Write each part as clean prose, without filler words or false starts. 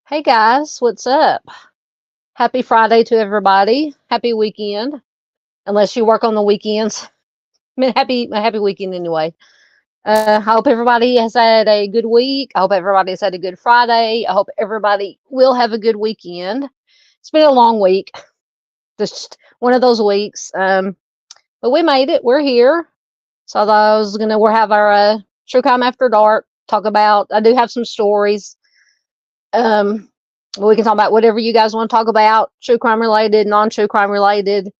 Hey guys, what's up? Happy Friday to everybody. Happy weekend, unless you work on the weekends. I mean, happy weekend anyway. I hope everybody has had a good week. I hope everybody's had a good Friday. I hope everybody will have a good weekend. It's been a long week, just one of those weeks. But we made it. We're here. So we'll have our True Crime After Dark. I do have some stories. We can talk about whatever you guys want to talk about, true crime related, non-true crime related.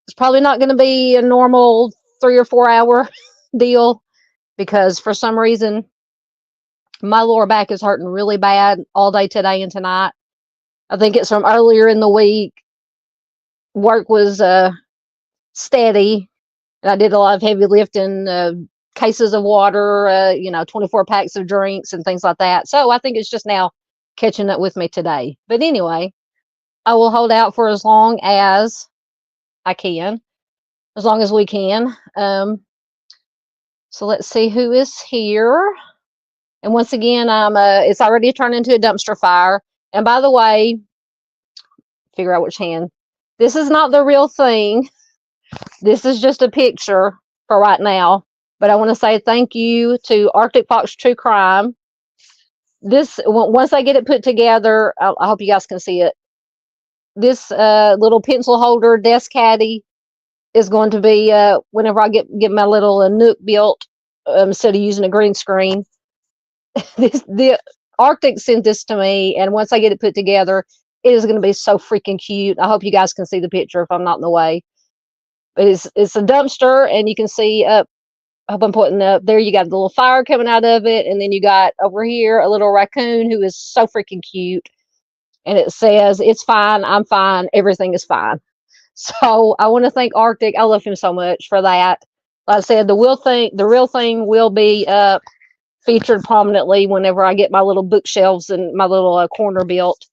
It's probably not going to be a normal 3 or 4 hour deal because for some reason my lower back is hurting really bad all day today and tonight. I think it's from earlier in the week. Work was steady, and I did a lot of heavy lifting, cases of water, 24 packs of drinks and things like that. So I think it's just now catching up with me today. But anyway, I will hold out for as long as I can, as long as we can. So let's see who is here. And once again, it's already turned into a dumpster fire. And by the way, figure out which hand. This is not the real thing. This is just a picture for right now. But I want to say thank you to Arctic Fox True Crime. Once I get it put together, I hope you guys can see it. This little pencil holder desk caddy is going to be whenever I get my little nook built, instead of using a green screen. The Arctic sent this to me, and once I get it put together, it is going to be so freaking cute. I hope you guys can see the picture if I'm not in the way. But it's a dumpster, and you can see up. I hope I'm putting up there. You got the little fire coming out of it, and then you got over here a little raccoon who is so freaking cute. And it says, "It's fine. I'm fine. Everything is fine." So I want to thank Arctic. I love him so much for that. Like I said, the real thing will be featured prominently whenever I get my little bookshelves and my little corner built.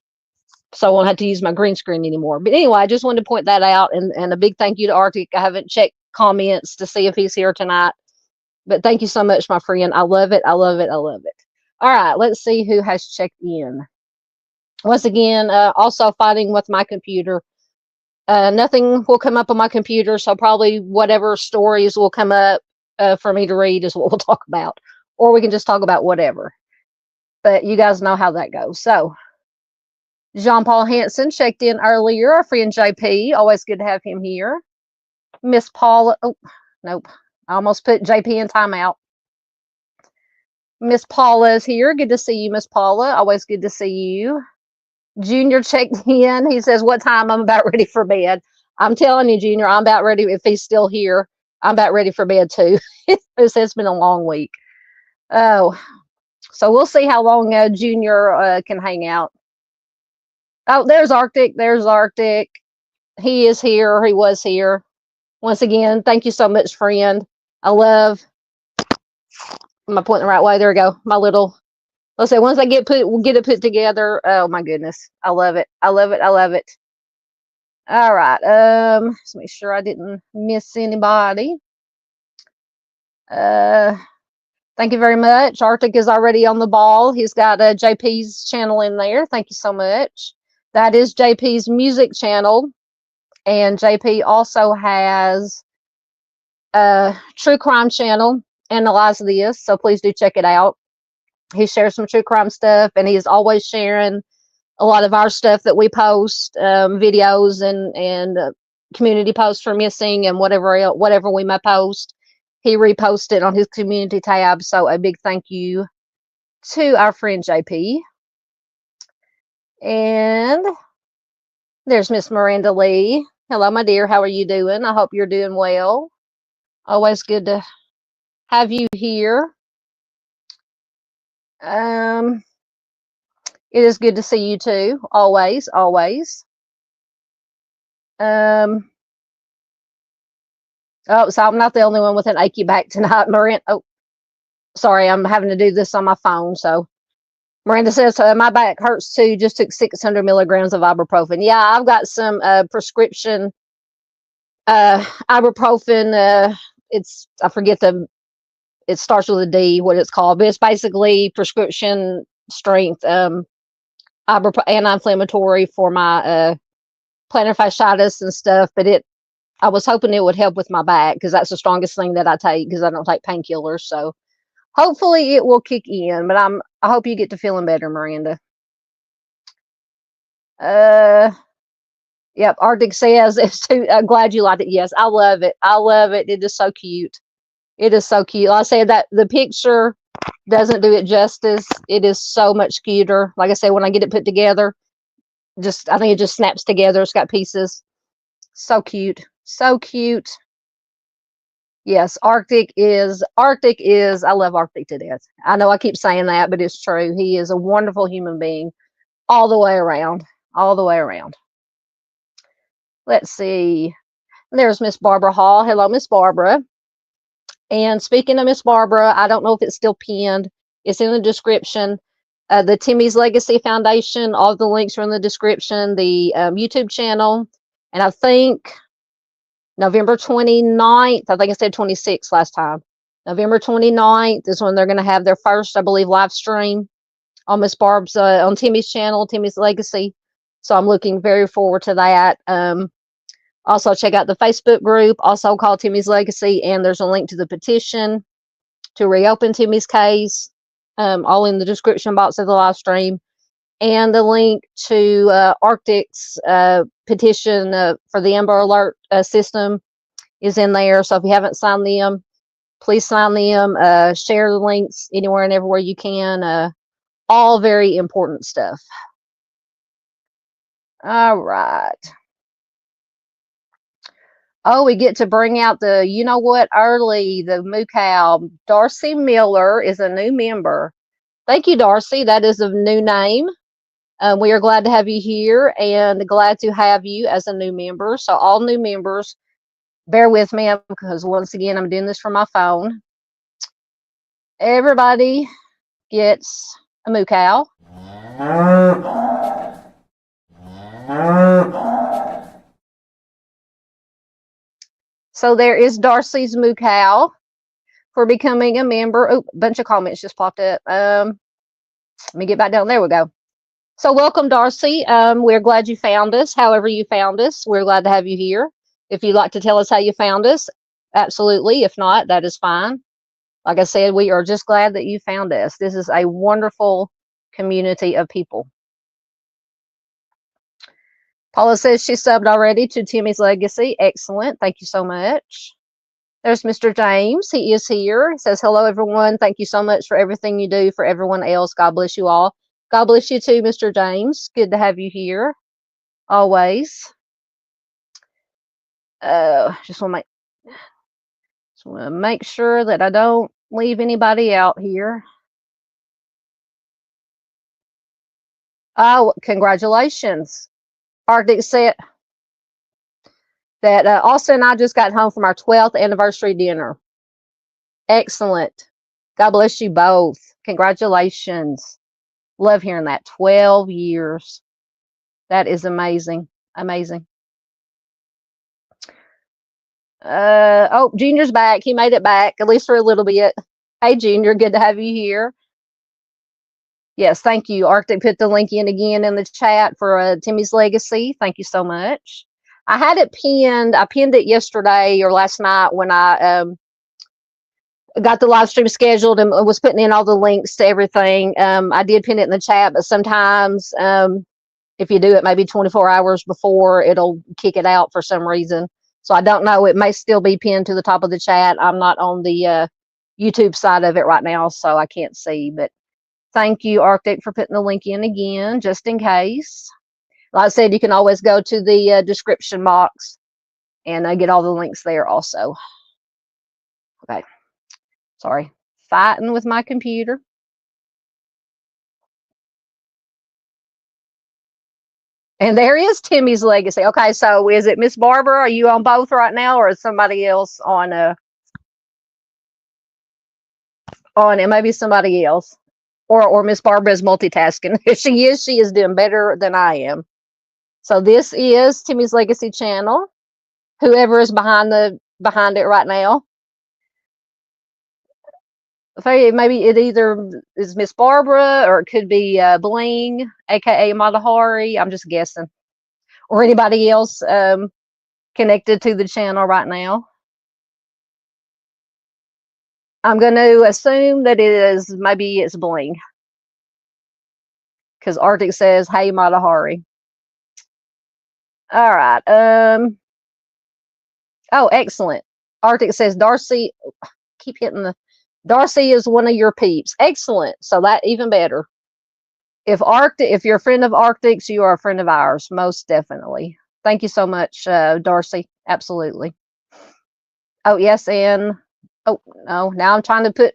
So I won't have to use my green screen anymore. But anyway, I just wanted to point that out, and a big thank you to Arctic. I haven't checked comments to see if he's here tonight. But thank you so much, my friend. I love it. I love it. I love it. All right, let's see who has checked in. Once again, also fighting with my computer. Nothing will come up on my computer, so probably whatever stories will come up for me to read is what we'll talk about. Or we can just talk about whatever. But you guys know how that goes. So, Jean-Paul Hansen checked in earlier. Our friend JP, always good to have him here. Miss Paula, oh, nope. I almost put JP in timeout. Miss Paula is here. Good to see you, Miss Paula. Always good to see you. Junior checked in. He says, what time? I'm about ready for bed. I'm telling you, Junior, I'm about ready. If he's still here, I'm about ready for bed too. It's been a long week. Oh, so we'll see how long Junior can hang out. Oh, there's Arctic. There's Arctic. He is here. He was here. Once again, thank you so much, friend. I love. Am I pointing the right way? There we go. My little. Let's say once I get it put together. Oh my goodness, I love it. I love it. I love it. All right. Let's make sure I didn't miss anybody. Thank you very much. Arctic is already on the ball. He's got JP's channel in there. Thank you so much. That is JP's music channel. And JP also has a true crime channel, Analyze This. So please do check it out. He shares some true crime stuff, and he's always sharing a lot of our stuff that we post, videos and community posts for missing and whatever we may post. He reposted on his community tab. So a big thank you to our friend JP. And there's Miss Miranda Lee. Hello, my dear. How are you doing? I hope you're doing well. Always good to have you here. It is good to see you too. Always, always. Oh, so I'm not the only one with an achy back tonight, Miranda. Oh, sorry, I'm having to do this on my phone. So Miranda says, my back hurts too. Just took 600 milligrams of ibuprofen. Yeah, I've got some prescription ibuprofen. I forget it starts with a D, what it's called, but it's basically prescription strength anti-inflammatory for my plantar fasciitis and stuff. But I was hoping it would help with my back because that's the strongest thing that I take because I don't take painkillers. So hopefully it will kick in. But I hope you get to feeling better, Miranda. Yep, Arctic says it's too. Glad you liked it. Yes, I love it. I love it. It is so cute. It is so cute. Like I said, that the picture doesn't do it justice. It is so much cuter. Like I said, when I get it put together, I think it just snaps together. It's got pieces. So cute. So cute. Yes, Arctic is, I love Arctic to death. I know I keep saying that, but it's true. He is a wonderful human being all the way around. All the way around. Let's see. There's Miss Barbara Hall. Hello, Miss Barbara. And speaking of Miss Barbara, I don't know if it's still pinned. It's in the description. The Timmy's Legacy Foundation, all the links are in the description. The YouTube channel. And I think November 29th, I think I said 26th last time. November 29th is when they're going to have their first, I believe, live stream on Miss Barb's, on Timmy's channel, Timmy's Legacy. So I'm looking very forward to that. Also, check out the Facebook group, also called Timmy's Legacy, and there's a link to the petition to reopen Timmy's case, all in the description box of the live stream, and the link to Arctic's petition for the Amber Alert system is in there. So if you haven't signed them, please sign them. Share the links anywhere and everywhere you can. All very important stuff. All right. Oh, we get to bring out the, you know what, early, the moo cow. Darcy Miller is a new member. Thank you, Darcy. That is a new name. We are glad to have you here and glad to have you as a new member. So all new members, bear with me because once again, I'm doing this from my phone. Everybody gets a moo cow. So there is Darcy's moo cow for becoming a member. Oh, a bunch of comments just popped up. Let me get back down. There we go. So welcome, Darcy. We're glad you found us. However you found us, we're glad to have you here. If you'd like to tell us how you found us, absolutely. If not, that is fine. Like I said, we are just glad that you found us. This is a wonderful community of people. Paula says she subbed already to Timmy's Legacy. Excellent. Thank you so much. There's Mr. James. He is here. He says, hello, everyone. Thank you so much for everything you do for everyone else. God bless you all. God bless you too, Mr. James. Good to have you here. Always. Just want to make sure that I don't leave anybody out here. Oh, congratulations. Arctic said that Austin and I just got home from our 12th anniversary dinner. Excellent. God bless you both. Congratulations. Love hearing that. 12 years. That is amazing. Amazing. Oh, Junior's back. He made it back, at least for a little bit. Hey, Junior, good to have you here. Yes, thank you. Arctic put the link in again in the chat for Timmy's Legacy. Thank you so much. I had it pinned. I pinned it yesterday or last night when I got the live stream scheduled and was putting in all the links to everything. I did pin it in the chat, but sometimes if you do it maybe 24 hours before, it'll kick it out for some reason. So I don't know. It may still be pinned to the top of the chat. I'm not on the YouTube side of it right now, so I can't see. But thank you, Arctic, for putting the link in again, just in case. Like I said, you can always go to the description box and get all the links there also. Okay. Sorry. Fighting with my computer. And there is Timmy's Legacy. Okay, so is it Miss Barbara? Are you on both right now, or is somebody else on it? Maybe somebody else, or Miss Barbara is multitasking. If she is doing better than I am. So this is Timmy's Legacy channel. Whoever is behind it right now. Maybe it either is Miss Barbara or it could be Bling, aka Matahari. I'm just guessing, or anybody else connected to the channel right now. I'm going to assume that maybe it's Bling, because Arctic says, "Hey, Matahari." All right. Oh, excellent. Arctic says Darcy. Keep hitting the. Darcy is one of your peeps. Excellent. So that even better. If you're a friend of Arctic's, you are a friend of ours, most definitely. Thank you so much, Darcy. Absolutely. Oh, yes, and oh no, now I'm trying to put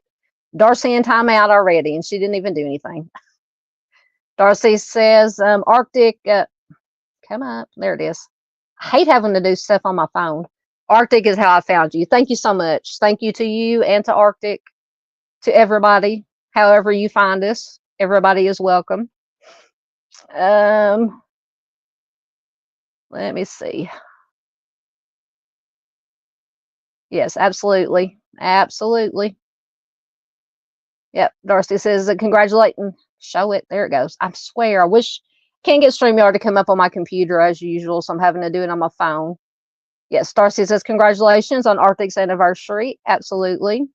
Darcy in timeout already, and she didn't even do anything. Darcy says, Arctic, come up. There it is. I hate having to do stuff on my phone. Arctic is how I found you. Thank you so much. Thank you to you and to Arctic, to everybody, however you find us. Everybody is welcome. Let me see. Yes, absolutely. Absolutely. Yep. Darcy says, congratulating. Show it. There it goes. I swear, I wish can't get StreamYard to come up on my computer as usual, so I'm having to do it on my phone. Yes, Darcy says, congratulations on Arctic's anniversary. Absolutely.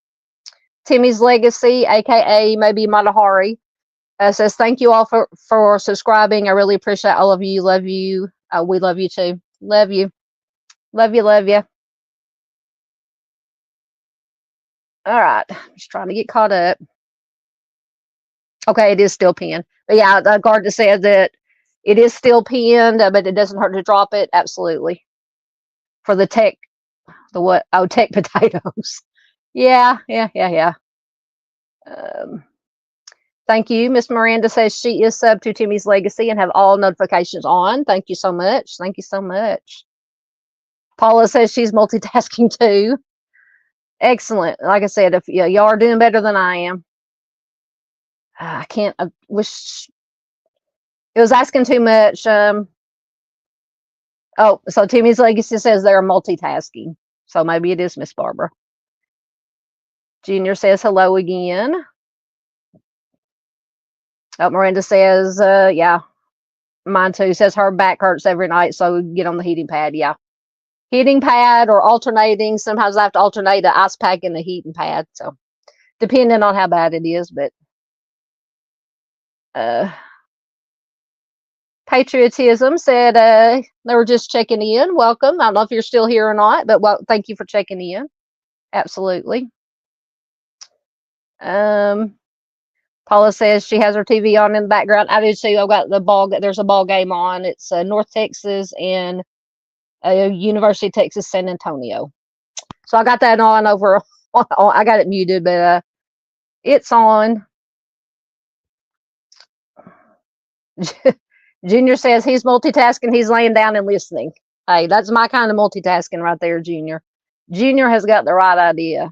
Timmy's Legacy, aka maybe Matahari, says, thank you all for subscribing. I really appreciate all of you. Love you. We love you too. Love you. Love you. Love you. All right. Just trying to get caught up. Okay, it is still pinned. But yeah, the guard said that it is still pinned, but it doesn't hurt to drop it. Absolutely. For the tech, the what? Oh, tech potatoes. Yeah. Thank you. Miss Miranda says she is sub to Timmy's Legacy and have all notifications on. Thank you so much. Thank you so much. Paula says she's multitasking too. Excellent. Like I said, if y'all are doing better than I am. I can't. I wish it was asking too much. Oh, so Timmy's Legacy says they're multitasking. So maybe it is Miss Barbara. Junior says hello again. Oh, Miranda says, yeah, Mine too. Says her back hurts every night, so get on the heating pad. Yeah. Heating pad or alternating. Sometimes I have to alternate the ice pack and the heating pad. So depending on how bad it is, but Patriotism said they were just checking in. Welcome. I don't know if you're still here or not, but thank you for checking in. Absolutely. Paula says she has her TV on in the background. I do too. I've got the ball. There's a ball game on. It's North Texas and University of Texas San Antonio. So I got that on over. I got it muted, but it's on. Junior says he's multitasking. He's laying down and listening. Hey, that's my kind of multitasking right there, Junior. Junior has got the right idea.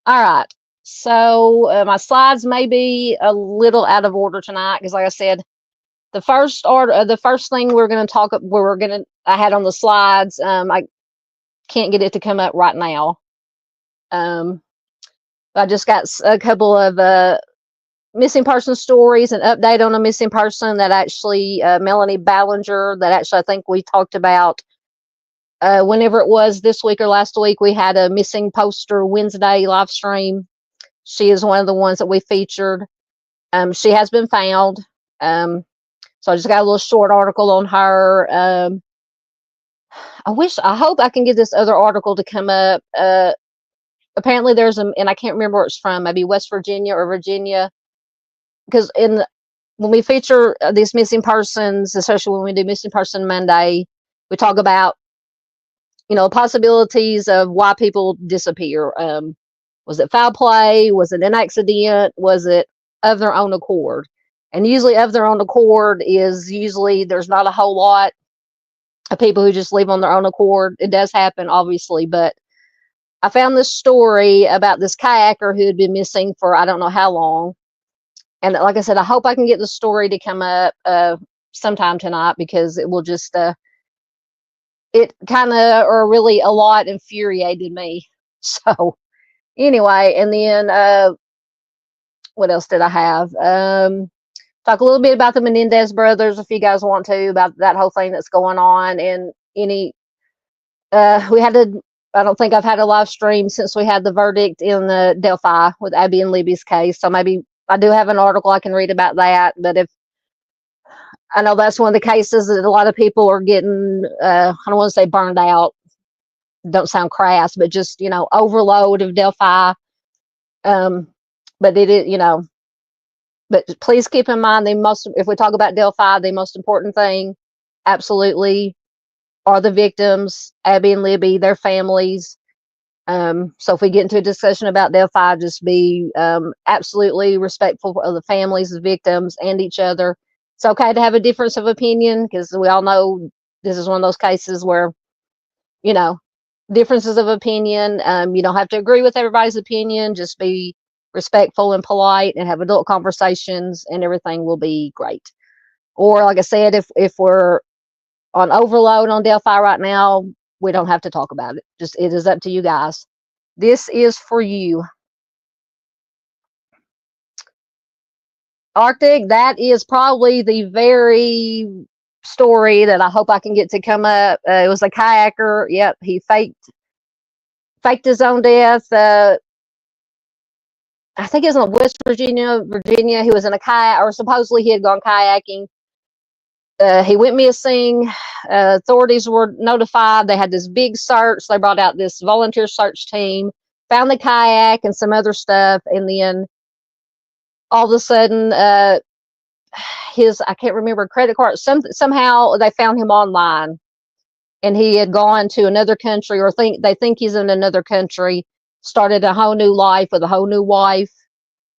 All right. So my slides may be a little out of order tonight because, like I said, the first thing we're going to talk. I had on the slides. I can't get it to come up right now. I just got a couple of missing person stories, an update on a missing person that actually Melonie Ballenger, that actually I think we talked about whenever it was this week or last week. We had a missing poster Wednesday live stream. She is one of the ones that we featured. She has been found. So I just got a little short article on her. I hope I can get this other article to come up. Apparently there's and I can't remember where it's from, maybe West Virginia or Virginia. Because when we feature these missing persons, especially when we do Missing Person Monday, we talk about, possibilities of why people disappear. Was it foul play? Was it an accident? Was it of their own accord? And usually of their own accord is usually there's not a whole lot of people who just leave on their own accord. It does happen, obviously, but I found this story about this kayaker who had been missing for I don't know how long. And like I said, I hope I can get the story to come up sometime tonight because it will just, it kind of, or really a lot infuriated me. So anyway, and then what else did I have? Talk a little bit about the Menendez brothers if you guys want to, about that whole thing that's going on. And I don't think I've had a live stream since we had the verdict in the Delphi with Abby and Libby's case. So maybe I do have an article I can read about that. But I know that's one of the cases that a lot of people are getting, I don't want to say burned out. Don't sound crass, but just, overload of Delphi. But it is, but please keep in mind if we talk about Delphi, the most important thing absolutely are the victims, Abby and Libby, their families. So if we get into a discussion about Delphi, just be absolutely respectful of the families, the victims, and each other. It's okay to have a difference of opinion because we all know this is one of those cases where, differences of opinion. You don't have to agree with everybody's opinion. Just be respectful and polite and have adult conversations and everything will be great. Or like I said, if we're on overload on Delphi right now, we don't have to talk about it. Just it is up to you guys. This is for you. Arctic, that is probably the very story that I hope I can get to come up. It was a kayaker. Yep, he faked his own death. I think it was in West Virginia. He was in a kayak, or supposedly he had gone kayaking. He went missing. Authorities were notified. They had this big search. They brought out this volunteer search team, found the kayak and some other stuff, and then all of a sudden, I can't remember, credit card. Somehow they found him online, and he had gone to another country, or they think he's in another country. Started a whole new life with a whole new wife.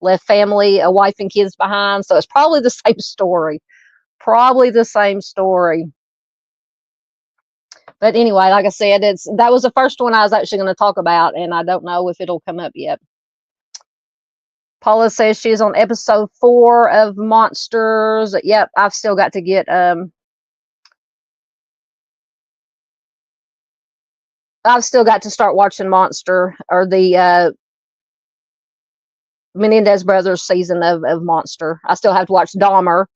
Left family, a wife and kids behind. So it's probably the same story. But anyway, like I said, that was the first one I was actually going to talk about, and I don't know if it'll come up yet. Paula says she's on episode 4 of Monsters. Yep, I've still got to get I've still got to start watching Monster, or the Menendez Brothers season of Monster. I still have to watch Dahmer,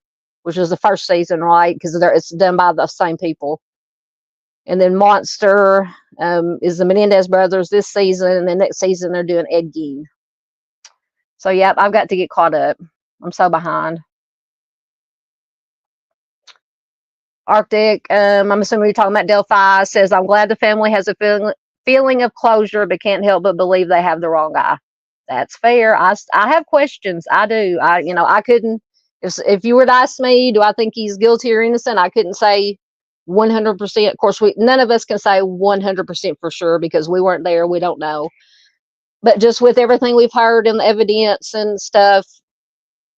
which is the first season, right? Because it's done by the same people. And then Monster is the Menendez Brothers this season, and then next season they're doing Ed Gein. So, yep, I've got to get caught up. I'm so behind. Arctic, I'm assuming you're talking about Delphi, says, I'm glad the family has a feeling of closure, but can't help but believe they have the wrong guy. That's fair. I have questions. I do. I couldn't, if you were to ask me, do I think he's guilty or innocent? I couldn't say 100%. Of course, none of us can say 100% for sure because we weren't there. We don't know. But just with everything we've heard and the evidence and stuff,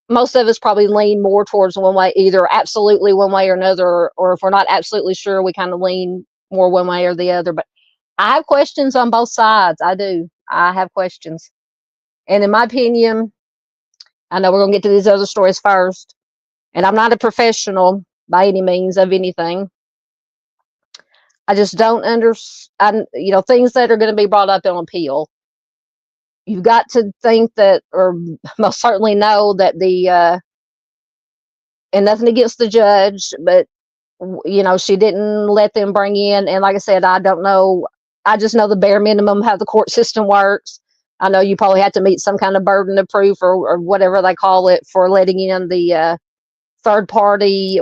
most of us probably lean more towards one way, either absolutely one way or another, or if we're not absolutely sure, we kind of lean more one way or the other. But I have questions on both sides. I do. I have questions. And in my opinion, I know we're going to get to these other stories first, and I'm not a professional by any means of anything. I just don't understand, things that are going to be brought up on appeal. You've got to think that, or most certainly know that and nothing against the judge, but, she didn't let them bring in. And like I said, I don't know. I just know the bare minimum how the court system works. I know you probably have to meet some kind of burden of proof or whatever they call it for letting in the third party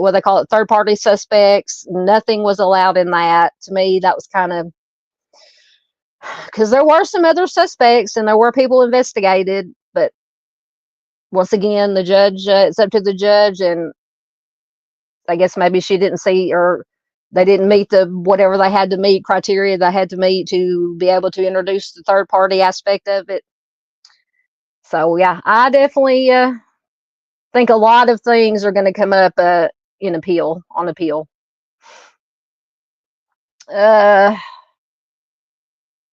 suspects. Nothing was allowed in that. To me, that was kind of, because there were some other suspects and there were people investigated, but once again, the judge, it's up to the judge, and I guess maybe she didn't see, or they didn't meet the whatever they had to meet criteria they had to meet to be able to introduce the third party aspect of it. So yeah, I definitely think a lot of things are going to come up on appeal.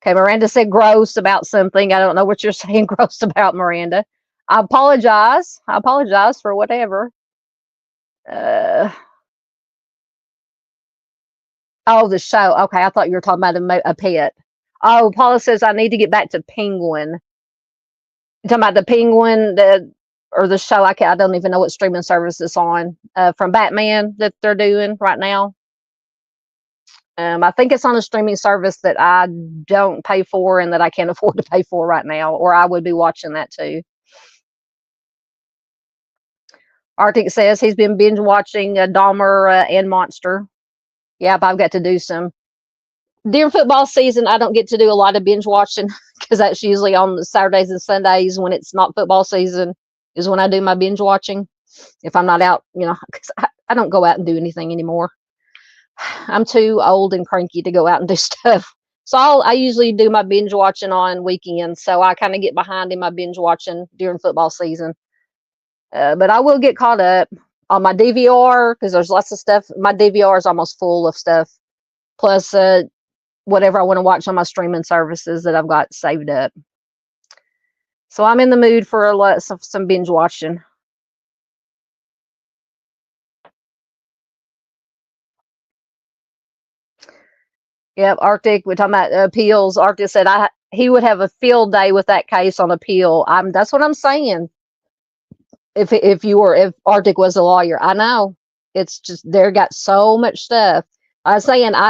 Okay, Miranda said gross about something. I don't know what you're saying gross about, Miranda. I apologize. For whatever. Oh, the show. Okay, I thought you were talking about a pet. Oh, Paula says I need to get back to Penguin. You're talking about the Penguin, or the show. I don't even know what streaming service it's on. From Batman that they're doing right now. I think it's on a streaming service that I don't pay for and that I can't afford to pay for right now, or I would be watching that too. Arctic says he's been binge watching Dahmer and Monster. Yep, I've got to do some. During football season, I don't get to do a lot of binge watching because that's usually on the Saturdays and Sundays when it's not football season is when I do my binge watching. If I'm not out, because I don't go out and do anything anymore. I'm too old and cranky to go out and do stuff. So I usually do my binge watching on weekends. So I kind of get behind in my binge watching during football season. But I will get caught up on my DVR because there's lots of stuff. My DVR is almost full of stuff. Plus whatever I want to watch on my streaming services that I've got saved up. So I'm in the mood for some binge watching. Yep, Arctic, we're talking about appeals. Arctic said he would have a field day with that case on appeal. That's what I'm saying. If Arctic was a lawyer, I know it's just they got so much stuff. I'm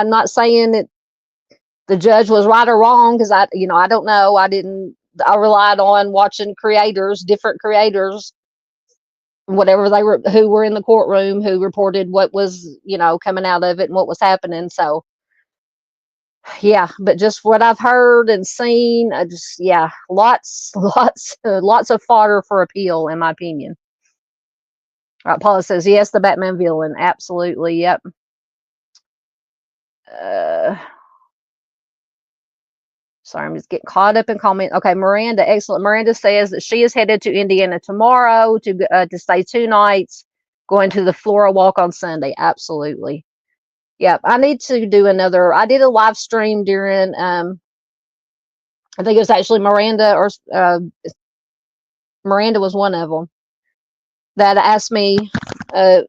not saying that the judge was right or wrong because I don't know. I relied on watching different creators, whatever who were in the courtroom, who reported what was coming out of it and what was happening. So. Yeah, but just what I've heard and seen, lots of fodder for appeal, in my opinion. All right, Paula says, yes, the Batman villain. Absolutely, yep. Sorry, I'm just getting caught up in comment. Okay, Miranda, excellent. Miranda says that she is headed to Indiana tomorrow to stay 2 nights, going to the Flora Walk on Sunday. Absolutely. Yeah, I need to do I did a live stream during, I think it was actually Miranda, or Miranda was one of them that asked me, a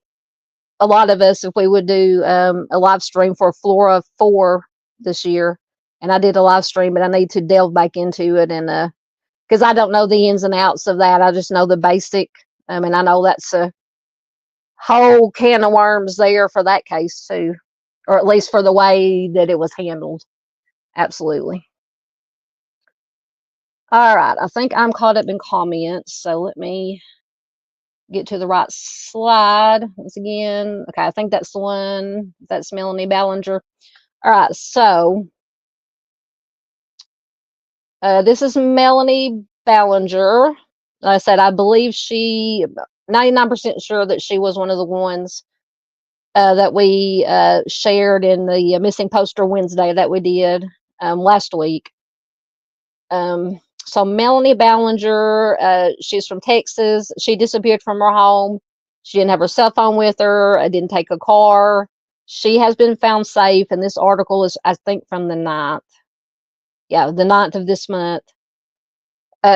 lot of us, if we would do a live stream for Flora 4 this year. And I did a live stream, but I need to delve back into it. And because I don't know the ins and outs of that. I just know the basic. And I know that's whole can of worms there for that case too, or at least for the way that it was handled. Absolutely. All right, I think I'm caught up in comments, so let me get to the right slide once again. Okay, I think that's the one. That's Melonie Ballenger. All right, so this is Melonie Ballenger. Like I said, I believe 99% sure that she was one of the ones that we shared in the Missing Poster Wednesday that we did last week. So Melonie Ballenger, she's from Texas. She disappeared from her home. She didn't have her cell phone with her. I didn't take a car. She has been found safe, and this article is, I think, from the 9th. Yeah, the 9th of this month.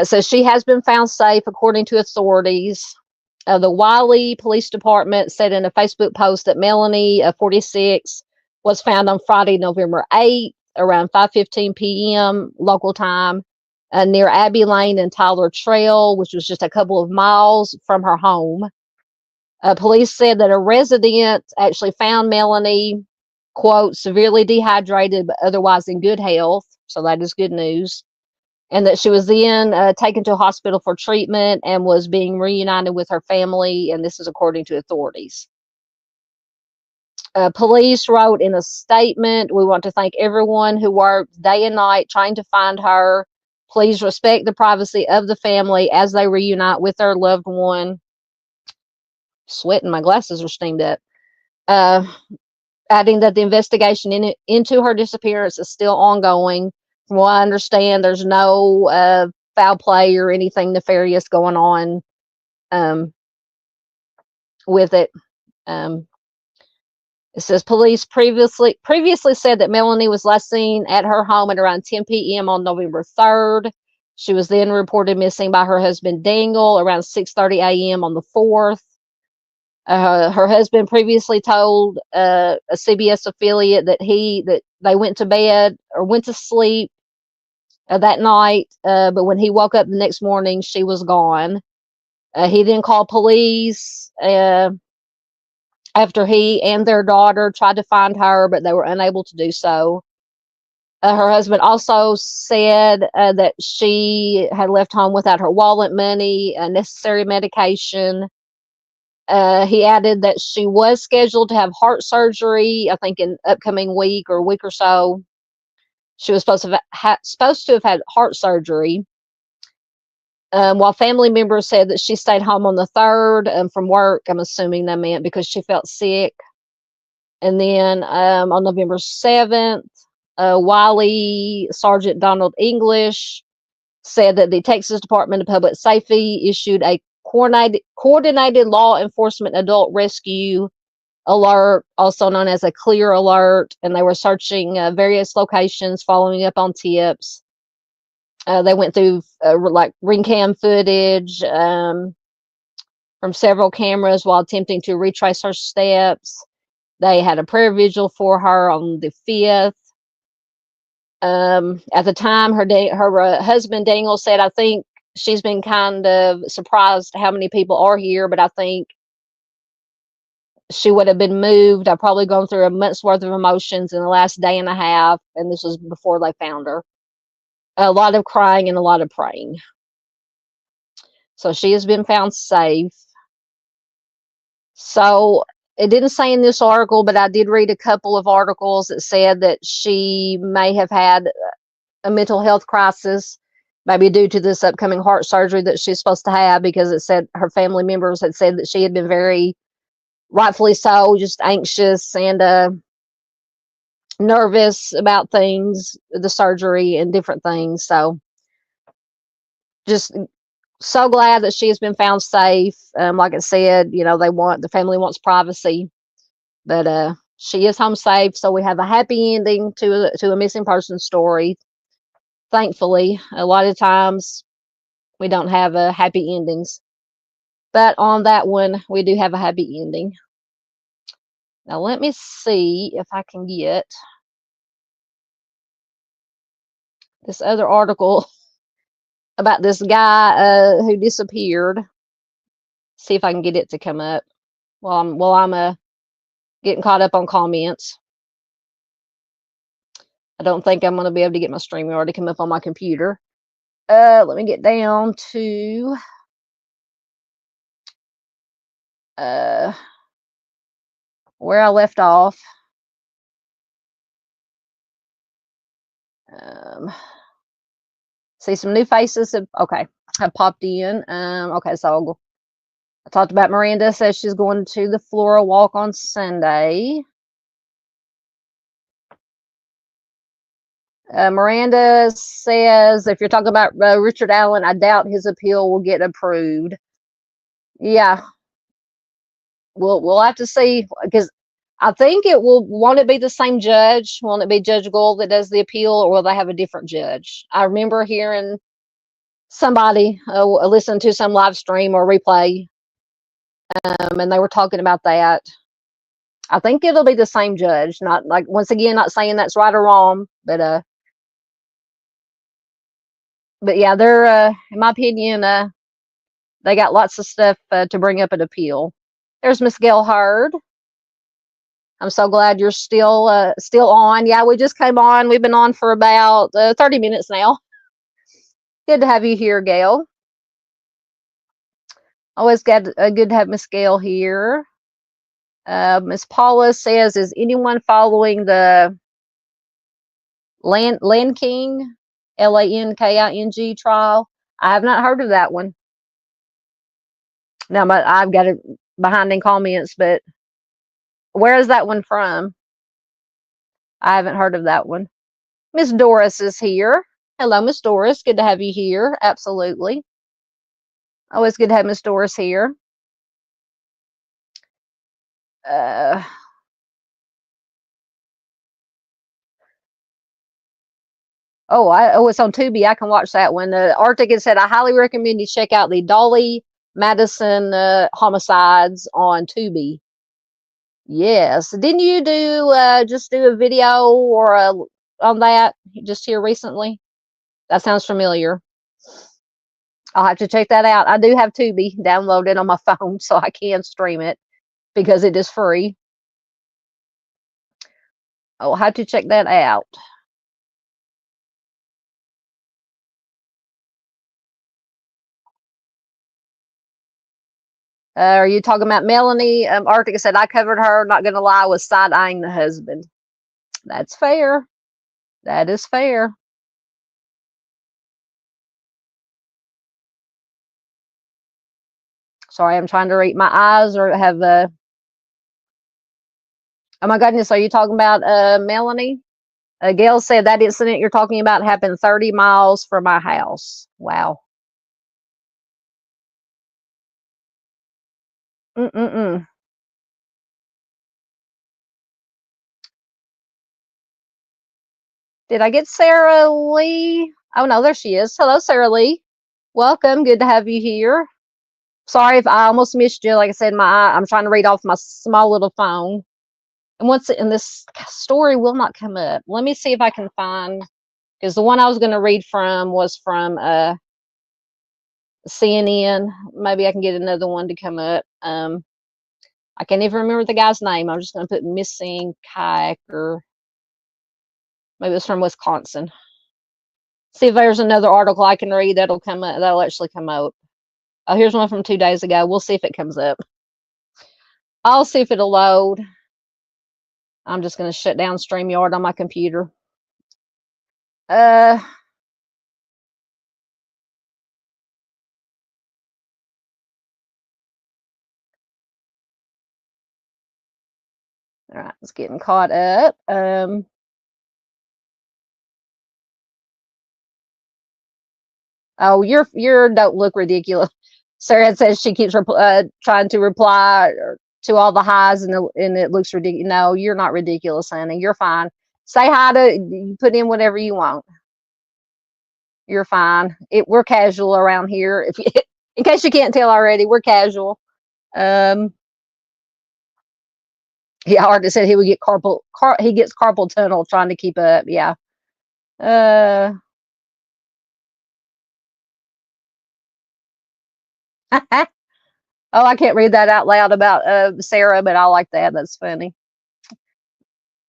So she has been found safe, according to authorities. The Wiley Police Department said in a Facebook post that Melonie, 46, was found on Friday, November 8th, around 5:15 p.m. local time, near Abbey Lane and Tyler Trail, which was just a couple of miles from her home. Police said that a resident actually found Melonie, quote, severely dehydrated, but otherwise in good health. So that is good news. And that she was then taken to a hospital for treatment and was being reunited with her family. And this is according to authorities. Police wrote in a statement, "We want to thank everyone who worked day and night trying to find her. Please respect the privacy of the family as they reunite with their loved one." Sweating, my glasses are steamed up. Adding that the investigation into her disappearance is still ongoing. From what I understand, there's no foul play or anything nefarious going on with it. It says police previously said that Melonie was last seen at her home at around 10 p.m. on November 3rd. She was then reported missing by her husband Daniel around 6:30 a.m. on the 4th. Her husband previously told a CBS affiliate that they went to bed or went to sleep that night, but when he woke up the next morning, she was gone. He then called police after he and their daughter tried to find her, but they were unable to do so. Her husband also said that she had left home without her wallet, money, necessary medication. He added that she was scheduled to have heart surgery, I think in upcoming week or week or so. She was supposed to have had heart surgery. While family members said that she stayed home on the 3rd from work, I'm assuming that meant because she felt sick. And then on November 7th, Wiley Sergeant Donald English said that the Texas Department of Public Safety issued a coordinated law enforcement adult rescue alert, also known as a clear alert, and they were searching various locations, following up on tips. They went through like ring cam footage from several cameras while attempting to retrace her steps. They had a prayer vigil for her on the 5th. At the time, her husband Daniel said, "I think she's been kind of surprised how many people are here, but I think she would have been moved. I've probably gone through a month's worth of emotions in the last day and a half," and this was before they found her. A lot of crying and a lot of praying. So she has been found safe. So it didn't say in this article, but I did read a couple of articles that said that she may have had a mental health crisis, maybe due to this upcoming heart surgery that she's supposed to have, because it said her family members had said that she had been very, rightfully so, just anxious and nervous about things, the surgery and different things. So just so glad that she has been found safe. Like I said, the family wants privacy, but she is home safe. So we have a happy ending to a missing person story. Thankfully, a lot of times we don't have happy endings, but on that one, we do have a happy ending. Now let me see if I can get this other article about this guy who disappeared. See if I can get it to come up. while I'm getting caught up on comments. I don't think I'm going to be able to get my StreamYard to come up on my computer. Let me get down to where I left off. See some new faces have popped in. Okay, so I talked about Miranda says she's going to the Flora Walk on Sunday. Miranda says if you're talking about Richard Allen, I doubt his appeal will get approved. Yeah, we'll have to see, because I think won't it be the same judge? Won't it be Judge Gould that does the appeal, or will they have a different judge? I remember hearing somebody listen to some live stream or replay, and they were talking about that. I think it'll be the same judge. Not like, once again, not saying that's right or wrong, but yeah, they're in my opinion, they got lots of stuff to bring up at appeal. There's Miss Gail Hurd. I'm so glad you're still on. Yeah, we just came on. We've been on for about 30 minutes now. Good to have you here, Gail. Always good to have Miss Gail here. Miss Paula says, is anyone following the Lanking, Lanking trial? I have not heard of that one. Now, I've got it behind in comments, but where is that one from? I haven't heard of that one. Miss Doris is here. Hello, Miss Doris. Good to have you here. Absolutely. Always good to have Miss Doris here. It's on Tubi. I can watch that one. Arctic had said, I highly recommend you check out the Dolly Madison homicides on Tubi. Yes. Didn't you just do a video or on that just here recently? That sounds familiar. I'll have to check that out. I do have Tubi downloaded on my phone, so I can stream it because it is free. I'll have to check that out. Are you talking about Melonie? Arctic said, I covered her, not going to lie, was side-eyeing the husband. That's fair. That is fair. Sorry, I'm trying to read. My eyes or have oh my goodness, are you talking about Melonie? Gail said that incident you're talking about happened 30 miles from my house. Wow. Mm-mm-mm. Did I get Sarah Lee? Oh no, there she is. Hello, Sarah Lee. Welcome. Good to have you here. Sorry if I almost missed you. Like I said, I'm trying to read off my small little phone. And this story will not come up. Let me see if I can find, because the one I was going to read from was from CNN. Maybe I can get another one to come up. I can't even remember the guy's name. I'm just going to put missing Kayaker. Maybe it's from Wisconsin. See if there's another article I can read that'll come up. That'll actually come up. Oh, here's one from 2 days ago. We'll see if it comes up. I'll see if it'll load. I'm just going to shut down StreamYard on my computer. All right, it's getting caught up. Oh, you're don't look ridiculous. Sarah says she keeps trying to reply to all the highs and it looks ridiculous. No, you're not ridiculous, honey. You're fine. Say hi to, put in whatever you want. You're fine. We're casual around here. In case you can't tell already, we're casual. Yeah, Artis said he would get he gets carpal tunnel trying to keep up. Yeah. Oh, I can't read that out loud about Sarah, but I like that. That's funny.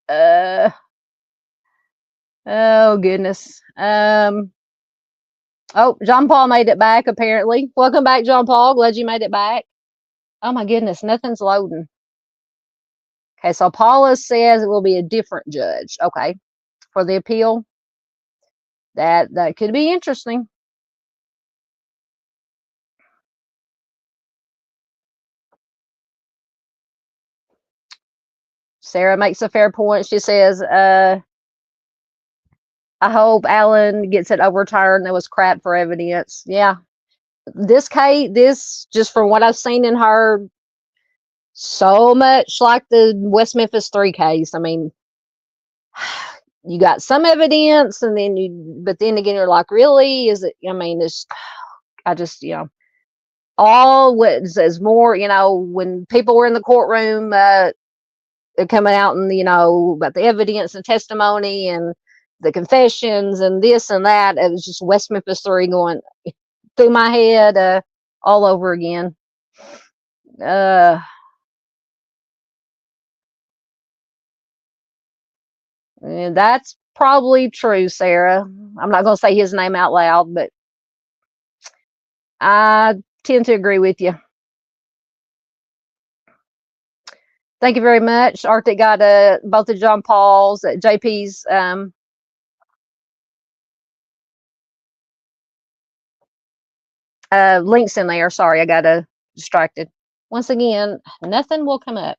Oh goodness. Oh, John Paul made it back apparently. Welcome back, John Paul. Glad you made it back. Oh my goodness, nothing's loading. Okay, so Paula says it will be a different judge. Okay, for the appeal. That could be interesting. Sarah makes a fair point. She says, I hope Alan gets it overturned. There was crap for evidence. Yeah. This case, just from what I've seen and heard, so much like the West Memphis 3 case. I mean, you got some evidence, and then but then again, you're like, really? Is it? I mean, I just, all was as more, when people were in the courtroom, coming out and, about the evidence and testimony and the confessions and this and that. It was just West Memphis 3 going through my head all over again. And that's probably true, Sarah. I'm not going to say his name out loud, but I tend to agree with you. Thank you very much. Arctic got both of John Paul's, JP's links in there. Sorry, I got distracted. Once again, nothing will come up.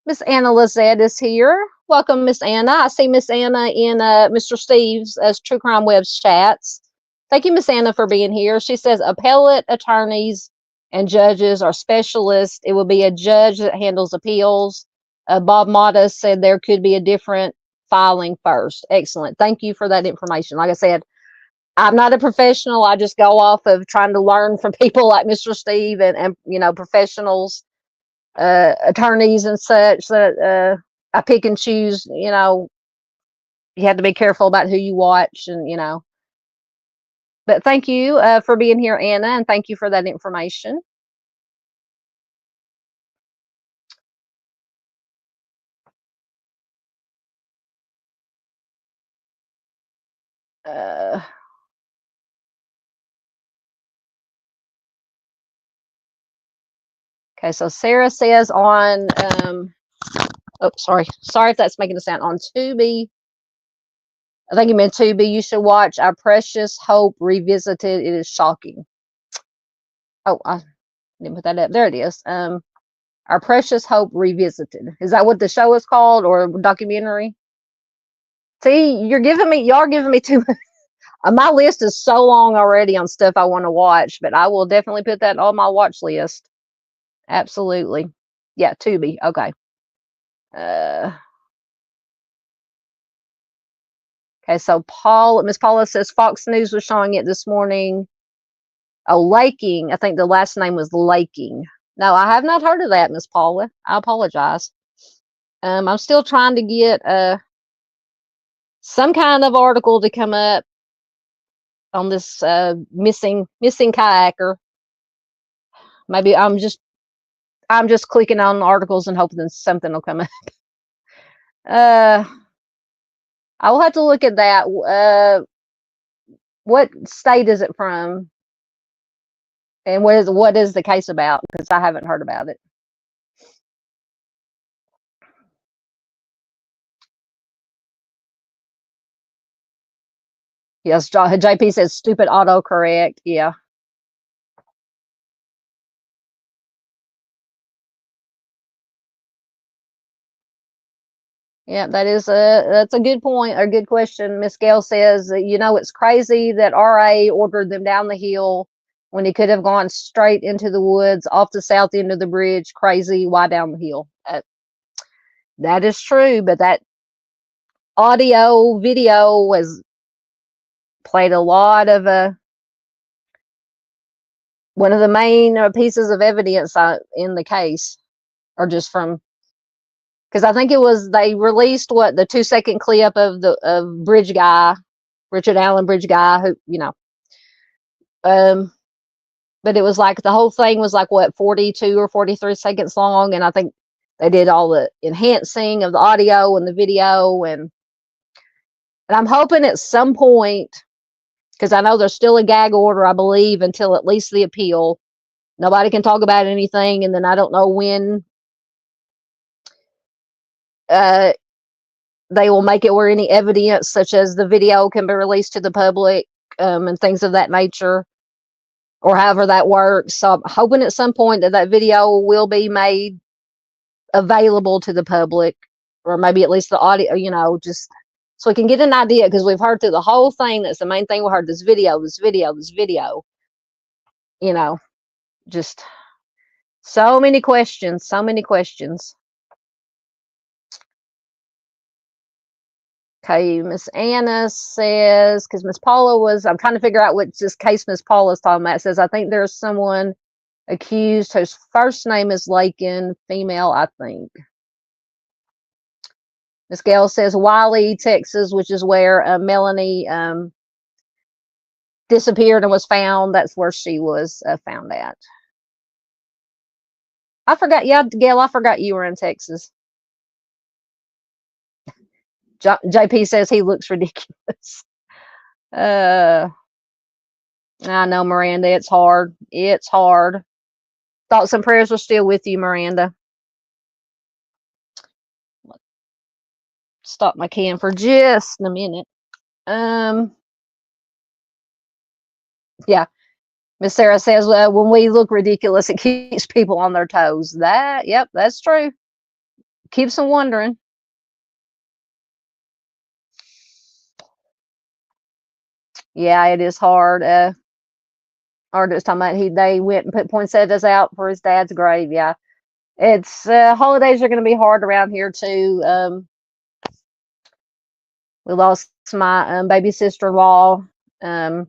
Miss Anna Lizette is here. Welcome, Miss Anna. I see Miss Anna in Mr. Steve's True Crime Web's chats. Thank you, Miss Anna, for being here. She says appellate attorneys and judges are specialists. It will be a judge that handles appeals. Bob Mata said there could be a different filing first. Excellent. Thank you for that information. Like I said, I'm not a professional. I just go off of trying to learn from people like Mr. Steve and professionals, attorneys and such, that I pick and choose. You have to be careful about who you watch, and but thank you for being here, Anna, and thank you for that information. Okay, so Sarah says on oh, sorry if that's making a sound, on Tubi, I think you meant Tubi, you should watch Our Precious Hope Revisited. It is shocking. Oh, I didn't put that up. There it is. Our Precious Hope Revisited. Is that what the show is called, or documentary? See, y'all are giving me too much. My list is so long already on stuff I want to watch, but I will definitely put that on my watch list. Absolutely. Yeah, Tubi. Okay. Okay, so Miss Paula says Fox News was showing it this morning. Oh, Laking. I think the last name was Laking. No, I have not heard of that, Miss Paula. I apologize. I'm still trying to get some kind of article to come up on this missing kayaker. Maybe I'm just clicking on articles and hoping something will come up. I will have to look at that. What state is it from? And what is the case about? Because I haven't heard about it. Yes, JP says stupid autocorrect. Yeah. Yeah, that's a good point, a good question. Miss Gale says, it's crazy that RA ordered them down the hill when he could have gone straight into the woods off the south end of the bridge. Crazy. Why down the hill? That is true, but that audio video was played a lot of one of the main pieces of evidence in the case, or just from, because I think it was, they released the 2-second clip of the bridge guy, Richard Allen bridge guy, who but it was like the whole thing was like what, 42 or 43 seconds long, and I think they did all the enhancing of the audio and the video, and I'm hoping at some point, because I know there's still a gag order, I believe, until at least the appeal. Nobody can talk about anything, and then I don't know when they will make it where any evidence, such as the video, can be released to the public, and things of that nature, or however that works. So I'm hoping at some point that video will be made available to the public, or maybe at least the audio, just so we can get an idea, because we've heard through the whole thing, that's the main thing we heard, this video, just so many questions. Okay, Miss Anna says, because Miss Paula I'm trying to figure out which this case Miss Paula's talking about, says, I think there's someone accused whose first name is Lakin, female, I think. Miss Gail says Wiley, Texas, which is where Melonie disappeared and was found. That's where she was found at. I forgot. Yeah, Gail, I forgot you were in Texas. JP says he looks ridiculous. I know, Miranda. It's hard. Thoughts and prayers are still with you, Miranda. Stop my can for just a minute. Yeah. Miss Sarah says, when we look ridiculous, it keeps people on their toes. Yep, that's true. Keeps them wondering. Yeah, it is hard. Or just talking about they went and put poinsettias out for his dad's grave. Yeah, it's holidays are going to be hard around here too. We lost my baby sister-in-law a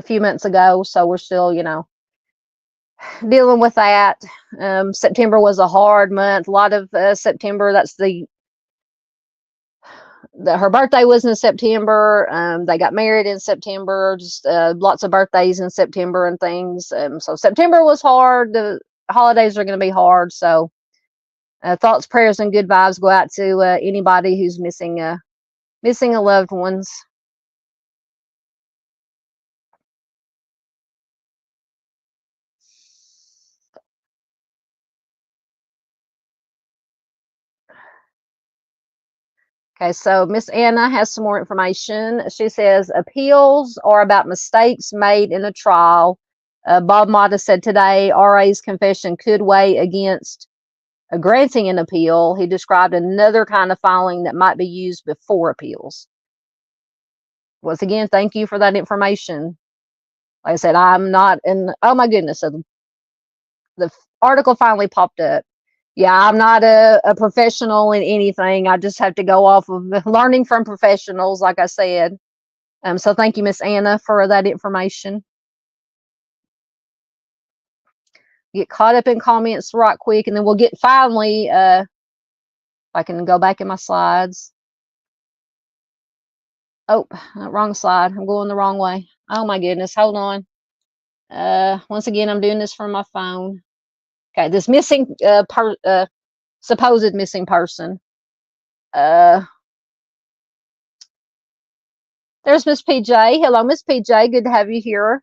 few months ago, so we're still, dealing with that. September was a hard month. A lot of September. That's her birthday was in September. They got married in September. Just lots of birthdays in September and things. So September was hard. The holidays are going to be hard. So thoughts, prayers, and good vibes go out to anybody who's missing a loved ones. Okay, so Miss Anna has some more information. She says appeals are about mistakes made in a trial. Bob Mata said today RA's confession could weigh against granting an appeal. He described another kind of filing that might be used before appeals. Once again, thank you for that information. Like I said, I'm not in. Oh my goodness, so the article finally popped up. Yeah, I'm not a professional in anything. I just have to go off of learning from professionals, like I said. So thank you, Miss Anna, for that information. Get caught up in comments right quick, and then we'll get finally, if I can go back in my slides. Oh, wrong slide. I'm going the wrong way. Oh my goodness, hold on. Once again, I'm doing this from my phone. Okay, this missing supposed missing person. There's Miss PJ. Hello, Miss PJ. Good to have you here.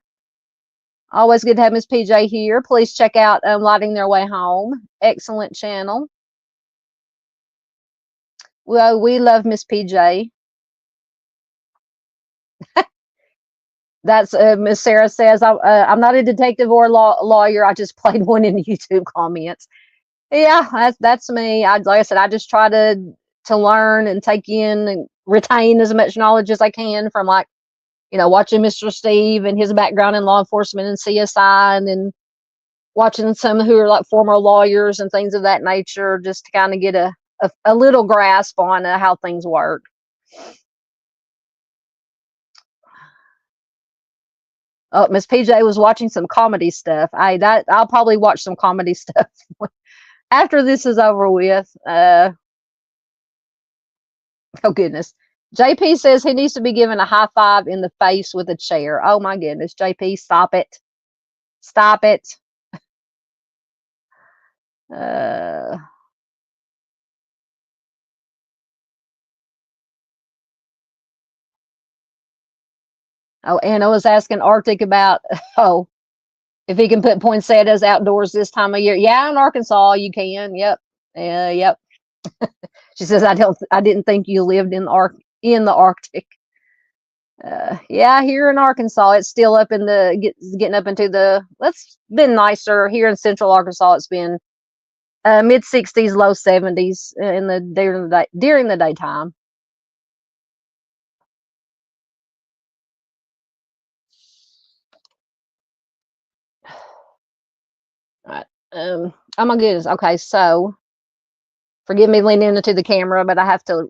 Always good to have Miss PJ here. Please check out Lighting Their Way Home. Excellent channel. Well, we love Miss PJ. That's Miss Sarah says, I'm not a detective or a lawyer. I just played one in the YouTube comments. Yeah, that's me. Like I said, I just try to learn and take in and retain as much knowledge as I can from, like, watching Mr. Steve and his background in law enforcement and CSI, and then watching some who are like former lawyers and things of that nature, just to kind of get a little grasp on how things work. Oh, Miss PJ was watching some comedy stuff. I'll probably watch some comedy stuff after this is over with. Oh goodness. JP says he needs to be given a high five in the face with a chair. Oh my goodness, JP, stop it. Stop it. Oh, Anna was asking Arctic about, oh, if he can put poinsettias outdoors this time of year. Yeah, in Arkansas you can. Yep. Yep. She says I didn't think you lived in the Arctic. Yeah, here in Arkansas, it's still up in the getting up into the. It's been nicer here in Central Arkansas. It's been mid 60s, low 70s in the during the daytime. All right. Oh my goodness. Okay, so forgive me leaning into the camera, but I have to.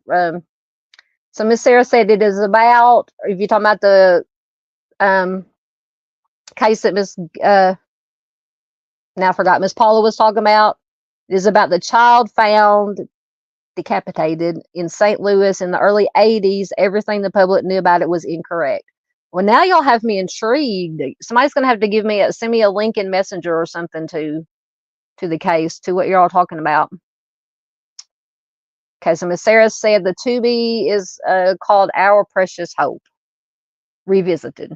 So Miss Sarah said it is about. If you're talking about the case that Miss now I forgot Miss Paula was talking about, it is about the child found decapitated in St. Louis in the early 80s. Everything the public knew about it was incorrect. Well, now y'all have me intrigued. Somebody's going to have to send me a link in Messenger or something to the case, to what you're all talking about. Okay, so Miss Sarah said the Tubi is called Our Precious Hope Revisited.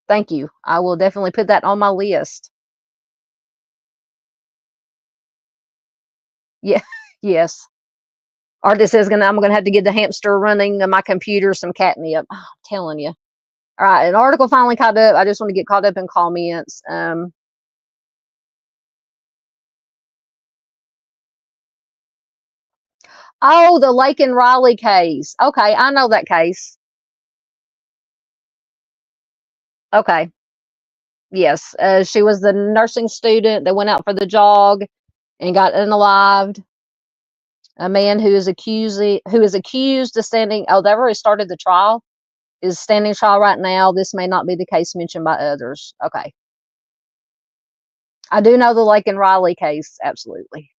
Thank you. I will definitely put that on my list. Yeah, yes. Artist says I'm gonna have to get the hamster running my computer some catnip. Oh, I'm telling you. All right, an article finally caught up. I just want to get caught up in comments. Oh, the Lake and Raleigh case. Okay, I know that case. Okay. Yes, she was the nursing student that went out for the jog and got unalived. A man who is accused of standing. Oh, they've already started the trial. Is standing trial right now. This may not be the case mentioned by others. Okay. I do know the Lake and Riley case. Absolutely.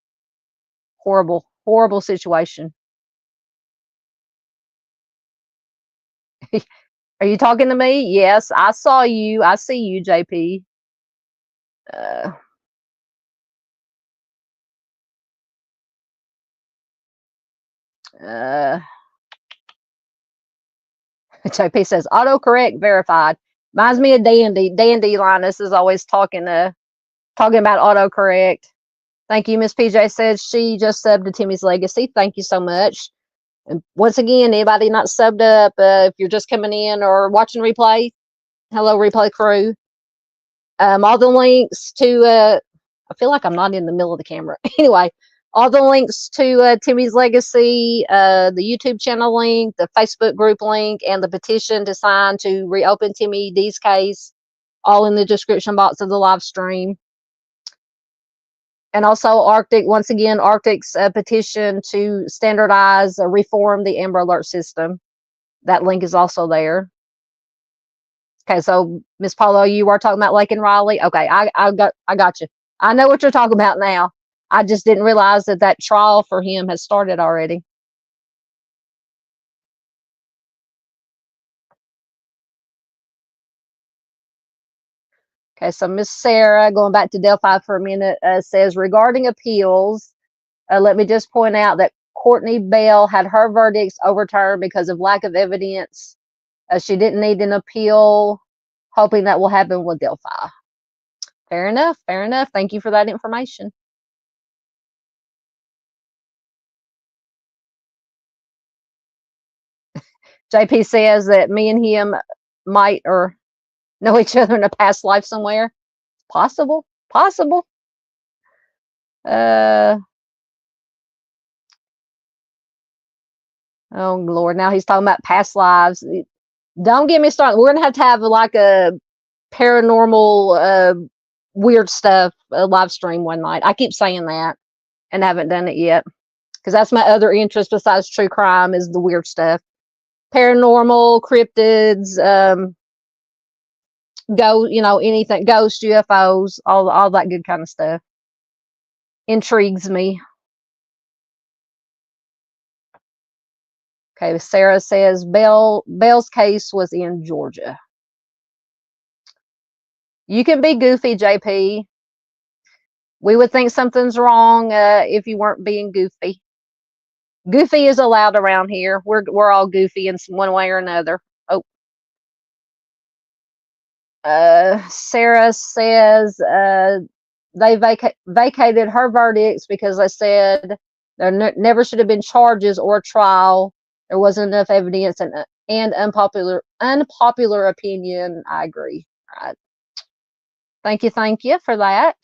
Horrible, horrible situation. Are you talking to me? Yes, I saw you. I see you, JP. Uh, uh, JP says autocorrect verified. Reminds me of Dandy. Dandy Linus is always talking about autocorrect. Thank you, Miss PJ says she just subbed to Timmy's Legacy. Thank you so much. And once again, anybody not subbed up, if you're just coming in or watching replay, hello, replay crew. All the links to, I feel like I'm not in the middle of the camera. Anyway, all the links to Timmy's Legacy, the YouTube channel link, the Facebook group link, and the petition to sign to reopen Timmy D's case, all in the description box of the live stream. And also Arctic, once again, Arctic's petition to standardize, reform the Amber Alert system. That link is also there. Okay, so Miss Paulo, you are talking about Lake and Riley. Okay, I got you. I know what you're talking about now. I just didn't realize that trial for him has started already. Okay, so Miss Sarah, going back to Delphi for a minute, says regarding appeals, let me just point out that Courtney Bell had her verdicts overturned because of lack of evidence. She didn't need an appeal, hoping that will happen with Delphi. Fair enough. Fair enough. Thank you for that information. JP says that me and him might or know each other in a past life somewhere. Possible. Possible. Oh Lord, now he's talking about past lives. Don't get me started. We're gonna have like a paranormal weird stuff live stream one night. I keep saying that and haven't done it yet because that's my other interest besides true crime is the weird stuff. Paranormal, cryptids, anything, ghosts, UFOs, all that good kind of stuff intrigues me. Okay, Sarah says Bell's case was in Georgia. You can be goofy, JP. We would think something's wrong if you weren't being goofy. Goofy is allowed around here. We're all goofy in one way or another. Oh, Sarah says they vacated her verdicts because they said there never should have been charges or trial. There wasn't enough evidence and unpopular opinion. I agree. All right. Thank you for that.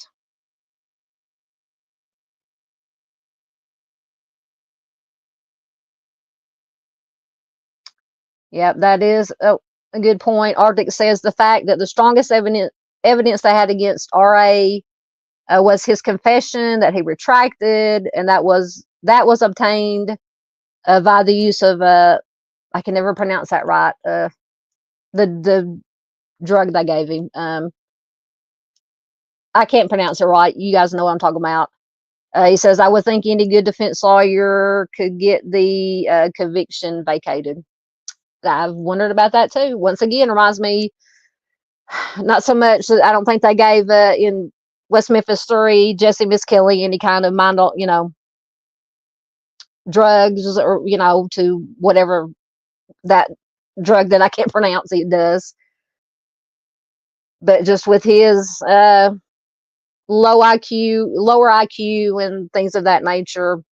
Yep, that is a good point. Arctic says the fact that the strongest evidence they had against RA was his confession that he retracted, and that was obtained via the use of I can never pronounce that right. The drug they gave him. I can't pronounce it right. You guys know what I'm talking about. He says, I would think any good defense lawyer could get the conviction vacated. I've wondered about that too. Once again, reminds me, not so much that I don't think they gave in West Memphis 3 Jesse Miss Kelly any kind of drugs or to whatever that drug that I can't pronounce it does, but just with his lower IQ and things of that nature.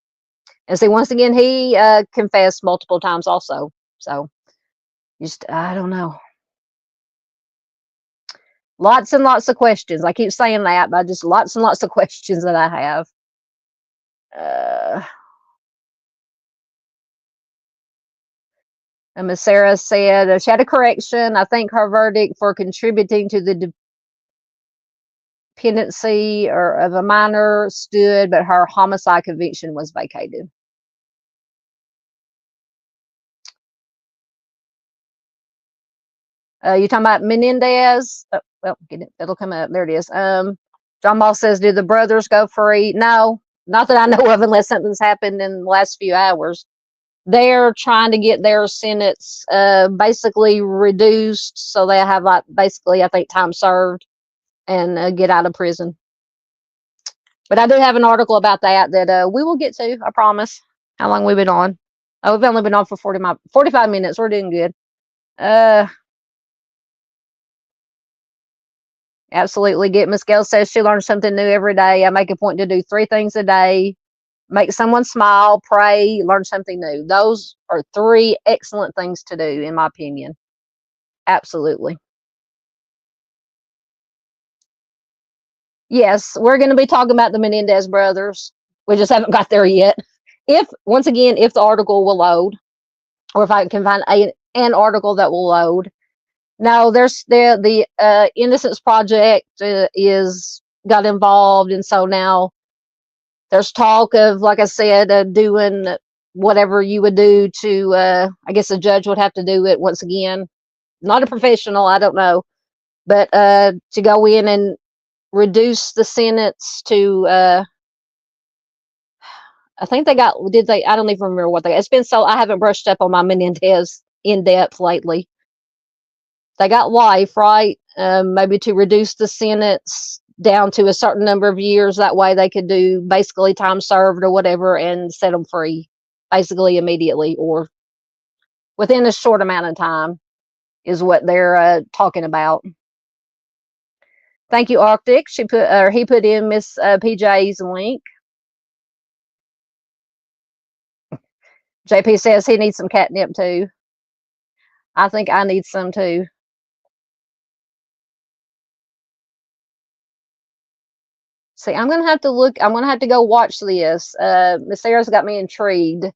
And see, once again, he confessed multiple times also. So just I don't know. Lots and lots of questions. I keep saying that, but just lots and lots of questions that I have. And Miss Sarah said she had a correction. I think her verdict for contributing to the dependency or of a minor stood, but her homicide conviction was vacated. You're talking about Menendez? Oh, well, it'll come up. There it is. John Ball says, "Do the brothers go free?" No, not that I know of, unless something's happened in the last few hours. They're trying to get their sentence basically reduced, so they have basically, I think, time served and get out of prison. But I do have an article about that we will get to. I promise. How long we've been on? Oh, we've only been on for 45 minutes. We're doing good. Absolutely. Get Miss Gail says she learns something new every day. I make a point to do 3 things a day: make someone smile, pray, learn something new. Those are 3 excellent things to do, in my opinion. Absolutely. Yes, we're going to be talking about the Menendez brothers. We just haven't got there yet. Once again, if the article will load, or if I can find an article that will load. Now, there's the Innocence Project is got involved, and so now there's talk of, like I said, doing whatever you would do to, I guess a judge would have to do it once again. Not a professional, I don't know, but to go in and reduce the sentence to, I think I don't even remember what it's been so, I haven't brushed up on my Menendez in depth lately. They got life, right? Maybe to reduce the sentence down to a certain number of years. That way they could do basically time served or whatever and set them free basically immediately or within a short amount of time is what they're talking about. Thank you, Arctic. He put in Miss PJ's link. JP says he needs some catnip too. I think I need some too. See, I'm gonna have to go watch this. Miss Sarah's got me intrigued.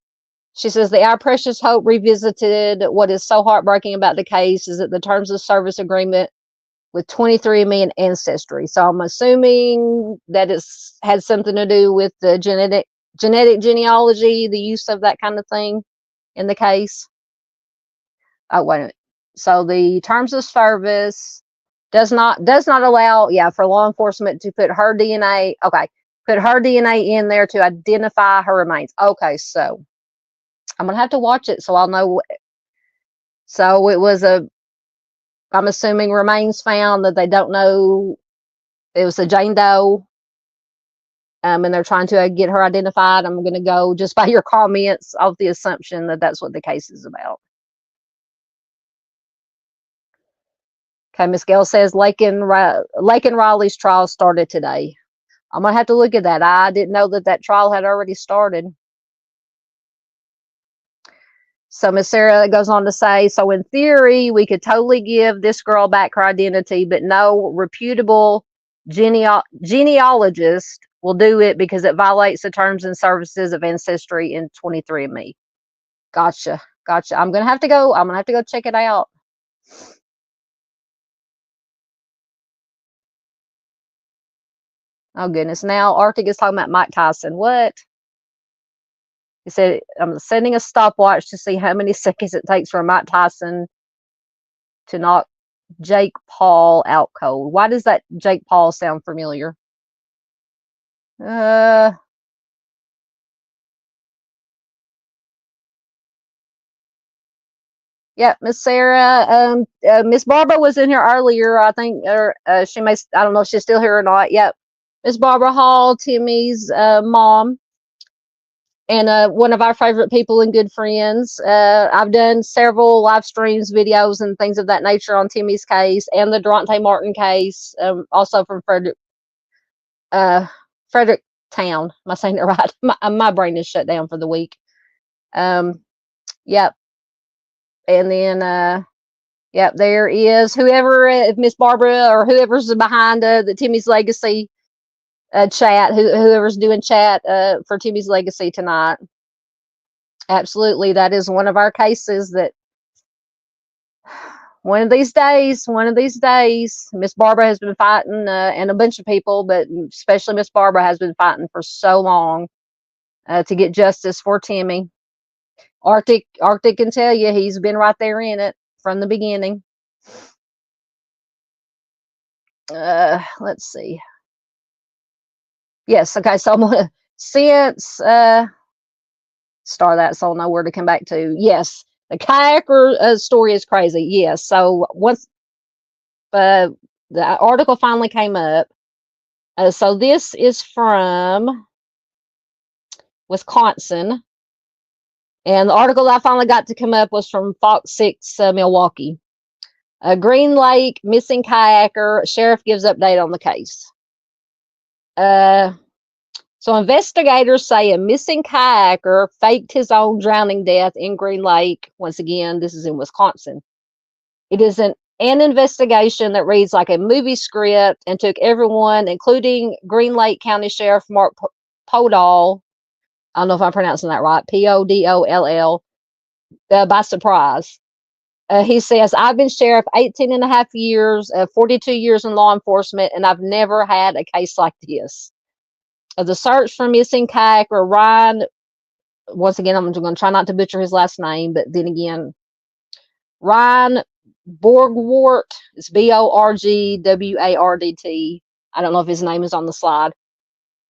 She says the Our Precious Hope revisited what is so heartbreaking about the case is that the terms of service agreement with 23andMe and Ancestry. So I'm assuming that it's had something to do with the genetic genealogy, the use of that kind of thing in the case. Oh, wait a minute. So the terms of service does not allow, for law enforcement to put her DNA. Okay, put her DNA in there to identify her remains. Okay, so I'm going to have to watch it so I'll know. So it was I'm assuming remains found that they don't know. It was a Jane Doe. And they're trying to get her identified. I'm going to go just by your comments off the assumption that that's what the case is about. Okay, Miss Gail says Lake and Riley's trial started today. I'm going to have to look at that. I didn't know that trial had already started. So Miss Sarah goes on to say, so in theory, we could totally give this girl back her identity, but no reputable genealogist will do it because it violates the terms and services of Ancestry and 23andMe. Gotcha. I'm gonna have to go check it out. Oh goodness. Now Arctic is talking about Mike Tyson. What? He said, I'm sending a stopwatch to see how many seconds it takes for Mike Tyson to knock Jake Paul out cold. Why does that Jake Paul sound familiar? Yeah, Miss Sarah. Miss Barbara was in here earlier, I think, or she may, I don't know if she's still here or not. Yep. Miss Barbara Hall, Timmy's mom, and one of our favorite people and good friends. I've done several live streams, videos, and things of that nature on Timmy's case and the Durante Martin case, also from Fredericktown. Am I saying it right? My brain is shut down for the week. Yep. And then, yep, there is whoever, if Miss Barbara or whoever's behind the Timmy's Legacy chat, whoever's doing chat for Timmy's Legacy tonight. Absolutely, that is one of our cases that one of these days, Miss Barbara has been fighting, and a bunch of people, but especially Miss Barbara has been fighting for so long to get justice for Timmy. Arctic can tell you he's been right there in it from the beginning. Let's see. Yes, okay, so I'm gonna, since star that so I'll know where to come back to. Yes, the Kayaker story is crazy. Yes, so once the article finally came up, so this is from Wisconsin, and the article I finally got to come up was from Fox 6 Milwaukee. Green Lake missing kayaker, sheriff gives update on the case. So investigators say a missing kayaker faked his own drowning death in Green Lake. Once again, this is in Wisconsin. It is an investigation that reads like a movie script and took everyone, including Green Lake County Sheriff Mark Podall, I don't know if I'm pronouncing that right, Podoll, by surprise. He says, I've been sheriff 18 and a half years, 42 years in law enforcement, and I've never had a case like this. The search for missing kayaker Ryan, once again, I'm going to try not to butcher his last name, but then again, Ryan Borgwart, it's Borgwardt. I don't know if his name is on the slide.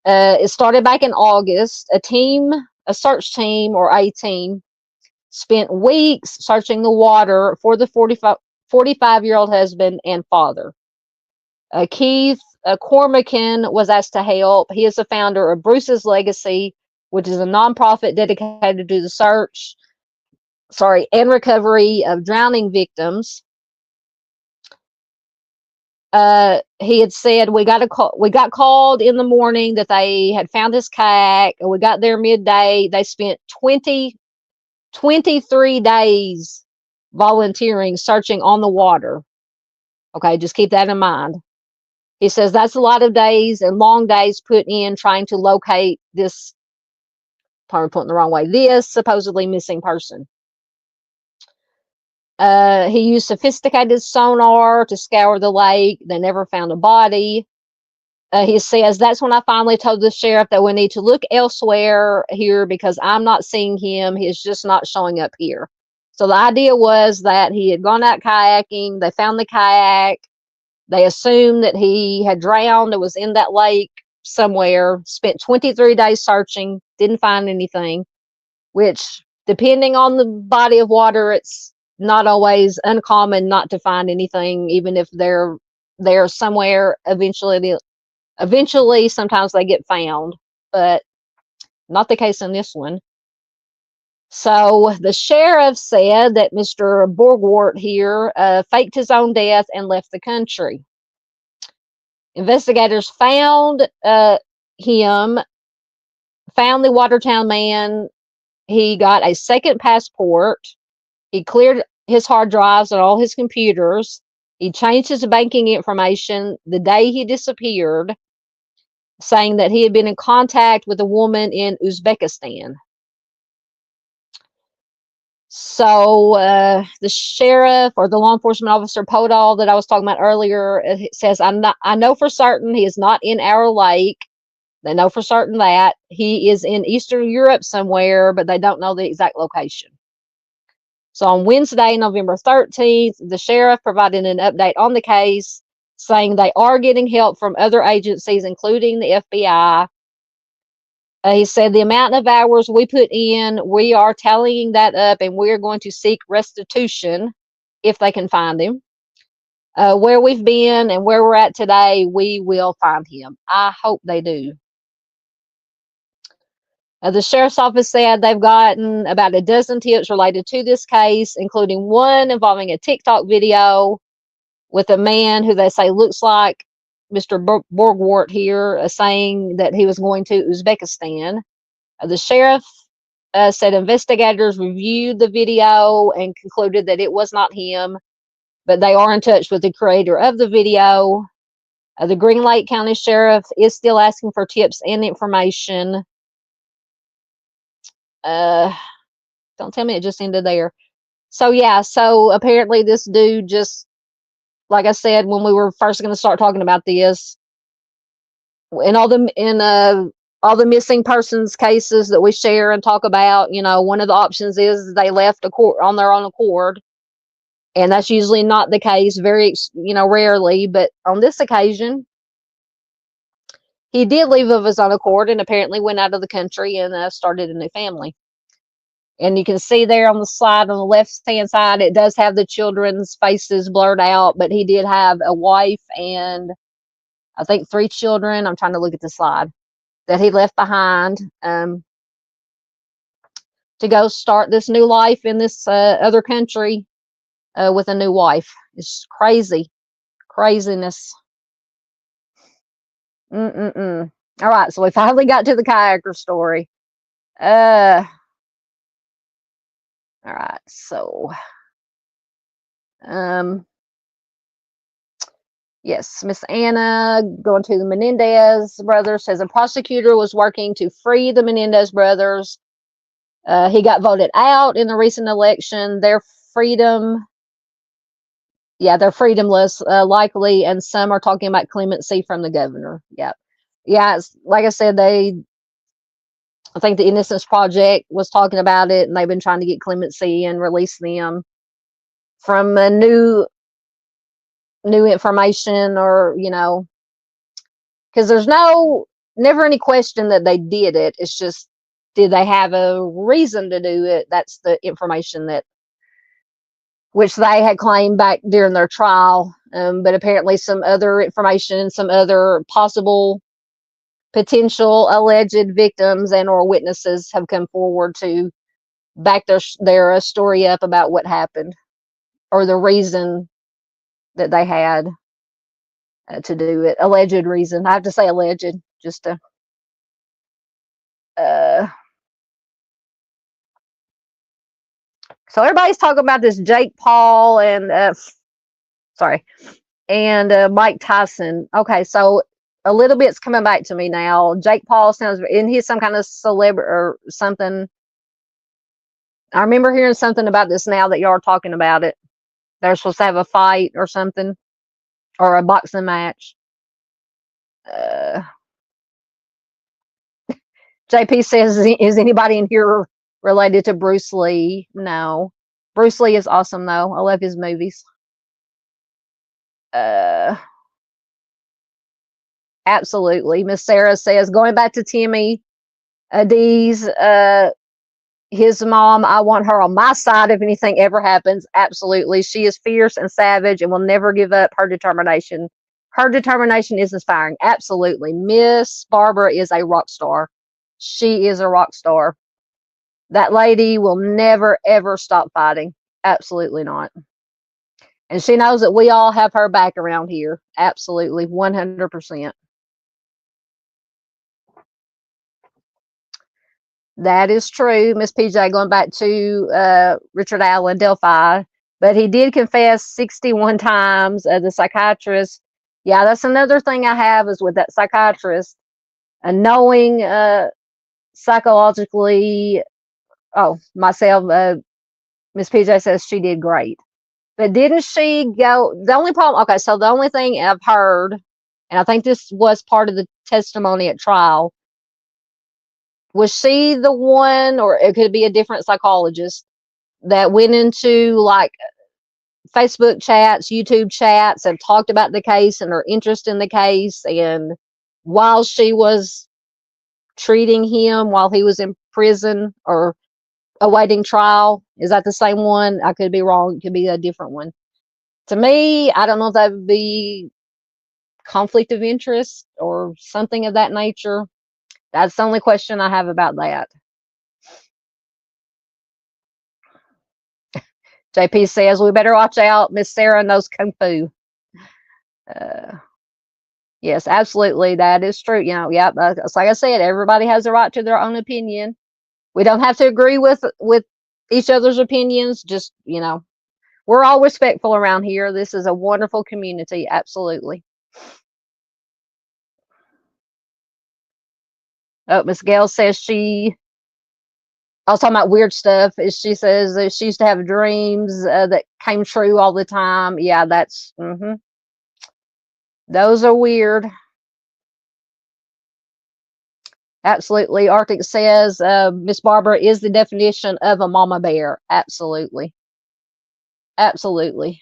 It started back in August. A search team or a team, spent weeks searching the water for the 45-year-old husband and father. Keith Cormacan was asked to help. He is the founder of Bruce's Legacy, which is a nonprofit dedicated to the search, and recovery of drowning victims. He had said we got called in the morning that they had found his kayak, and we got there midday. They spent 23 days volunteering, searching on the water. Okay, just keep that in mind. He says that's a lot of days and long days put in trying to locate this, probably putting the wrong way, this supposedly missing person. He used sophisticated sonar to scour the lake. They never found a body. He says, that's when I finally told the sheriff that we need to look elsewhere here because I'm not seeing him. He's just not showing up here. So the idea was that he had gone out kayaking. They found the kayak. They assumed that he had drowned. It was in that lake somewhere. Spent 23 days searching. Didn't find anything, which depending on the body of water, it's not always uncommon not to find anything, even if they're there somewhere. Eventually, sometimes they get found, but not the case in this one. So the sheriff said that Mr. Borgwart here faked his own death and left the country. Investigators found the Watertown man. He got a second passport. He cleared his hard drives and all his computers. He changed his banking information the day he disappeared, saying that he had been in contact with a woman in Uzbekistan. So the sheriff, or the law enforcement officer, Podol, that I was talking about earlier, says, I know for certain he is not in our lake. They know for certain that he is in Eastern Europe somewhere, but they don't know the exact location. So on Wednesday, November 13th, the sheriff provided an update on the case, saying they are getting help from other agencies, including the FBI. He said the amount of hours we put in, we are tallying that up, and we're going to seek restitution if they can find him. Where we've been and where we're at today, we will find him. I hope they do. The sheriff's office said they've gotten about a dozen tips related to this case, including one involving a TikTok video with a man who they say looks like Mr. Borgwart here, saying that he was going to Uzbekistan. The sheriff said investigators reviewed the video and concluded that it was not him, but they are in touch with the creator of the video. The Green Lake County Sheriff is still asking for tips and information. Don't tell me it just ended there. So yeah, so apparently this dude just, like I said, when we were first going to start talking about this, in all the missing persons cases that we share and talk about, one of the options is they left on their own accord, and that's usually not the case, very rarely. But on this occasion, he did leave of his own accord and apparently went out of the country and started a new family. And you can see there on the slide on the left-hand side, it does have the children's faces blurred out, but he did have a wife and I think 3 children. I'm trying to look at the slide that he left behind to go start this new life in this other country with a new wife. It's craziness. All right, so we finally got to the Kayaker story. All right, so yes, Miss Anna, going to the Menendez Brothers, says a prosecutor was working to free the Menendez Brothers. He got voted out in the recent election. Their freedom less likely, and some are talking about clemency from the governor. Yeah, it's, like I said, I think the Innocence Project was talking about it, and they've been trying to get clemency and release them from a new information, or because there's never any question that they did it. It's just, did they have a reason to do it? That's the information which they had claimed back during their trial. But apparently some other information, some other possible potential alleged victims and or witnesses have come forward to back their story up about what happened, or the reason that they had to do it. Alleged reason. I have to say alleged, just to so everybody's talking about this Jake Paul and Mike Tyson. Okay, so a little bit's coming back to me now. Jake Paul sounds, isn't he some kind of celebrity or something? I remember hearing something about this now that y'all are talking about it. They're supposed to have a fight or something, or a boxing match. JP says, is anybody in here related to Bruce Lee? No. Bruce Lee is awesome, though. I love his movies. Absolutely. Miss Sarah says, going back to Timmy D's, his mom, I want her on my side if anything ever happens. Absolutely. She is fierce and savage and will never give up her determination. Her determination is inspiring. Absolutely. Miss Barbara is a rock star. She is a rock star. That lady will never, ever stop fighting. Absolutely not. And she knows that we all have her back around here. Absolutely. 100%. That is true, Miss PJ, going back to Richard Allen, Delphi. But he did confess 61 times. The psychiatrist, yeah, that's another thing I have is with that psychiatrist, knowing psychologically, myself, Miss PJ says she did great. But didn't she go, the only problem, okay, so the only thing I've heard, and I think this was part of the testimony at trial, was she the one, or it could be a different psychologist, that went into like Facebook chats, YouTube chats, and talked about the case and her interest in the case, and while she was treating him while he was in prison or awaiting trial? Is that the same one? I could be wrong. It could be a different one. To me, I don't know if that would be conflict of interest or something of that nature. That's the only question I have about that. JP says, we better watch out. Miss Sarah knows Kung Fu. Yes, absolutely. That is true. You know, yeah, it's like I said, everybody has a right to their own opinion. We don't have to agree with each other's opinions. Just, you know, we're all respectful around here. This is a wonderful community. Absolutely. Oh, Miss Gail says I was talking about weird stuff. She says that she used to have dreams that came true all the time. Yeah, that's, those are weird. Absolutely. Arctic says Miss Barbara is the definition of a mama bear. Absolutely. Absolutely.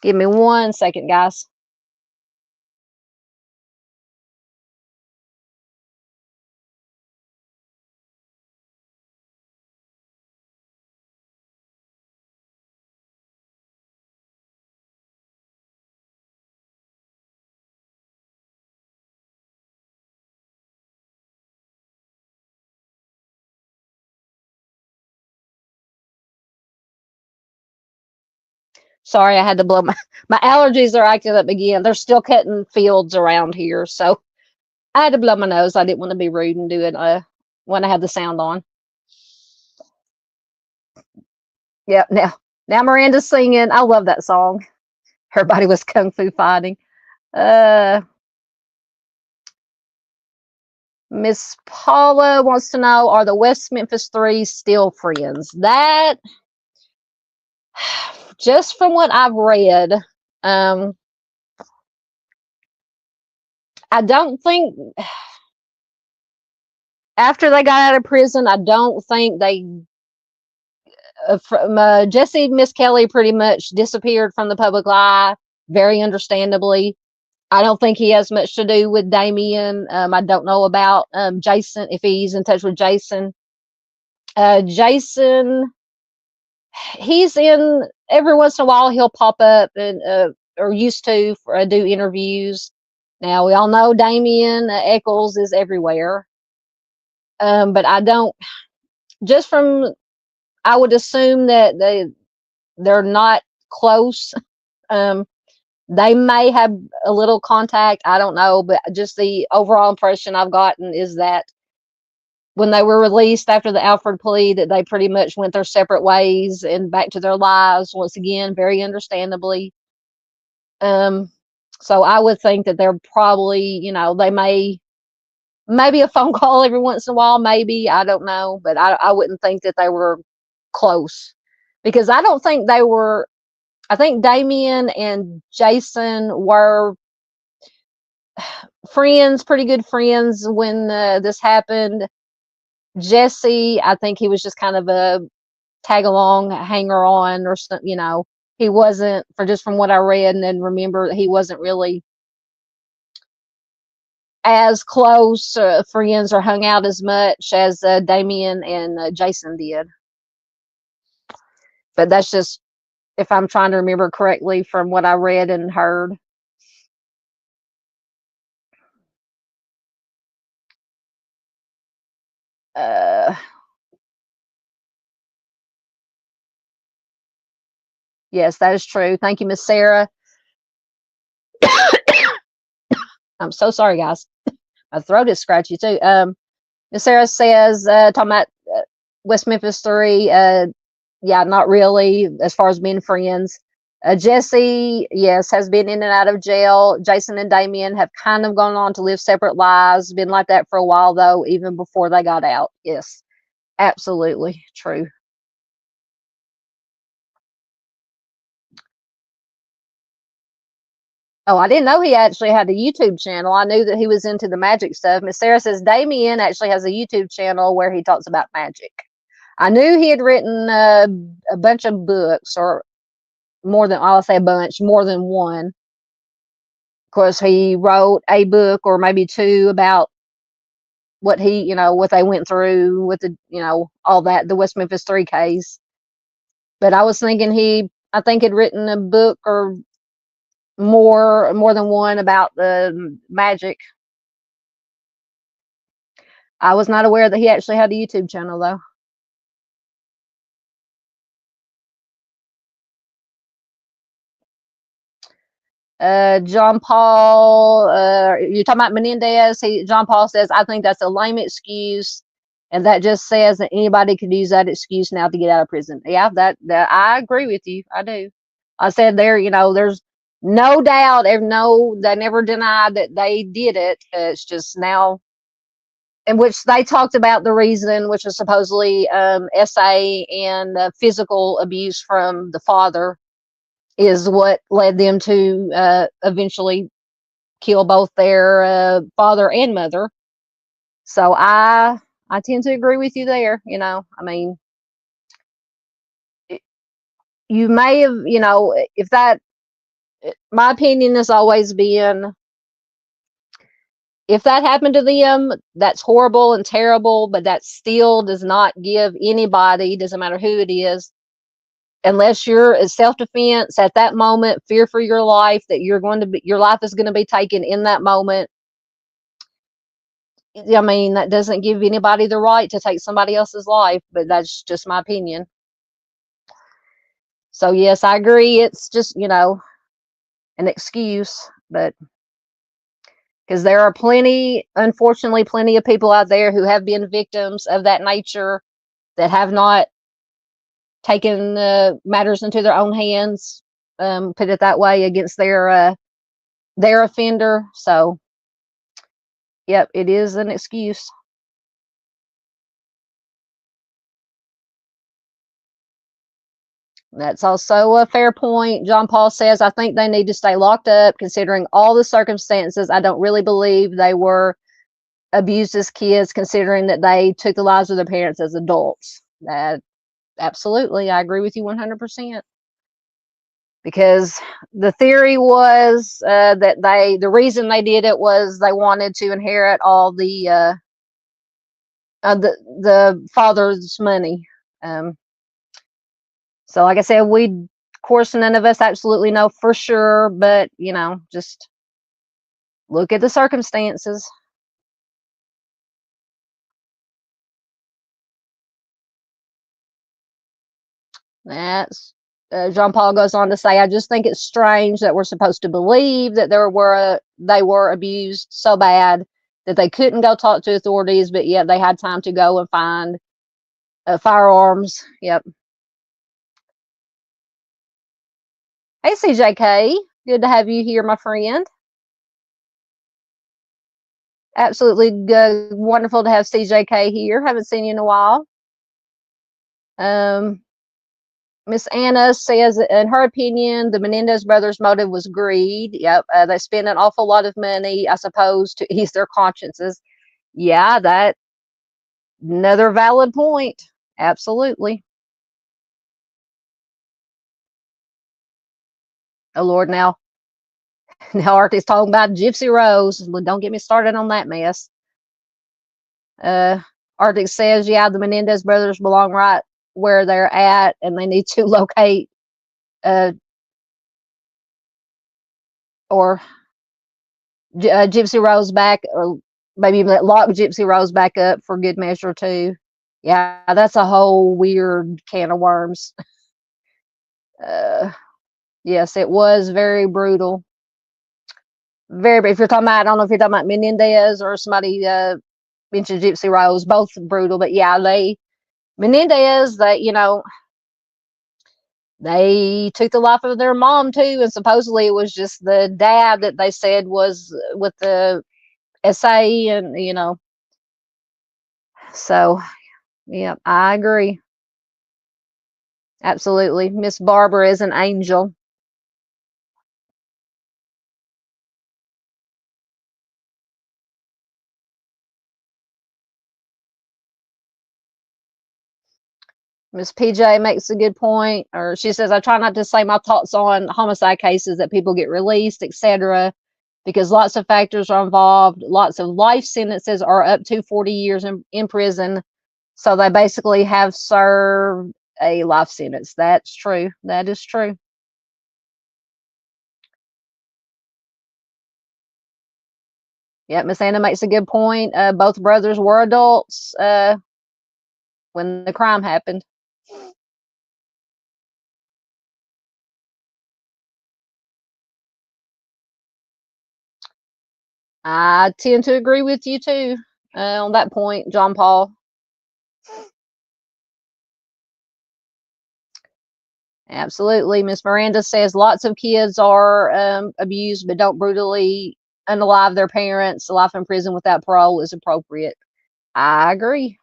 Give me 1 second, guys. Sorry, I had to blow my allergies are acting up again. They're still cutting fields around here, so I had to blow my nose. I didn't want to be rude and do it when I had the sound on. Yep. Now Miranda's singing. I love that song. Everybody was kung fu fighting. Miss Paula wants to know, are the West Memphis Three still friends? That, just from what I've read, I don't think after they got out of prison, I don't think they Jesse Miss Kelly pretty much disappeared from the public eye, very understandably. I don't think he has much to do with Damien. I don't know about Jason, if he's in touch with Jason. Jason, he's in, every once in a while he'll pop up and or used to do interviews. Now we all know Damien Eccles is everywhere, but I don't. Just from, I would assume that they're not close. They may have a little contact. I don't know, but just the overall impression I've gotten is that when they were released after the Alford plea, that they pretty much went their separate ways and back to their lives once again, very understandably. So I would think that they're probably, you know, they maybe a phone call every once in a while, maybe, I don't know, but I wouldn't think that they were close, because I don't think they were. I think Damien and Jason were friends, pretty good friends when this happened. Jesse, I think he was just kind of a tag along, hanger on, or something. You know, he wasn't, for just from what I read and then remember, he wasn't really as close friends or hung out as much as Damien and Jason did. But that's just if I'm trying to remember correctly from what I read and heard. Yes, that is true. Thank you, Miss Sarah. I'm so sorry, guys. My throat is scratchy too. Miss Sarah says, talking about West Memphis 3, yeah, not really, as far as being friends. Jesse, yes, has been in and out of jail. Jason and Damien have kind of gone on to live separate lives. Been like that for a while, though, even before they got out. Yes, absolutely true. Oh, I didn't know he actually had a YouTube channel. I knew that he was into the magic stuff. Miss Sarah says Damien actually has a YouTube channel where he talks about magic. I knew he had written a bunch of books, or more than, I'll say a bunch, more than one. Of course, he wrote a book or maybe two about what he, what they went through with the, all that, the West Memphis 3 case. But I was thinking I think he'd written a book or more than one about the magic. I was not aware that he actually had a YouTube channel, though. John Paul, you're talking about Menendez. John Paul says, I think that's a lame excuse, and that just says that anybody could use that excuse now to get out of prison. Yeah, that I agree with you. I do. I said there, there's no doubt, no, they never denied that they did it. It's just now, in which they talked about the reason, which was supposedly SA and physical abuse from the father, is what led them to eventually kill both their father and mother. So I tend to agree with you there. I mean, you may have, if that, my opinion has always been, if that happened to them, that's horrible and terrible, but that still does not give anybody, doesn't matter who it is, unless you're in self-defense at that moment, fear for your life, that your life is going to be taken in that moment. I mean, that doesn't give anybody the right to take somebody else's life, but that's just my opinion. So yes, I agree. It's just, an excuse, but because there are unfortunately, plenty of people out there who have been victims of that nature that have not taken matters into their own hands, put it that way, against their offender. So, yep, it is an excuse. That's also a fair point. John Paul says, I think they need to stay locked up considering all the circumstances. I don't really believe they were abused as kids, considering that they took the lives of their parents as adults. Absolutely, I agree with you 100%. Because the theory was that the reason they did it was they wanted to inherit all the father's money. So like I said, of course, none of us absolutely know for sure, but, just look at the circumstances. That's John Paul goes on to say, I just think it's strange that we're supposed to believe that they were abused so bad that they couldn't go talk to authorities, but yet they had time to go and find firearms. Yep. Hey, CJK. Good to have you here, my friend. Absolutely good. Wonderful to have CJK here. Haven't seen you in a while. Miss Anna says, in her opinion, the Menendez brothers' motive was greed. Yep, they spend an awful lot of money, I suppose, to ease their consciences. Yeah, that another valid point. Absolutely. Oh Lord, now Now Arctic's talking about Gypsy Rose. Well, don't get me started on that mess. Arctic says, yeah, the Menendez brothers belong right where they're at, and they need to locate or Gypsy Rose back, or maybe lock Gypsy Rose back up for good measure too. Yeah, that's a whole weird can of worms. Yes, it was very brutal. Very, if you're talking about, I don't know if you're talking about Menendez or somebody mentioned Gypsy Rose, both brutal, but yeah, Menendez, they took the life of their mom too, and supposedly it was just the dad that they said was with the SA, and so yeah, I agree. Absolutely. Miss Barbara is an angel. Miss PJ makes a good point, or she says, I try not to say my thoughts on homicide cases that people get released, etc., because lots of factors are involved. Lots of life sentences are up to 40 years in prison. So they basically have served a life sentence. That's true. That is true. Yeah, Miss Anna makes a good point. Both brothers were adults when the crime happened. I tend to agree with you too on that point, John Paul. Absolutely. Miss Miranda says lots of kids are abused, but don't brutally unalive their parents. Life in prison without parole is appropriate. I agree.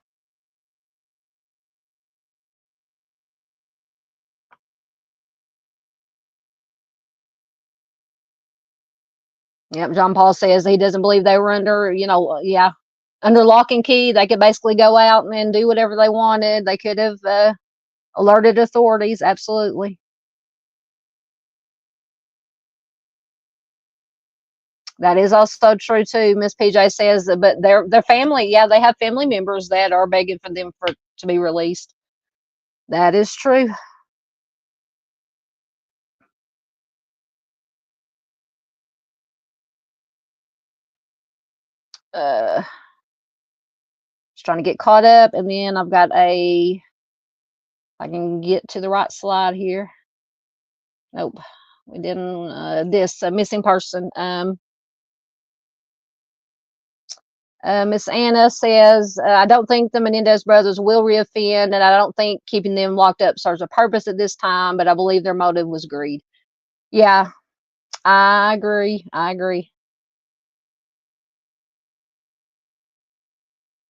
Yep. John Paul says he doesn't believe they were under, yeah, under lock and key. They could basically go out and do whatever they wanted. They could have alerted authorities. Absolutely. That is also true too. Miss PJ says, but their family, yeah, they have family members that are begging for them to be released. That is true. Uh, just trying to get caught up, and then I've got I can get to the right slide here. Nope, we didn't. This missing person. Miss Anna says, I don't think the Menendez brothers will reoffend, and I don't think keeping them locked up serves a purpose at this time, but I believe their motive was greed. Yeah, I agree. I agree.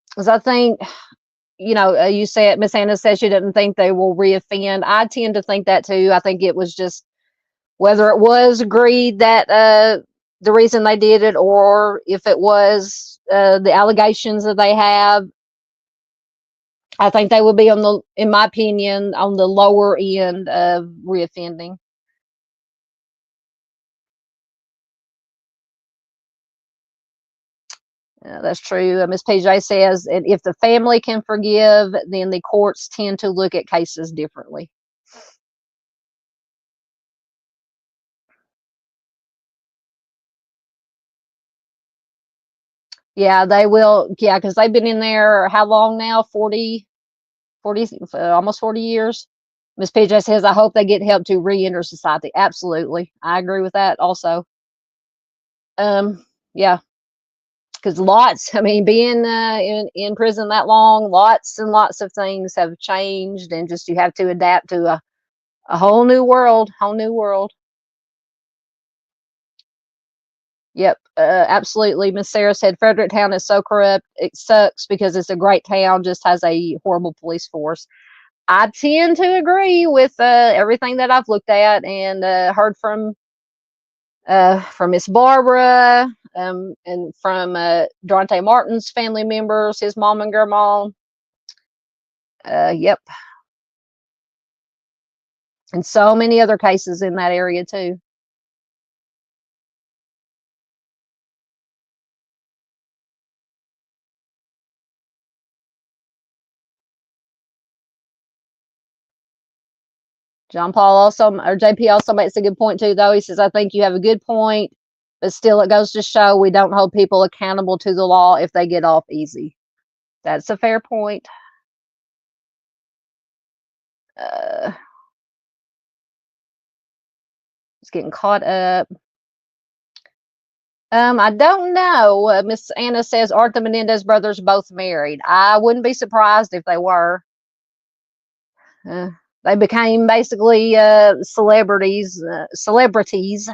Because I think, you said, Miss Anna says she doesn't think they will reoffend. I tend to think that too. I think it was just whether it was greed that the reason they did it, or if it was the allegations that they have. I think they would be in my opinion, on the lower end of reoffending. That's true. Ms. PJ says, and if the family can forgive, then the courts tend to look at cases differently. Yeah, they will. Yeah, because they've been in there how long now? 40, almost 40 years. Ms. PJ says, I hope they get help to re-enter society. Absolutely. I agree with that also. Yeah, because I mean, being in prison that long, lots and lots of things have changed, and just you have to adapt to a whole new world. Yep, absolutely. Miss Sarah said Fredericktown is so corrupt. It sucks because it's a great town, just has a horrible police force. I tend to agree with everything that I've looked at and heard from Miss Barbara, and from Dante Martin's family members, his mom and grandma. Yep, and so many other cases in that area too. John Paul also, or JP also makes a good point too, though. He says, I think you have a good point, but still it goes to show we don't hold people accountable to the law if they get off easy. That's a fair point. It's getting caught up. I don't know. Miss Anna says, aren't the Menendez brothers both married? I wouldn't be surprised if they were. They became basically celebrities. Celebrities.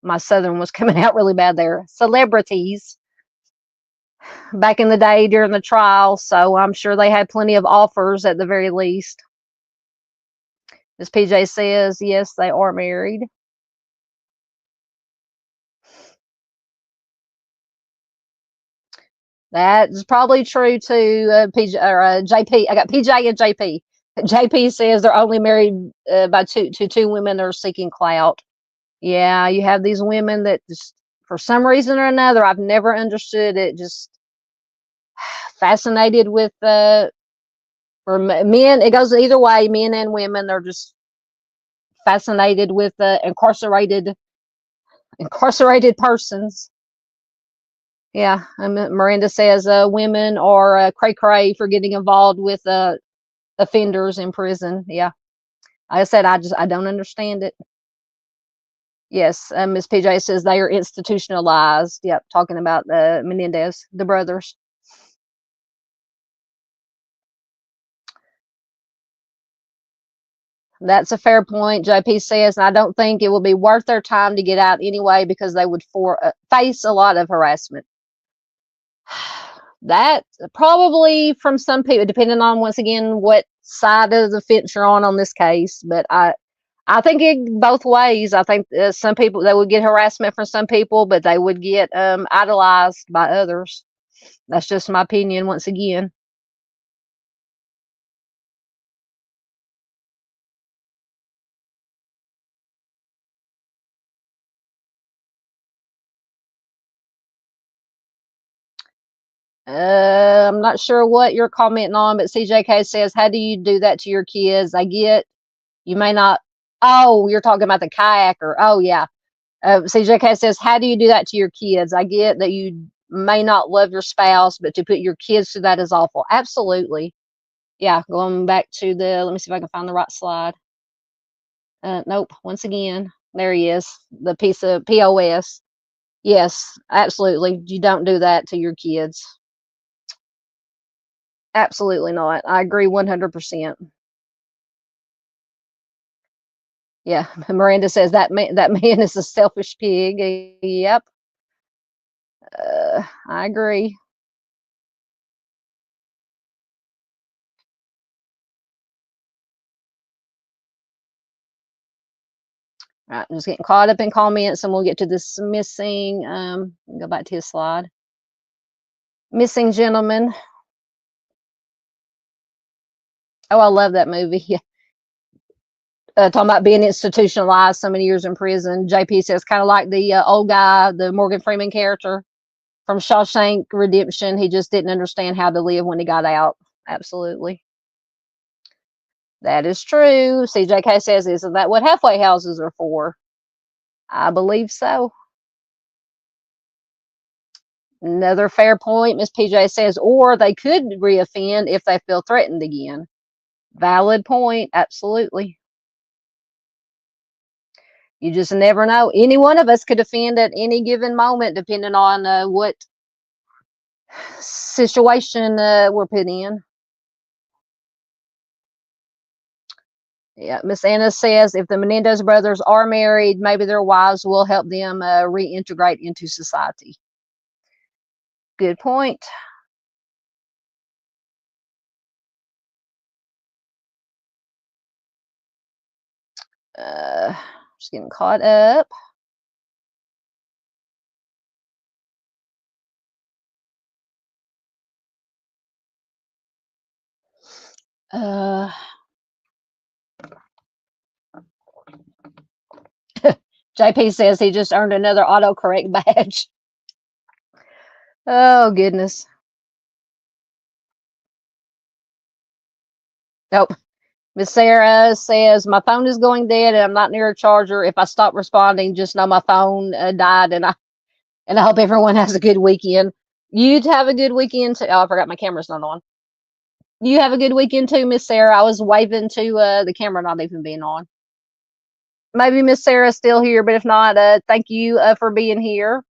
My southern was coming out really bad there. Celebrities back in the day during the trial, so I'm sure they had plenty of offers at the very least. Miss PJ says, yes, they are married. That's probably true too, PJ or JP. I got PJ and JP. JP says they're only married by two women that are seeking clout. Yeah, you have these women that just, for some reason or another, I've never understood it, just fascinated with for men. It goes either way, men and women. They're just fascinated with incarcerated persons. Yeah, Miranda says women are cray cray for getting involved with offenders in prison. Yeah, like I said, I don't understand it. Yes, Miss PJ says they are institutionalized. Yep, talking about the Menendez, the brothers. That's a fair point, JP says, and I don't think it will be worth their time to get out anyway because they would face a lot of harassment. That probably from some people, depending on once again what side of the fence you're on this case. But I think it both ways. I think some people, they would get harassment from some people, but they would get idolized by others. That's just my opinion. Once again. I'm not sure what you're commenting on, but CJK says, how do you do that to your kids? I get you may not. Oh, you're talking about the kayaker. Oh, yeah. CJK says, how do you do that to your kids? I get that you may not love your spouse, but to put your kids through that is awful. Absolutely. Yeah, going back to let me see if I can find the right slide. Nope. Once again, there he is, the piece of POS. Yes, absolutely. You don't do that to your kids. Absolutely not. I agree 100%. Yeah, Miranda says that man is a selfish pig. Yep. I agree. All right, I'm just getting caught up in comments, and we'll get to this missing. Go back to his slide. Missing gentleman. Oh, I love that movie. Yeah. Talking about being institutionalized so many years in prison. JP says kind of like the old guy, the Morgan Freeman character from Shawshank Redemption. He just didn't understand how to live when he got out. Absolutely. That is true. CJK says, isn't that what halfway houses are for? I believe so. Another fair point, Miss PJ says, or they could reoffend if they feel threatened again. Valid point, absolutely. You just never know. Any one of us could offend at any given moment, depending on what situation we're put in. Yeah, Miss Anna says if the Menendez brothers are married, maybe their wives will help them reintegrate into society. Good point. Just getting caught up. JP says he just earned another autocorrect badge. Oh, goodness. Nope. Miss Sarah says, my phone is going dead and I'm not near a charger. If I stop responding, just know my phone died, and I hope everyone has a good weekend. You'd have a good weekend too. Oh, I forgot my camera's not on. You have a good weekend too, Miss Sarah. I was waving to the camera not even being on. Maybe Miss Sarah's still here, but if not, thank you for being here.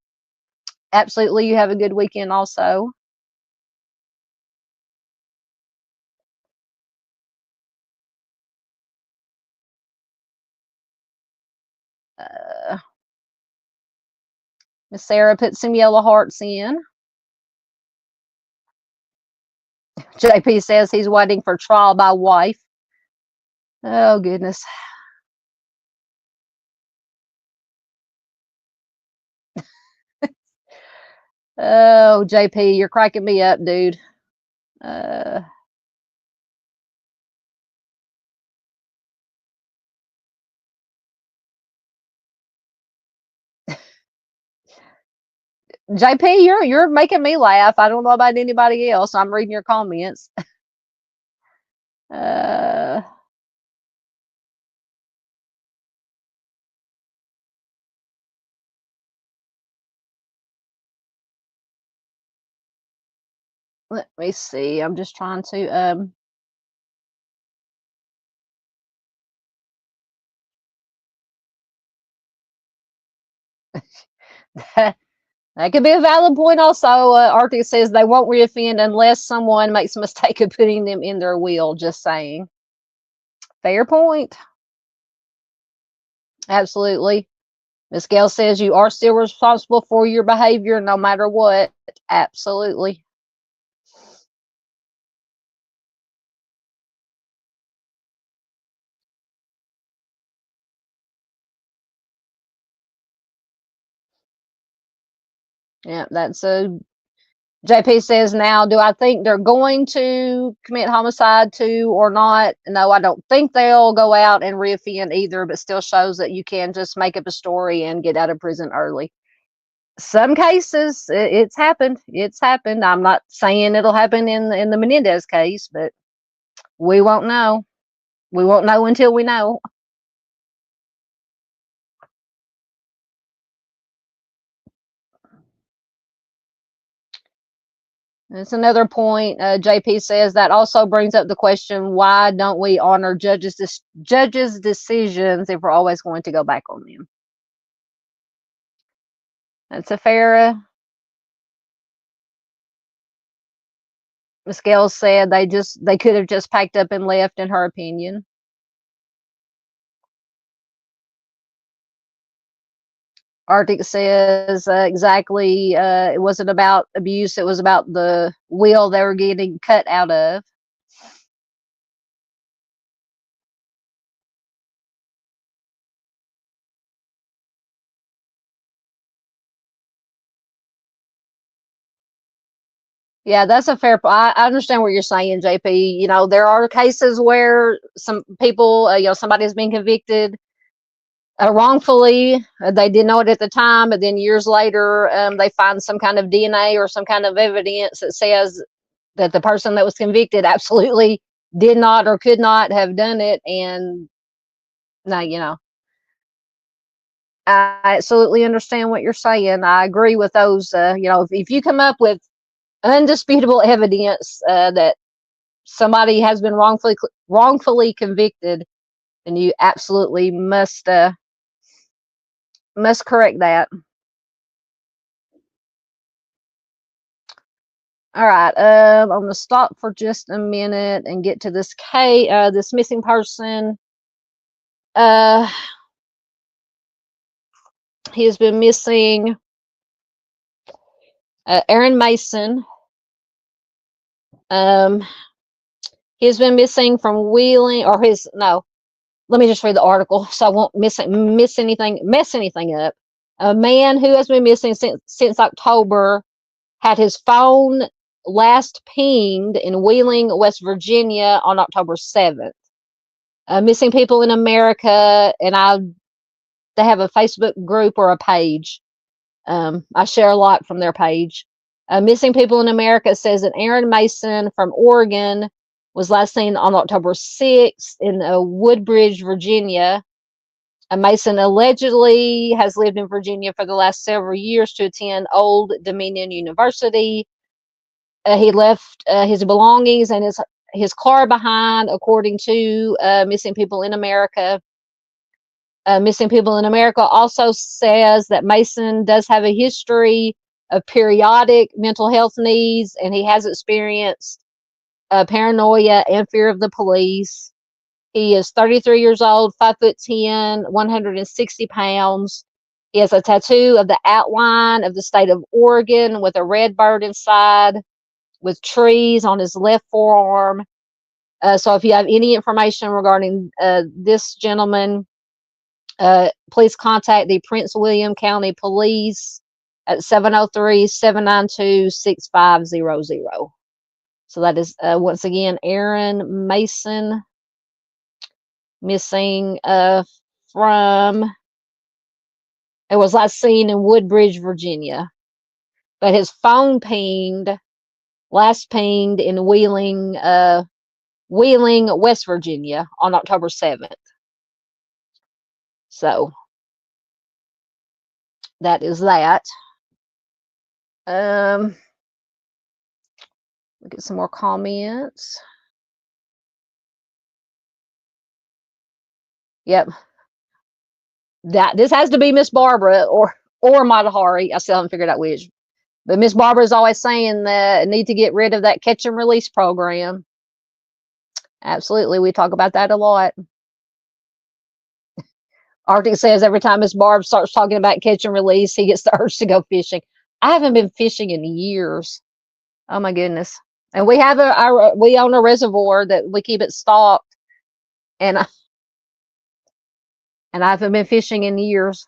Absolutely, you have a good weekend also. Miss Sarah put some yellow hearts in. JP says he's waiting for trial by wife. Oh, goodness. Oh, JP, you're cracking me up, dude. JP, you're making me laugh. I don't know about anybody else. I'm reading your comments. Let me see. I'm just trying to that could be a valid point also. Arctic says they won't reoffend unless someone makes a mistake of putting them in their will. Just saying. Fair point. Absolutely. Miss Gail says you are still responsible for your behavior no matter what. Absolutely. Yeah, that's a JP says, now, do I think they're going to commit homicide too or not? No, I don't think they'll go out and reoffend either, but still shows that you can just make up a story and get out of prison early. Some cases, it's happened. It's happened. I'm not saying it'll happen in the Menendez case, but we won't know. We won't know until we know. That's another point. JP says that also brings up the question: why don't we honor judges' decisions if we're always going to go back on them? That's a fair. Ms. Gale said they could have just packed up and left, in her opinion. Arctic says exactly. It wasn't about abuse; it was about the will they were getting cut out of. Yeah, that's a fair. I understand what you're saying, JP. You know, there are cases where some people, somebody's been convicted wrongfully. They didn't know it at the time, but then years later, they find some kind of DNA or some kind of evidence that says that the person that was convicted absolutely did not or could not have done it. And now, I absolutely understand what you're saying. I agree with those. If you come up with undisputable evidence that somebody has been wrongfully convicted, then you absolutely must correct that. All right, I'm gonna stop for just a minute and get to this this missing person. He has been missing. Aaron Mason. He has been missing from Wheeling, or his no. Let me just read the article so I won't mess anything up. A man who has been missing since October had his phone last pinged in Wheeling, West Virginia on October 7th. Missing People in America, and they have a Facebook group or a page. I share a lot from their page. Missing People in America says that Aaron Mason from Oregon was last seen on October 6th in Woodbridge, Virginia. Mason allegedly has lived in Virginia for the last several years to attend Old Dominion University. He left his belongings and his car behind, according to Missing People in America. Missing People in America also says that Mason does have a history of periodic mental health needs, and he has experienced paranoia and fear of the police. He is 33 years old, 5'10", 160 pounds. He has a tattoo of the outline of the state of Oregon with a red bird inside, with trees on his left forearm. So if you have any information regarding this gentleman, please contact the Prince William County Police at 703-792-6500. So that is, once again, Aaron Mason, missing from, it was last seen in Woodbridge, Virginia. But his phone last pinged in Wheeling, West Virginia on October 7th. So that is that. Look at some more comments. Yep. This has to be Miss Barbara or Matahari. I still haven't figured out which. But Miss Barbara is always saying that I need to get rid of that catch and release program. Absolutely. We talk about that a lot. Arctic says every time Miss Barb starts talking about catch and release, he gets the urge to go fishing. I haven't been fishing in years. Oh my goodness. And we have we own a reservoir that we keep it stocked, and I haven't been fishing in years.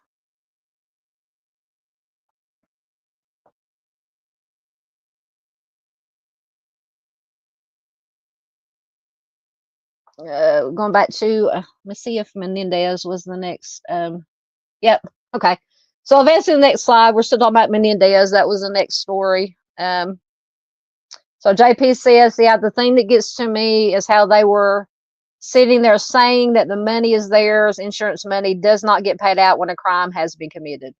Going back to, let's see if Menendez was the next. Yep. Okay. So advancing to the next slide, we're still talking about Menendez. That was the next story. So JP says, yeah, the thing that gets to me is how they were sitting there saying that the money is theirs. Insurance money does not get paid out when a crime has been committed.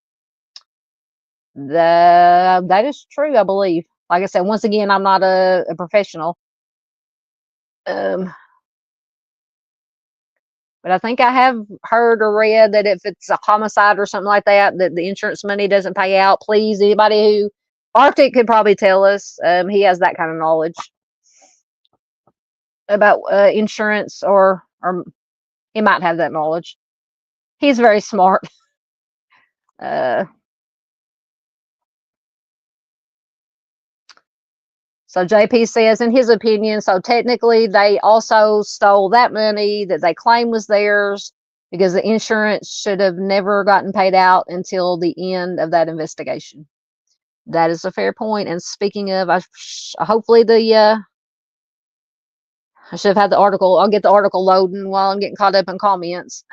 That is true, I believe. Like I said, once again, I'm not a professional. But I think I have heard or read that if it's a homicide or something like that, that the insurance money doesn't pay out. Please, anybody who, Arctic could probably tell us. He has that kind of knowledge about insurance, or he might have that knowledge. He's very smart. So JP says, in his opinion, so technically they also stole that money that they claim was theirs, because the insurance should have never gotten paid out until the end of that investigation. That is a fair point. And speaking of, hopefully I should have had the article. I'll get the article loading while I'm getting caught up in comments.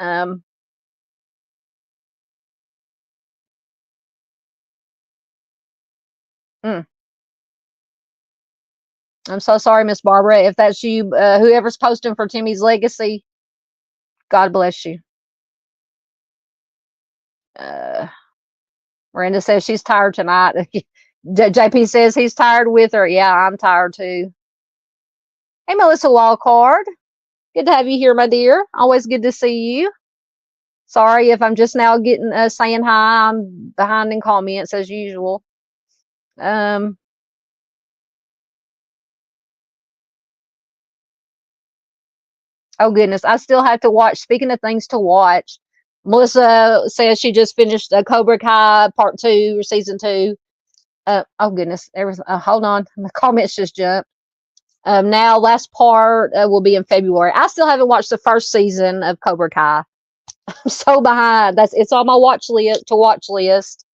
I'm so sorry, Miss Barbara. If that's you, whoever's posting for Timmy's legacy, God bless you. Miranda says she's tired tonight. JP says he's tired with her. Yeah, I'm tired too. Hey, Melissa Wildcard. Good to have you here, my dear. Always good to see you. Sorry if I'm just now getting saying hi. I'm behind in comments as usual. Oh goodness, I still have to watch. Speaking of things to watch, Melissa says she just finished Cobra Kai Part 2 or Season 2. Oh goodness, hold on, the comments just jumped. Now last part will be in February. I still haven't watched the first season of Cobra Kai. I'm so behind. It's on my watch list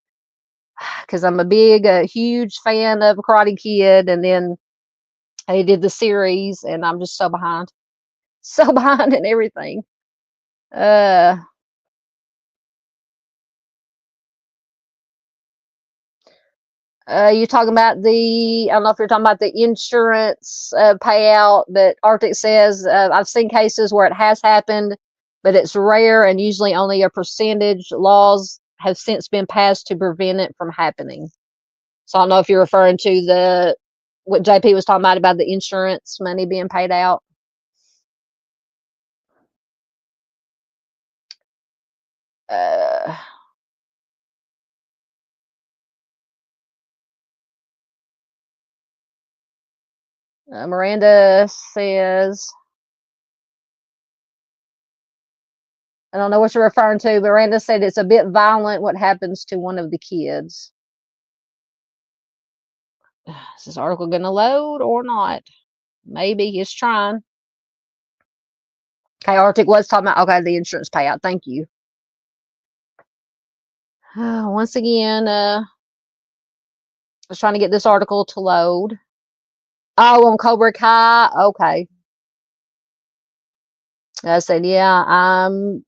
because I'm a big, huge fan of Karate Kid, and then they did the series, and I'm just so behind. So behind in everything. You're talking about I don't know if you're talking about the insurance payout, but Arctic says, I've seen cases where it has happened, but it's rare and usually only a percentage. Laws have since been passed to prevent it from happening. So I don't know if you're referring to what JP was talking about the insurance money being paid out. Miranda says, I don't know what you're referring to, but Miranda said it's a bit violent what happens to one of the kids. Is this article going to load or not? Maybe it's trying. Okay, Arctic was talking about, okay, the insurance payout. Thank you. Once again, I was trying to get this article to load. Oh, on Cobra Kai. Okay. I said, yeah.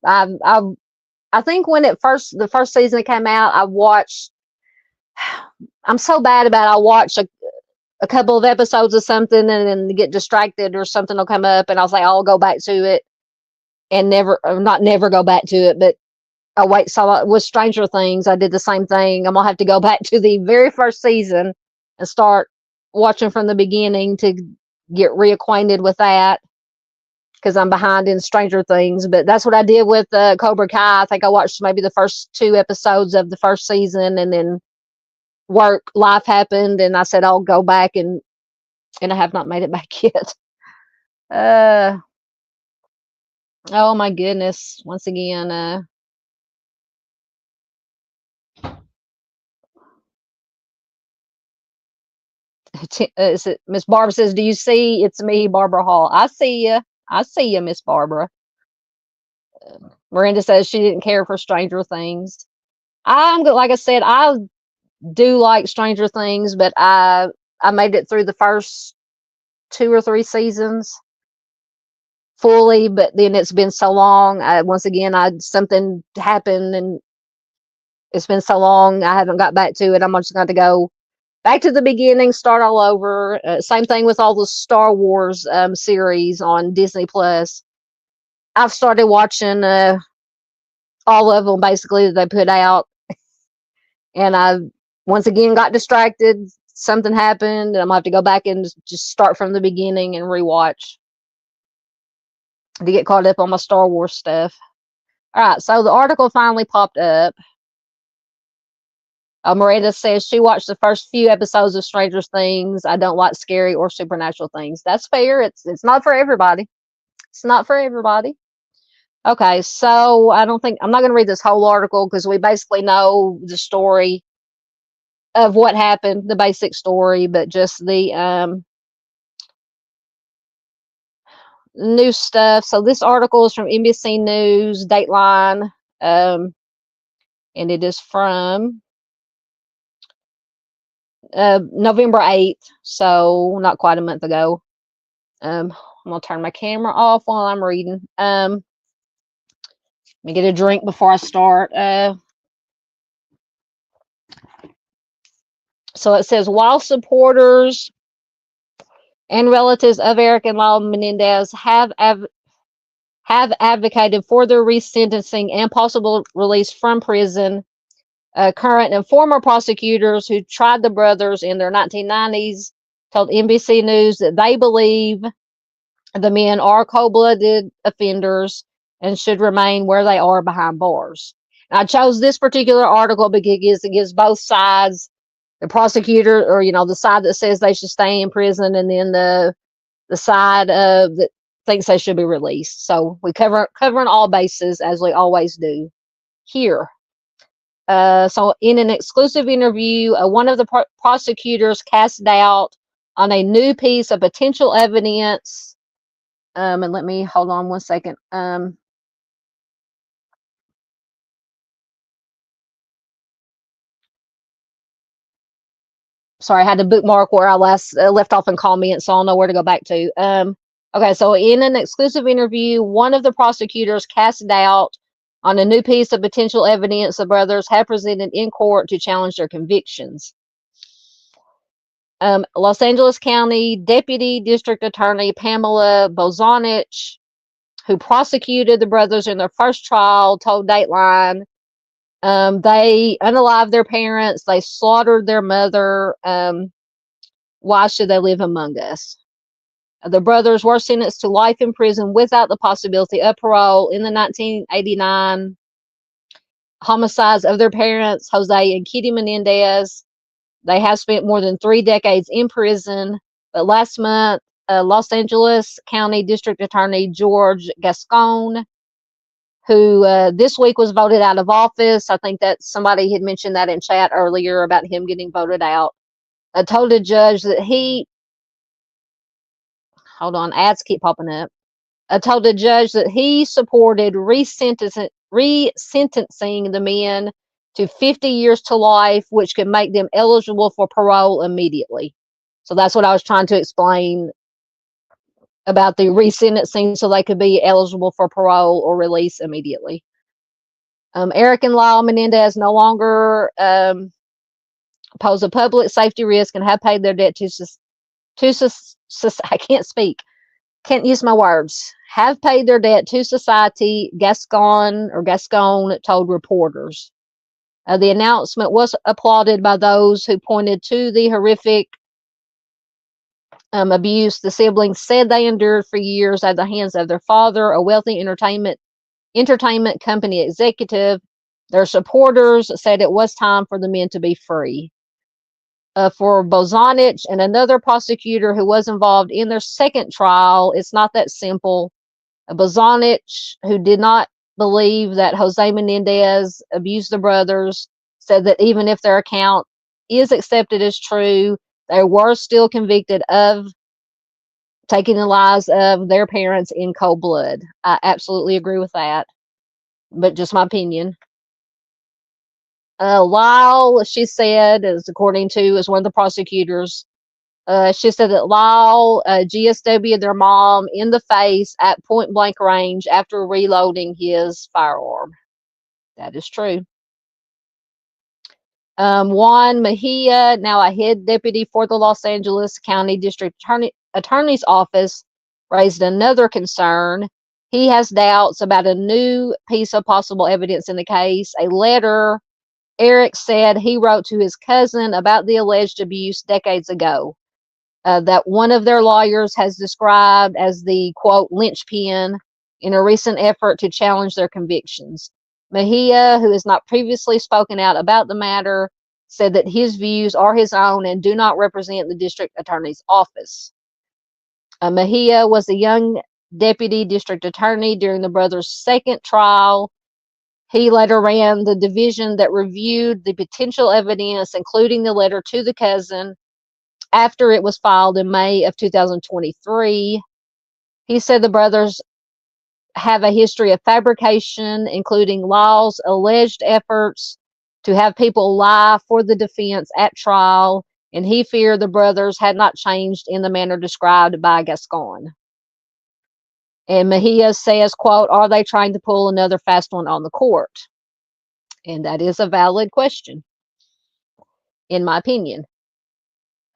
I think when the first season came out, I watched. I'm so bad about it. I watch a couple of episodes of something and then get distracted or something will come up and I'll say I'll go back to it and never go back to it, but I wait. So with Stranger Things, I did the same thing. I'm gonna have to go back to the very first season and start watching from the beginning to get reacquainted with that because I'm behind in Stranger Things. But that's what I did with Cobra Kai. I think I watched maybe the first 2 episodes of the first season, and then life happened, and I said I'll go back, and I have not made it back yet. Oh my goodness! Once again, Miss Barbara says, "Do you see? It's me, Barbara Hall. I see you. I see you, Miss Barbara." Miranda says she didn't care for Stranger Things. Like I said, I do like Stranger Things, but I made it through the first 2 or 3 seasons fully, but then it's been so long. Once again, something happened, and it's been so long. I haven't got back to it. I'm just going to go back to the beginning, start all over. Same thing with all the Star Wars series on Disney Plus. I've started watching all of them basically that they put out, and I once again got distracted. Something happened, and I'm gonna have to go back and just start from the beginning and rewatch to get caught up on my Star Wars stuff. All right, so the article finally popped up. Miranda says she watched the first few episodes of Stranger Things. I don't like scary or supernatural things. That's fair. It's not for everybody. It's not for everybody. Okay, so I'm not going to read this whole article because we basically know the story of what happened, the basic story, but just the new stuff. So this article is from NBC News, Dateline, and it is from November 8th, so not quite a month ago. I'm going to turn my camera off while I'm reading. Let me get a drink before I start. So it says, while supporters and relatives of Eric and Lyle Menendez have advocated for their resentencing and possible release from prison, current and former prosecutors who tried the brothers in their 1990s told NBC News that they believe the men are cold-blooded offenders and should remain where they are behind bars. And I chose this particular article because it gives both sides, the prosecutor, or the side that says they should stay in prison, and then the side that thinks they should be released. So we covering all bases as we always do here. So in an exclusive interview, one of the prosecutors cast doubt on a new piece of potential evidence. And let me hold on one second. Sorry, I had to bookmark where I last left off in comments, so I'll know where to go back to. Okay, so in an exclusive interview, one of the prosecutors cast doubt on a new piece of potential evidence the brothers have presented in court to challenge their convictions. Los Angeles County Deputy District Attorney Pamela Bozanich, who prosecuted the brothers in their first trial, told Dateline they unalived their parents, they slaughtered their mother. Why should they live among us? The brothers were sentenced to life in prison without the possibility of parole in the 1989 homicides of their parents, Jose and Kitty Menendez. They have spent more than 3 decades in prison, but last month, Los Angeles County District Attorney George Gascon, who this week was voted out of office. I think that somebody had mentioned that in chat earlier about him getting voted out. Told a judge that hold on, ads keep popping up. Told the judge that he supported resentencing the men to 50 years to life, which could make them eligible for parole immediately. So that's what I was trying to explain about the resentencing, so they could be eligible for parole or release immediately. Eric and Lyle Menendez no longer pose a public safety risk and have paid their debt I can't speak. Can't use my words. Have paid their debt to society, Gascon told reporters. The announcement was applauded by those who pointed to the horrific abuse the siblings said they endured for years at the hands of their father, a wealthy entertainment company executive. Their supporters said it was time for the men to be free. For Bozanich and another prosecutor who was involved in their second trial, it's not that simple. Bozanich, who did not believe that Jose Menendez abused the brothers, said that even if their account is accepted as true, they were still convicted of taking the lives of their parents in cold blood. I absolutely agree with that, but just my opinion. Lyle, she said, is one of the prosecutors, she said that Lyle GSW'd their mom in the face at point blank range after reloading his firearm. That is true. Juan Mejia, now a head deputy for the Los Angeles County District Attorney's Office, raised another concern. He has doubts about a new piece of possible evidence in the case, a letter Eric said he wrote to his cousin about the alleged abuse decades ago, that one of their lawyers has described as the, quote, linchpin in a recent effort to challenge their convictions. Mejia, who has not previously spoken out about the matter, said that his views are his own and do not represent the district attorney's office. Mejia was a young deputy district attorney during the brothers' second trial. He later ran the division that reviewed the potential evidence, including the letter to the cousin, after it was filed in May of 2023. He said the brothers have a history of fabrication, including Lyle's alleged efforts to have people lie for the defense at trial, and he feared the brothers had not changed in the manner described by Gascon. And Mejia says, quote, are they trying to pull another fast one on the court? And that is a valid question, in my opinion.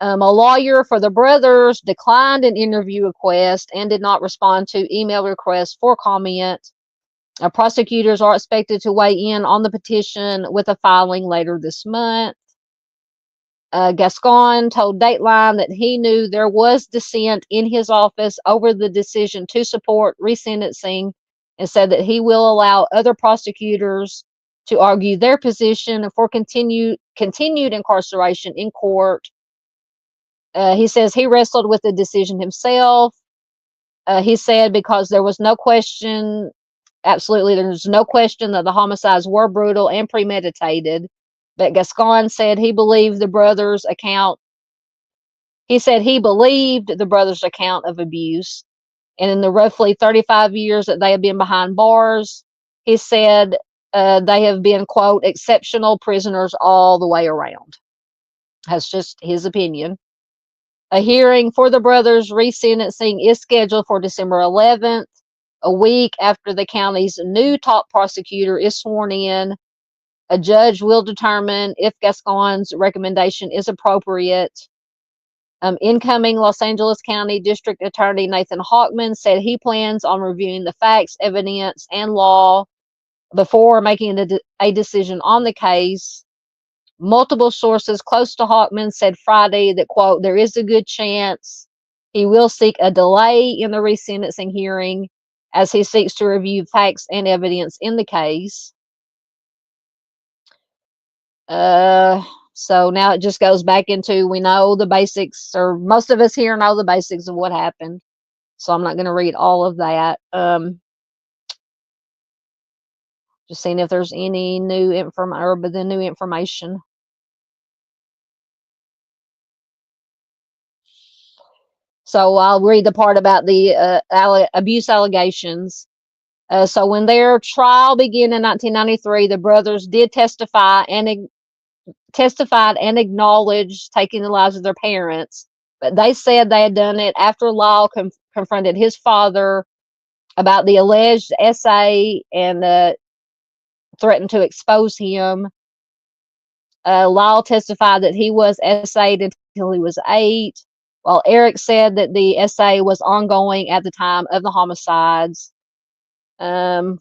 A lawyer for the brothers declined an interview request and did not respond to email requests for comment. Prosecutors are expected to weigh in on the petition with a filing later this month. Gascon told Dateline that he knew there was dissent in his office over the decision to support resentencing, and said that he will allow other prosecutors to argue their position for continued incarceration in court. He says he wrestled with the decision himself. He said because there was no question, absolutely, there's no question that the homicides were brutal and premeditated. But Gascon said he believed the brothers' account. He said he believed the brothers' account of abuse. And in the roughly 35 years that they have been behind bars, he said they have been, quote, exceptional prisoners all the way around. That's just his opinion. A hearing for the brothers' resentencing is scheduled for December 11th, a week after the county's new top prosecutor is sworn in. A judge will determine if Gascon's recommendation is appropriate. Incoming Los Angeles County District Attorney Nathan Hawkman said he plans on reviewing the facts, evidence, and law before making a decision on the case. Multiple sources close to Hawkman said Friday that, quote, there is a good chance he will seek a delay in the resentencing hearing as he seeks to review facts and evidence in the case. So now it just goes back into, we know the basics, or most of us here know the basics of what happened. So I'm not going to read all of that. Just seeing if there's any new information. So I'll read the part about the abuse allegations. So when their trial began in 1993, the brothers did testify and testified and acknowledged taking the lives of their parents, but they said they had done it after Lyle confronted his father about the alleged essay and threatened to expose him. Lyle testified that he was essayed until he was 8, while Eric said that the essay was ongoing at the time of the homicides. After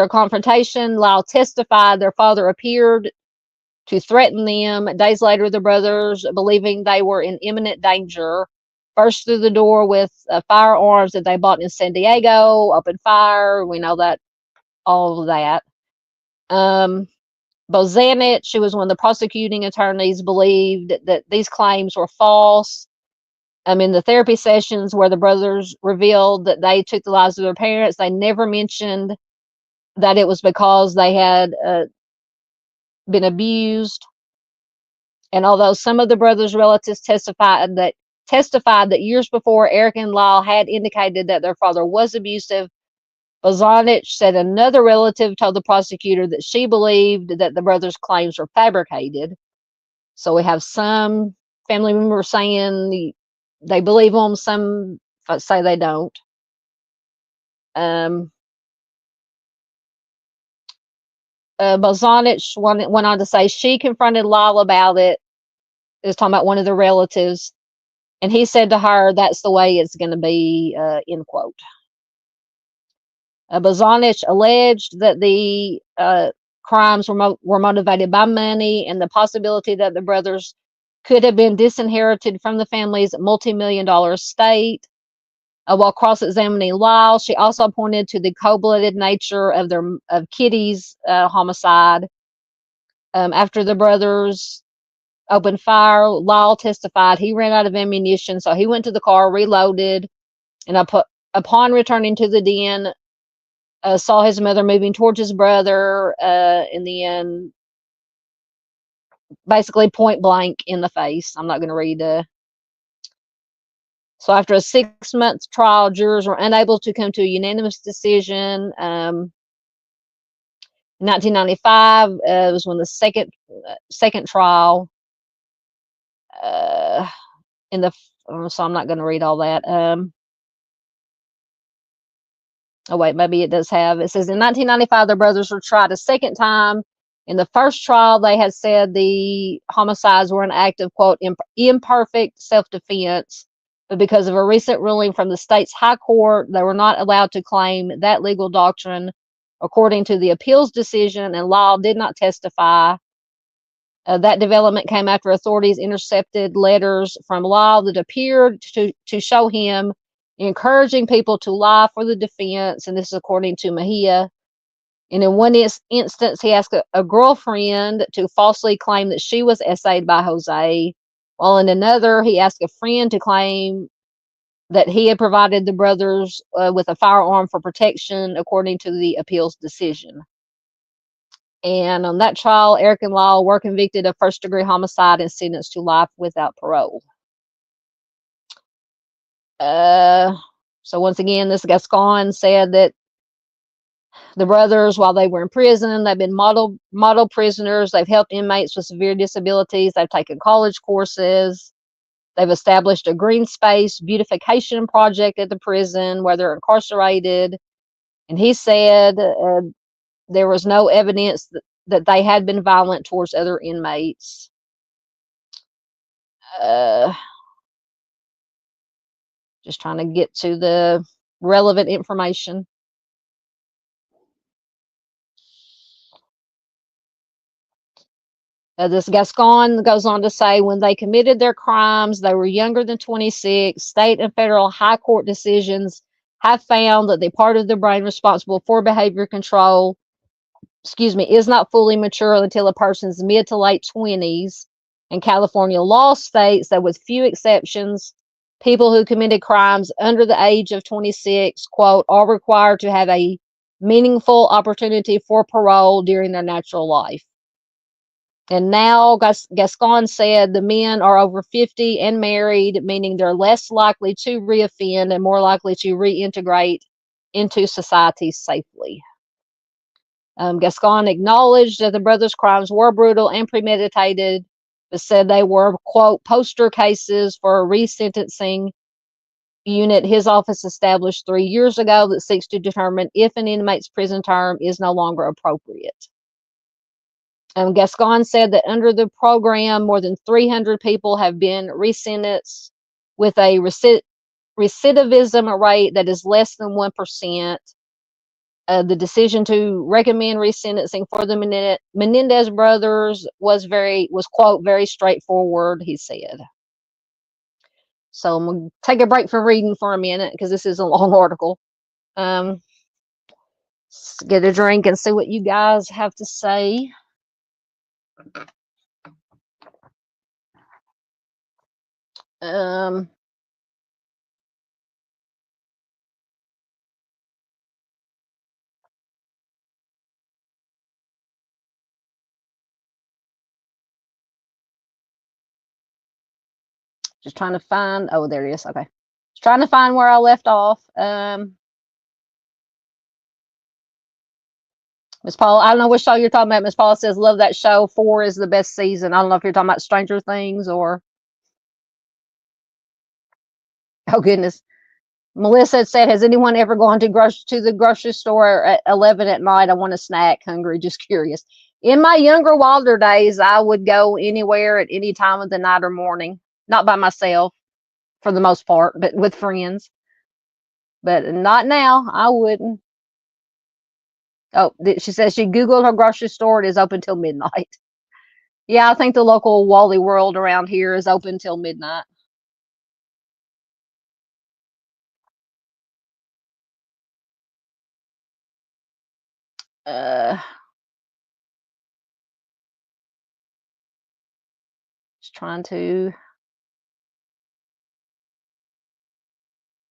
a confrontation, Lyle testified their father appeared to threaten them. Days later, the brothers, believing they were in imminent danger, burst through the door with firearms that they bought in San Diego, opened fire. We know that, all of that. Bozanich, who was one of the prosecuting attorneys, believed that these claims were false. In the therapy sessions where the brothers revealed that they took the lives of their parents, they never mentioned that it was because they had been abused. And although some of the brothers' relatives testified that years before, Eric and Lyle had indicated that their father was abusive, Bozanich said another relative told the prosecutor that she believed that the brothers' claims were fabricated. So we have some family members saying they believe them, some say they don't. Bozanich went on to say she confronted Lyle about it. It was talking about one of the relatives, and he said to her, "That's the way it's going to be." End quote. Bozanich alleged that the crimes were motivated by money and the possibility that the brothers could have been disinherited from the family's multi-million-dollar estate. While cross-examining Lyle, she also pointed to the cold-blooded nature of Kitty's homicide. After the brothers opened fire, Lyle testified he ran out of ammunition, so he went to the car, reloaded, and upon returning to the den, saw his mother moving towards his brother, in the end, basically point blank in the face. I'm not going to read. So after a 6-month trial, jurors were unable to come to a unanimous decision. 1995 was when the second trial. So I'm not going to read all that. Oh wait, maybe it does have. It says in 1995 the brothers were tried a second time. In the first trial, they had said the homicides were an act of, quote, imperfect self-defense, but because of a recent ruling from the state's high court, they were not allowed to claim that legal doctrine according to the appeals decision, and Lyle did not testify. That development came after authorities intercepted letters from Lyle that appeared to show him encouraging people to lie for the defense, and this is according to Mejia. And in one instance, he asked a girlfriend to falsely claim that she was essayed by Jose, while in another, he asked a friend to claim that he had provided the brothers with a firearm for protection, according to the appeals decision. And on that trial, Eric and Lyle were convicted of first-degree homicide and sentenced to life without parole. So once again, this Gascon said that the brothers, while they were in prison, they've been model prisoners. They've helped inmates with severe disabilities. They've taken college courses. They've established a green space beautification project at the prison where they're incarcerated. And he said there was no evidence that they had been violent towards other inmates. Just trying to get to the relevant information. This Gascon goes on to say, when they committed their crimes, they were younger than 26. State and federal high court decisions have found that the part of the brain responsible for behavior control, is not fully mature until a person's mid to late 20s. And California law states that with few exceptions, people who committed crimes under the age of 26, quote, are required to have a meaningful opportunity for parole during their natural life. And now Gascon said the men are over 50 and married, meaning they're less likely to reoffend and more likely to reintegrate into society safely. Gascon acknowledged that the brothers' crimes were brutal and premeditated, but said they were, quote, poster cases for a resentencing unit his office established 3 years ago that seeks to determine if an inmate's prison term is no longer appropriate. Gascon said that under the program, more than 300 people have been resentenced with a recidivism rate that is less than 1%. The decision to recommend resentencing for the Menendez brothers was quote, very straightforward, he said. So I'm going to take a break from reading for a minute because this is a long article. Get a drink and see what you guys have to say. Just trying to find, oh, there it is. Okay. Just trying to find where I left off. Miss Paula, I don't know which show you're talking about. Miss Paula says, love that show. 4 is the best season. I don't know if you're talking about Stranger Things or. Oh, goodness. Melissa said, has anyone ever gone to the grocery store at 11 at night? I want a snack, hungry, just curious. In my younger, wilder days, I would go anywhere at any time of the night or morning. Not by myself, for the most part, but with friends. But not now. I wouldn't. Oh, she says she Googled her grocery store. It is open till midnight. Yeah, I think the local Wally World around here is open till midnight. Just trying to.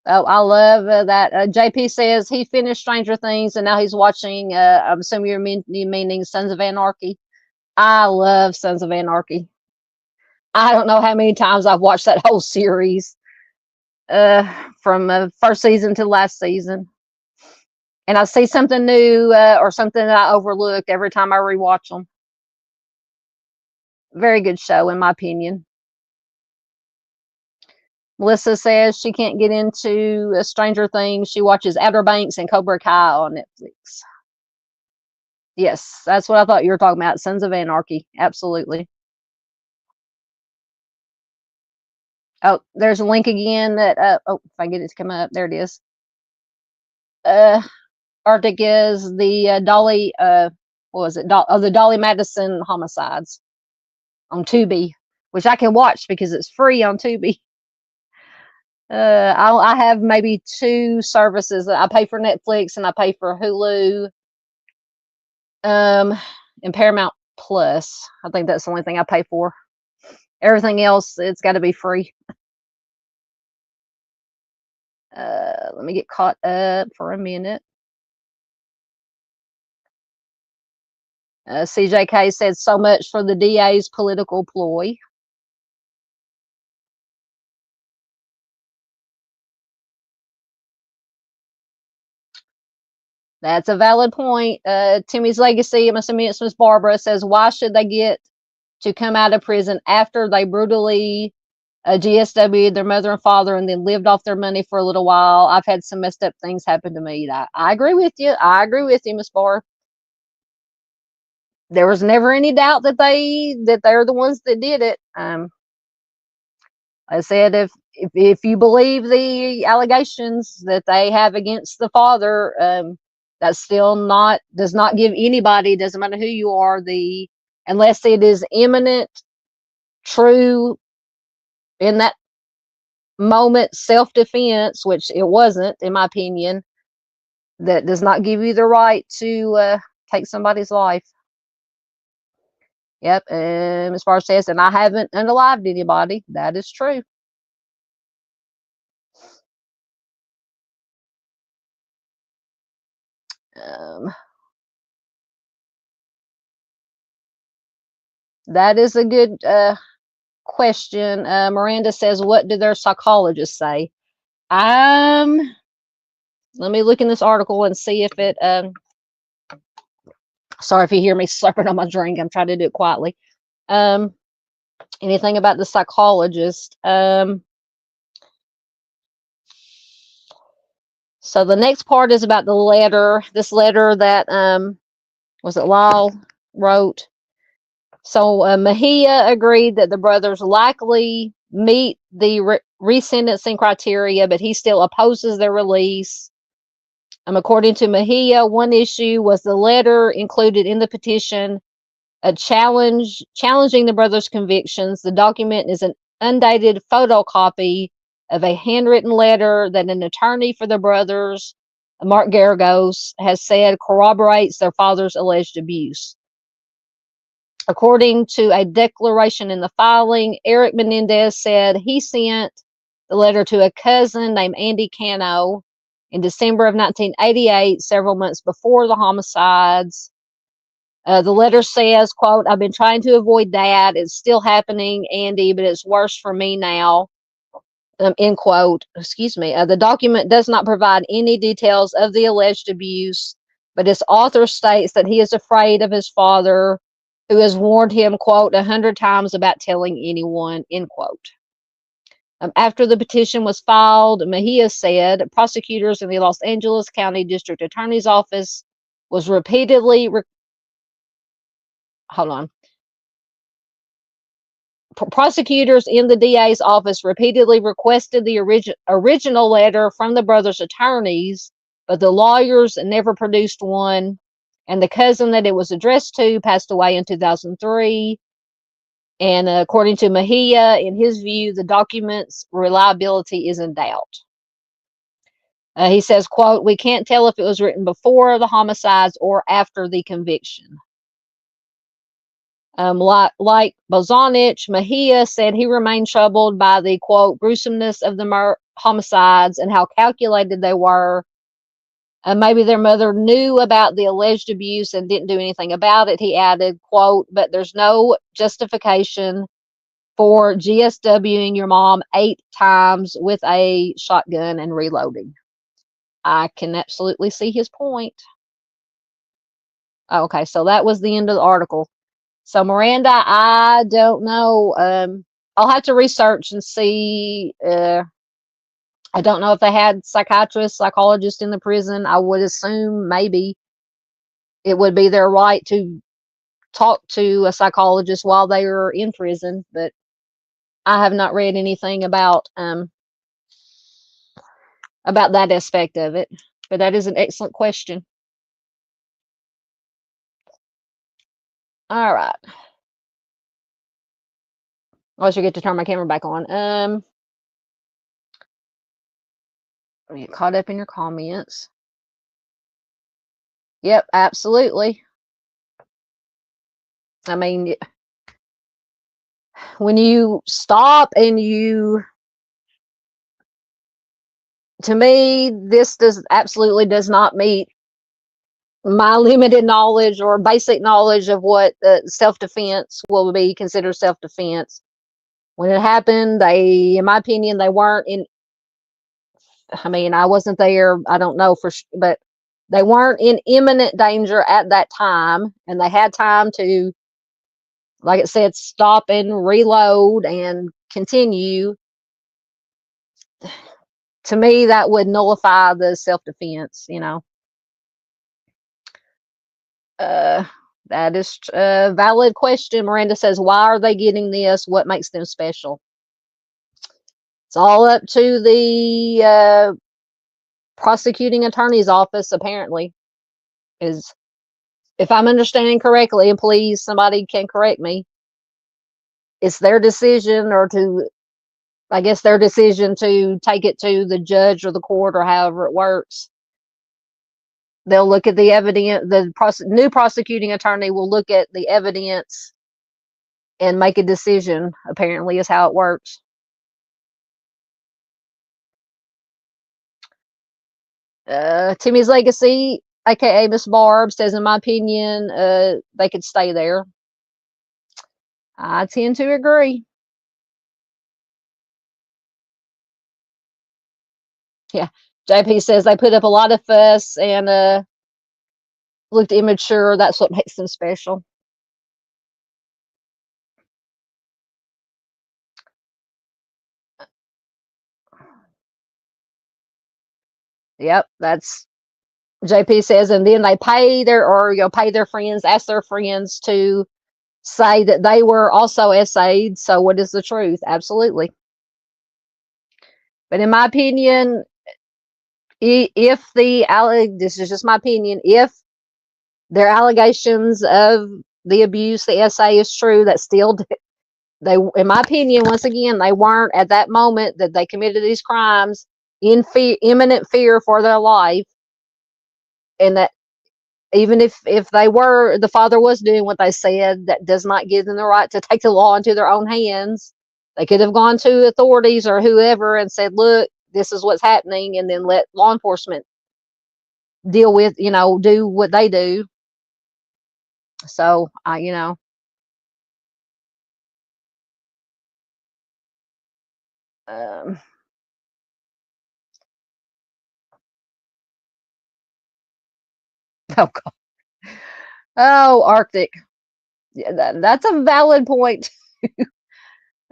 Oh, I love that. JP says he finished Stranger Things and now he's watching. I'm assuming you're meaning Sons of Anarchy. I love Sons of Anarchy. I don't know how many times I've watched that whole series, from first season to last season. And I see something new or something that I overlooked every time I rewatch them. Very good show, in my opinion. Melissa says she can't get into Stranger Things. She watches Outer Banks and Cobra Kai on Netflix. Yes, that's what I thought you were talking about. Sons of Anarchy. Absolutely. Oh, there's a link again that, oh, if I get it to come up, there it is. Arctic is the Dolly, what was it? The Dolly Madison homicides on Tubi, which I can watch because it's free on Tubi. I have maybe 2 services. I pay for Netflix and I pay for Hulu, and Paramount Plus. I think that's the only thing I pay for. Everything else, it's got to be free. Let me get caught up for a minute. CJK said so much for the DA's political ploy. That's a valid point. Timmy's Legacy, I'm assuming it's Miss Barbara, says, why should they get to come out of prison after they brutally GSW their mother and father and then lived off their money for a little while? I've had some messed up things happen to me. I agree with you. I agree with you, Miss Barr. There was never any doubt that they're the ones that did it. I said, if you believe the allegations that they have against the father, that's still does not give anybody, doesn't matter who you are, unless it is imminent, true, in that moment, self-defense, which it wasn't, in my opinion, that does not give you the right to take somebody's life. Yep, as far as says, and I haven't unalived anybody. That is true. That is a good question. Miranda says, what do their psychologists say? Let me look in this article and see if it, sorry if you hear me slurping on my drink. I'm trying to do it quietly. Anything about the psychologist? So the next part is about the letter, this letter that, was it Lyle wrote? So Mejia agreed that the brothers likely meet the resentencing criteria, but he still opposes their release. According to Mejia, one issue was the letter included in the petition, a challenging the brothers' convictions. The document is an undated photocopy of a handwritten letter that an attorney for the brothers, Mark Garagos, has said corroborates their father's alleged abuse. According to a declaration in the filing, Eric Menendez said he sent the letter to a cousin named Andy Cano in December of 1988, several months before the homicides. The letter says, quote, I've been trying to avoid that. It's still happening, Andy, but it's worse for me now. End quote. Excuse me. The document does not provide any details of the alleged abuse, but its author states that he is afraid of his father, who has warned him, quote, 100 times about telling anyone, end quote. After the petition was filed, Mejia said prosecutors in the Los Angeles County District Attorney's Office was repeatedly prosecutors in the DA's office repeatedly requested the original letter from the brothers' attorneys, but the lawyers never produced one, and the cousin that it was addressed to passed away in 2003. And according to Mejia, in his view, the document's reliability is in doubt. He says, quote, we can't tell if it was written before the homicides or after the conviction. Like Bozanich, Mejia said he remained troubled by the, quote, gruesomeness of the homicides and how calculated they were. Maybe their mother knew about the alleged abuse and didn't do anything about it. He added, quote, but there's no justification for GSWing your mom 8 times with a shotgun and reloading. I can absolutely see his point. Okay, so that was the end of the article. So Miranda, I don't know. I'll have to research and see. I don't know if they had psychiatrists, psychologists in the prison. I would assume maybe it would be their right to talk to a psychologist while they are in prison, but I have not read anything about that aspect of it. But that is an excellent question. All right. I should get to turn my camera back on. Get caught up in your comments. Yep, absolutely. I mean, when you stop and to me, this absolutely does not meet my limited knowledge or basic knowledge of what self-defense will be considered self-defense. When it happened, in my opinion, they weren't in, I mean, I wasn't there, I don't know but they weren't in imminent danger at that time, and they had time to, like it said, stop and reload and continue. To me, that would nullify the self-defense, That is a valid question. Miranda says, why are they getting this? What makes them special? It's all up to the prosecuting attorney's office, apparently. Is, if I'm understanding correctly, and please somebody can correct me, it's their decision, or to, I guess, their decision to take it to the judge or the court or however it works. They'll look at the evidence. The new prosecuting attorney will look at the evidence and make a decision, apparently, is how it works. Timmy's legacy, aka Miss Barb, says, in my opinion, they could stay there. I tend to agree. Yeah. JP says they put up a lot of fuss and looked immature. That's what makes them special. Yep, that's JP says, and then they pay their, or pay their friends, ask their friends to say that they were also SA'd. So what is the truth? Absolutely. But in my opinion, if this is just my opinion, if their allegations of the abuse, the SA, is true, that still, they, in my opinion, once again, they weren't at that moment that they committed these crimes in imminent fear for their life, and that even if they were, the father was doing what they said, that does not give them the right to take the law into their own hands. They could have gone to authorities or whoever and said, look, this is what's happening, and then let law enforcement deal with, do what they do. So um, oh God. Oh, Arctic. Yeah, that's a valid point.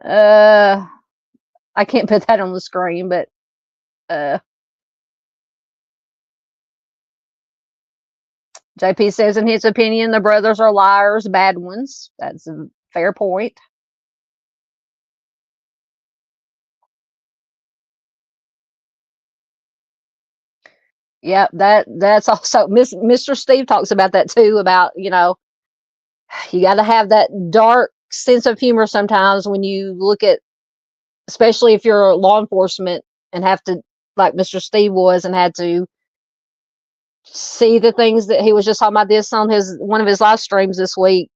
I can't put that on the screen, but JP says, in his opinion, the brothers are liars, bad ones. That's a fair point. Yeah, that's also Mr. Steve talks about that too, about, you got to have that dark sense of humor sometimes when you look at, especially if you're law enforcement and have to, like Mr. Steve was, and had to see the things that he was just talking about this on one of his live streams this week,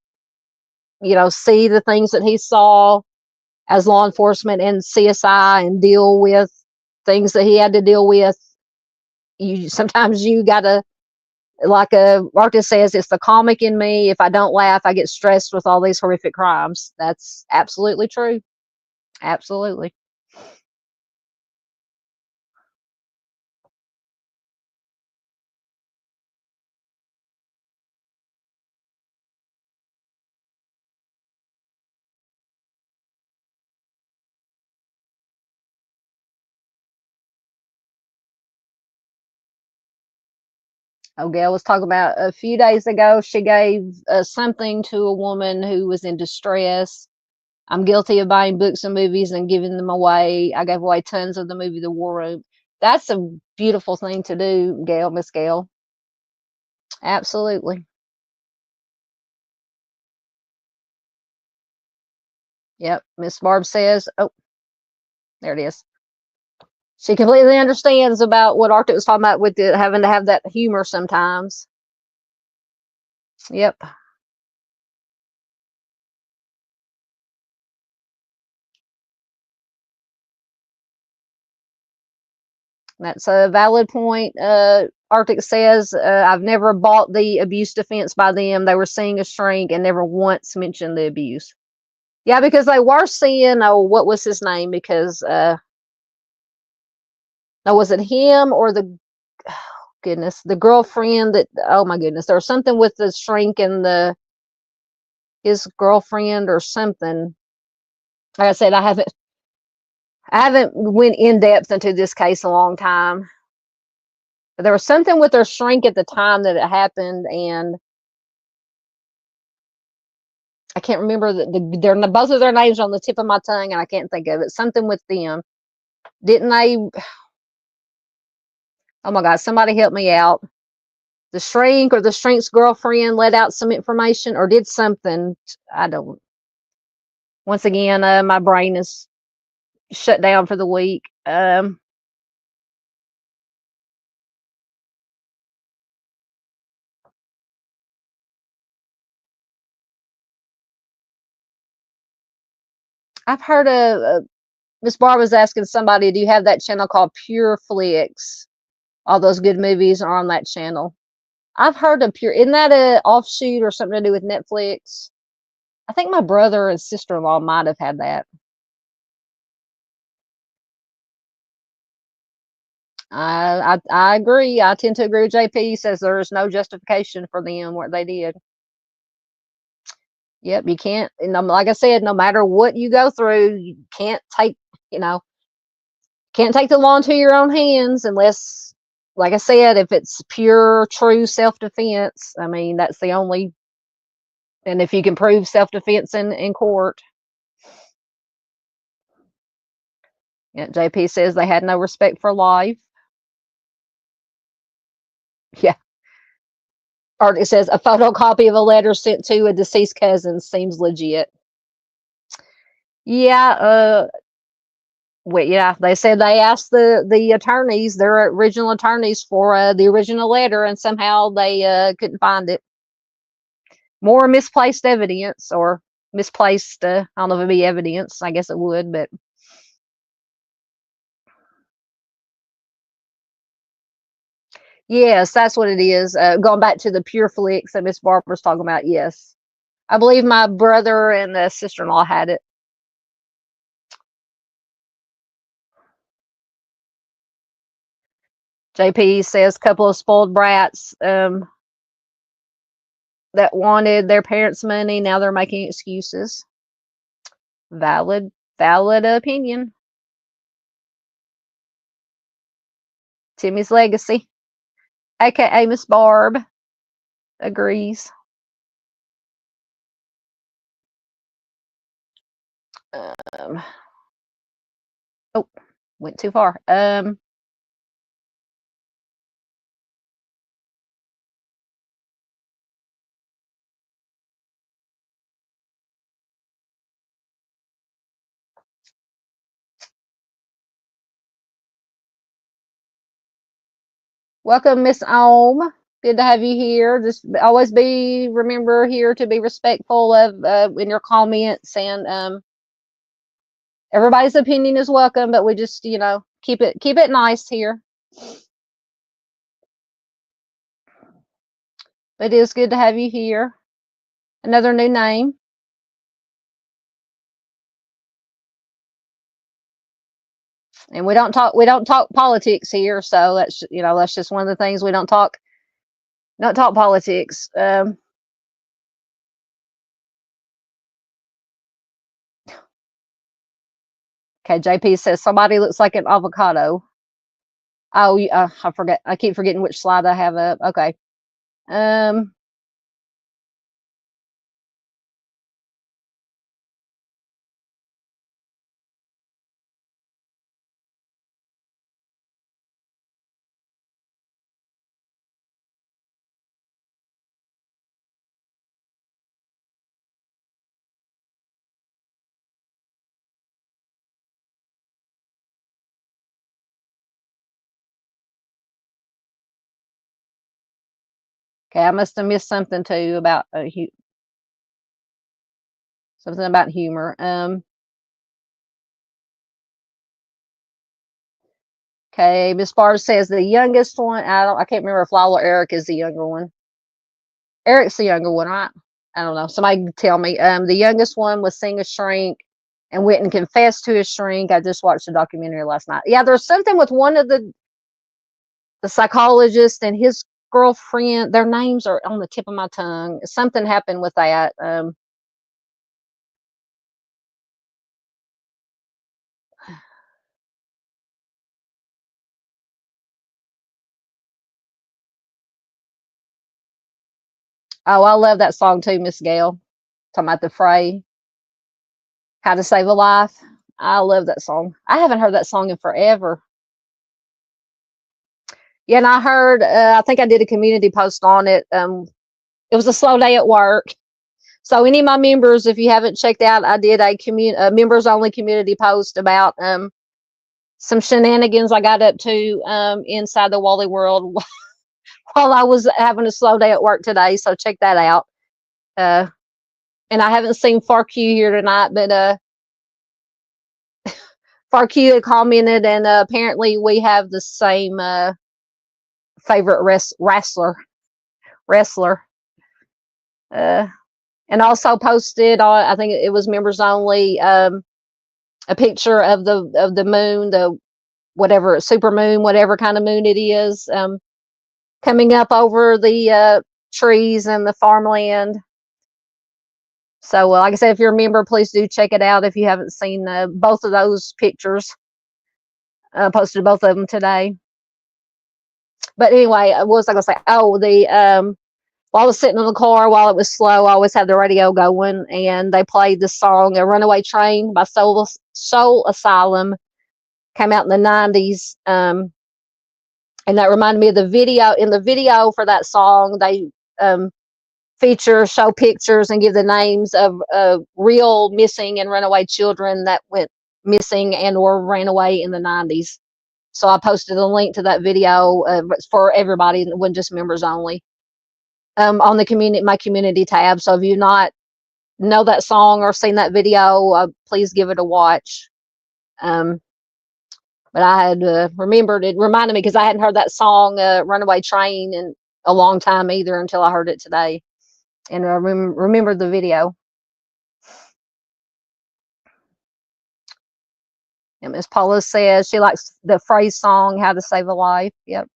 see the things that he saw as law enforcement and CSI, and deal with things that he had to deal with. Sometimes you gotta, like Marcus says, it's the comic in me. If I don't laugh, I get stressed with all these horrific crimes. That's absolutely true. Absolutely. Oh, Gail was talking about a few days ago, she gave something to a woman who was in distress. I'm guilty of buying books and movies and giving them away. I gave away tons of the movie The War Room. That's a beautiful thing to do, Gail, Miss Gail. Absolutely. Yep. Miss Barb says, oh, there it is. She completely understands about what Arctic was talking about with having to have that humor sometimes. Yep. That's a valid point. Arctic says, I've never bought the abuse defense by them. They were seeing a shrink and never once mentioned the abuse. Yeah, because they were seeing, what was his name? Because, now, was it him or the, oh, goodness, the girlfriend that, oh my goodness, there was something with the shrink and his girlfriend or something. Like I said, I haven't went in depth into this case a long time. But there was something with their shrink at the time that it happened, and I can't remember they're both of their names on the tip of my tongue, and I can't think of it. Something with them. Didn't they? Oh my God, somebody help me out. The shrink or the shrink's girlfriend let out some information or did something. I don't. Once again, my brain is shut down for the week. I've heard of Miss Barr was asking somebody, do you have that channel called Pure Flicks? All those good movies are on that channel. I've heard of Pure. Isn't that a offshoot or something to do with Netflix? I think my brother and sister-in-law might have had that. I agree. I tend to agree with JP. He says there's no justification for them what they did. Yep, you can't. And like I said, no matter what you go through, you can't take can't take the law into your own hands unless, like I said, if it's pure, true self-defense. I mean, that's the only. And if you can prove self-defense in court. Yeah, JP says they had no respect for life. Yeah. Or it says a photocopy of a letter sent to a deceased cousin seems legit. Yeah, well, yeah, they said they asked the attorneys, their original attorneys, for the original letter, and somehow they couldn't find it. More misplaced evidence or misplaced. I don't know if it'd be evidence. I guess it would, but yes, that's what it is. Going back to the Pure Flicks that Miss Barbara's talking about. Yes, I believe my brother and the sister-in-law had it. JP says couple of spoiled brats that wanted their parents' money. Now they're making excuses. Valid opinion. Timmy's legacy, aka Miss Barb, agrees. Oh, went too far. Welcome, Miss Ohm. Good to have you here. Just always remember here to be respectful of in your comments, and everybody's opinion is welcome, but we just keep it nice here. It is good to have you here. Another new name. And we don't talk politics here, so that's just one of the things we don't talk politics. Okay, JP says somebody looks like an avocado. Oh, I forget. I keep forgetting which slide I have up. Okay. Okay, I must have missed something too about something about humor. Okay, Miss Barb says the youngest one. I can't remember if Lila or Eric is the younger one. Eric's the younger one, right? I don't know. Somebody tell me. The youngest one was seeing a shrink and went and confessed to his shrink. I just watched a documentary last night. Yeah, there's something with one of the psychologists and his girlfriend. Their names are on the tip of my tongue. Something happened with that. Oh, I love that song too, Miss Gail. Talking about the fray, how to save a life. I love that song. I haven't heard that song in forever. Yeah, and I heard, I think I did a community post on it. It was a slow day at work. So any of my members, if you haven't checked out, I did a members only community post about some shenanigans I got up to inside the Wally world while I was having a slow day at work today. So check that out. And I haven't seen FarQ here tonight, but FarQ had commented, and apparently we have the same favorite wrestler. And also posted on, I think it was members only, a picture of the moon, the whatever super moon, whatever kind of moon it is, coming up over the trees and the farmland. So, like I said, if you're a member, please do check it out if you haven't seen both of those pictures. Posted both of them today. But anyway, what was I gonna say? Oh, while I was sitting in the car while it was slow, I always had the radio going, and they played the song "A Runaway Train" by Soul Asylum. Came out in the 90s, and that reminded me of the video. In the video for that song, they show pictures and give the names of real missing and runaway children that went missing and or ran away in the 90s. So I posted a link to that video for everybody, it wasn't just members only, on the my community tab. So if you not know that song or seen that video, please give it a watch. But I had remembered, it reminded me because I hadn't heard that song "Runaway Train" in a long time either until I heard it today, and I remembered the video. And Miss Paula says she likes the phrase song "How to Save a Life." Yep.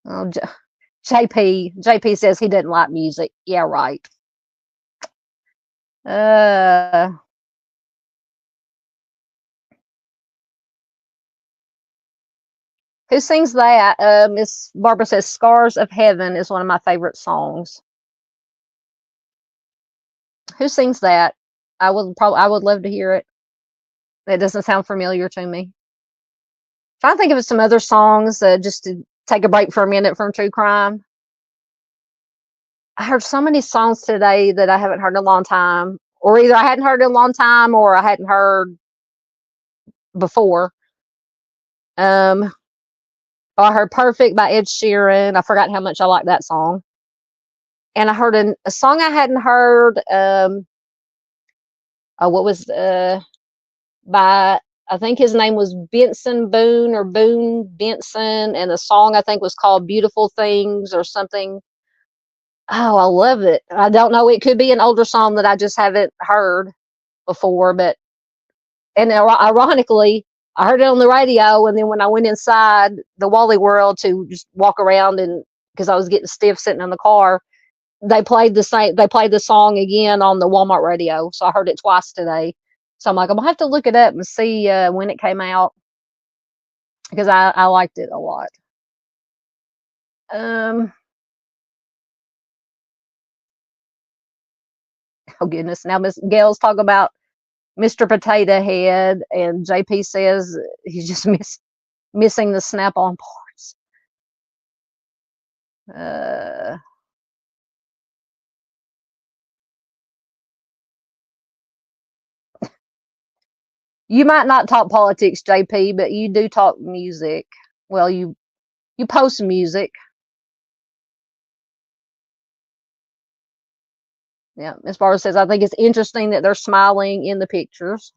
Oh, JP says he didn't like music. Yeah, right. Who sings that? Miss Barbara says "Scars of Heaven" is one of my favorite songs. Who sings that? I would love to hear it. That doesn't sound familiar to me. Trying to think of some other songs just to take a break for a minute from true crime. I heard so many songs today that I haven't heard in a long time, or either I hadn't heard in a long time or I hadn't heard before. I heard "Perfect" by Ed Sheeran. I forgot how much I like that song. And I heard a song I hadn't heard. What was by, I think his name was Benson Boone or Boone Benson, and the song I think was called "Beautiful Things" or something. Oh, I love it. I don't know. It could be an older song that I just haven't heard before, but, and ironically, I heard it on the radio, and then when I went inside the Wally world to just walk around, and because I was getting stiff sitting in the car, they played the song again on the Walmart radio. So I heard it twice today. So I'm like, I'm gonna have to look it up and see when it came out, because I liked it a lot. Oh goodness. Now Miss Gail's talking about Mr. Potato Head, and JP says he's just missing the snap-on parts. You might not talk politics, JP, but you do talk music. Well, you post music. Yeah, Miss Barbara says, I think it's interesting that they're smiling in the pictures.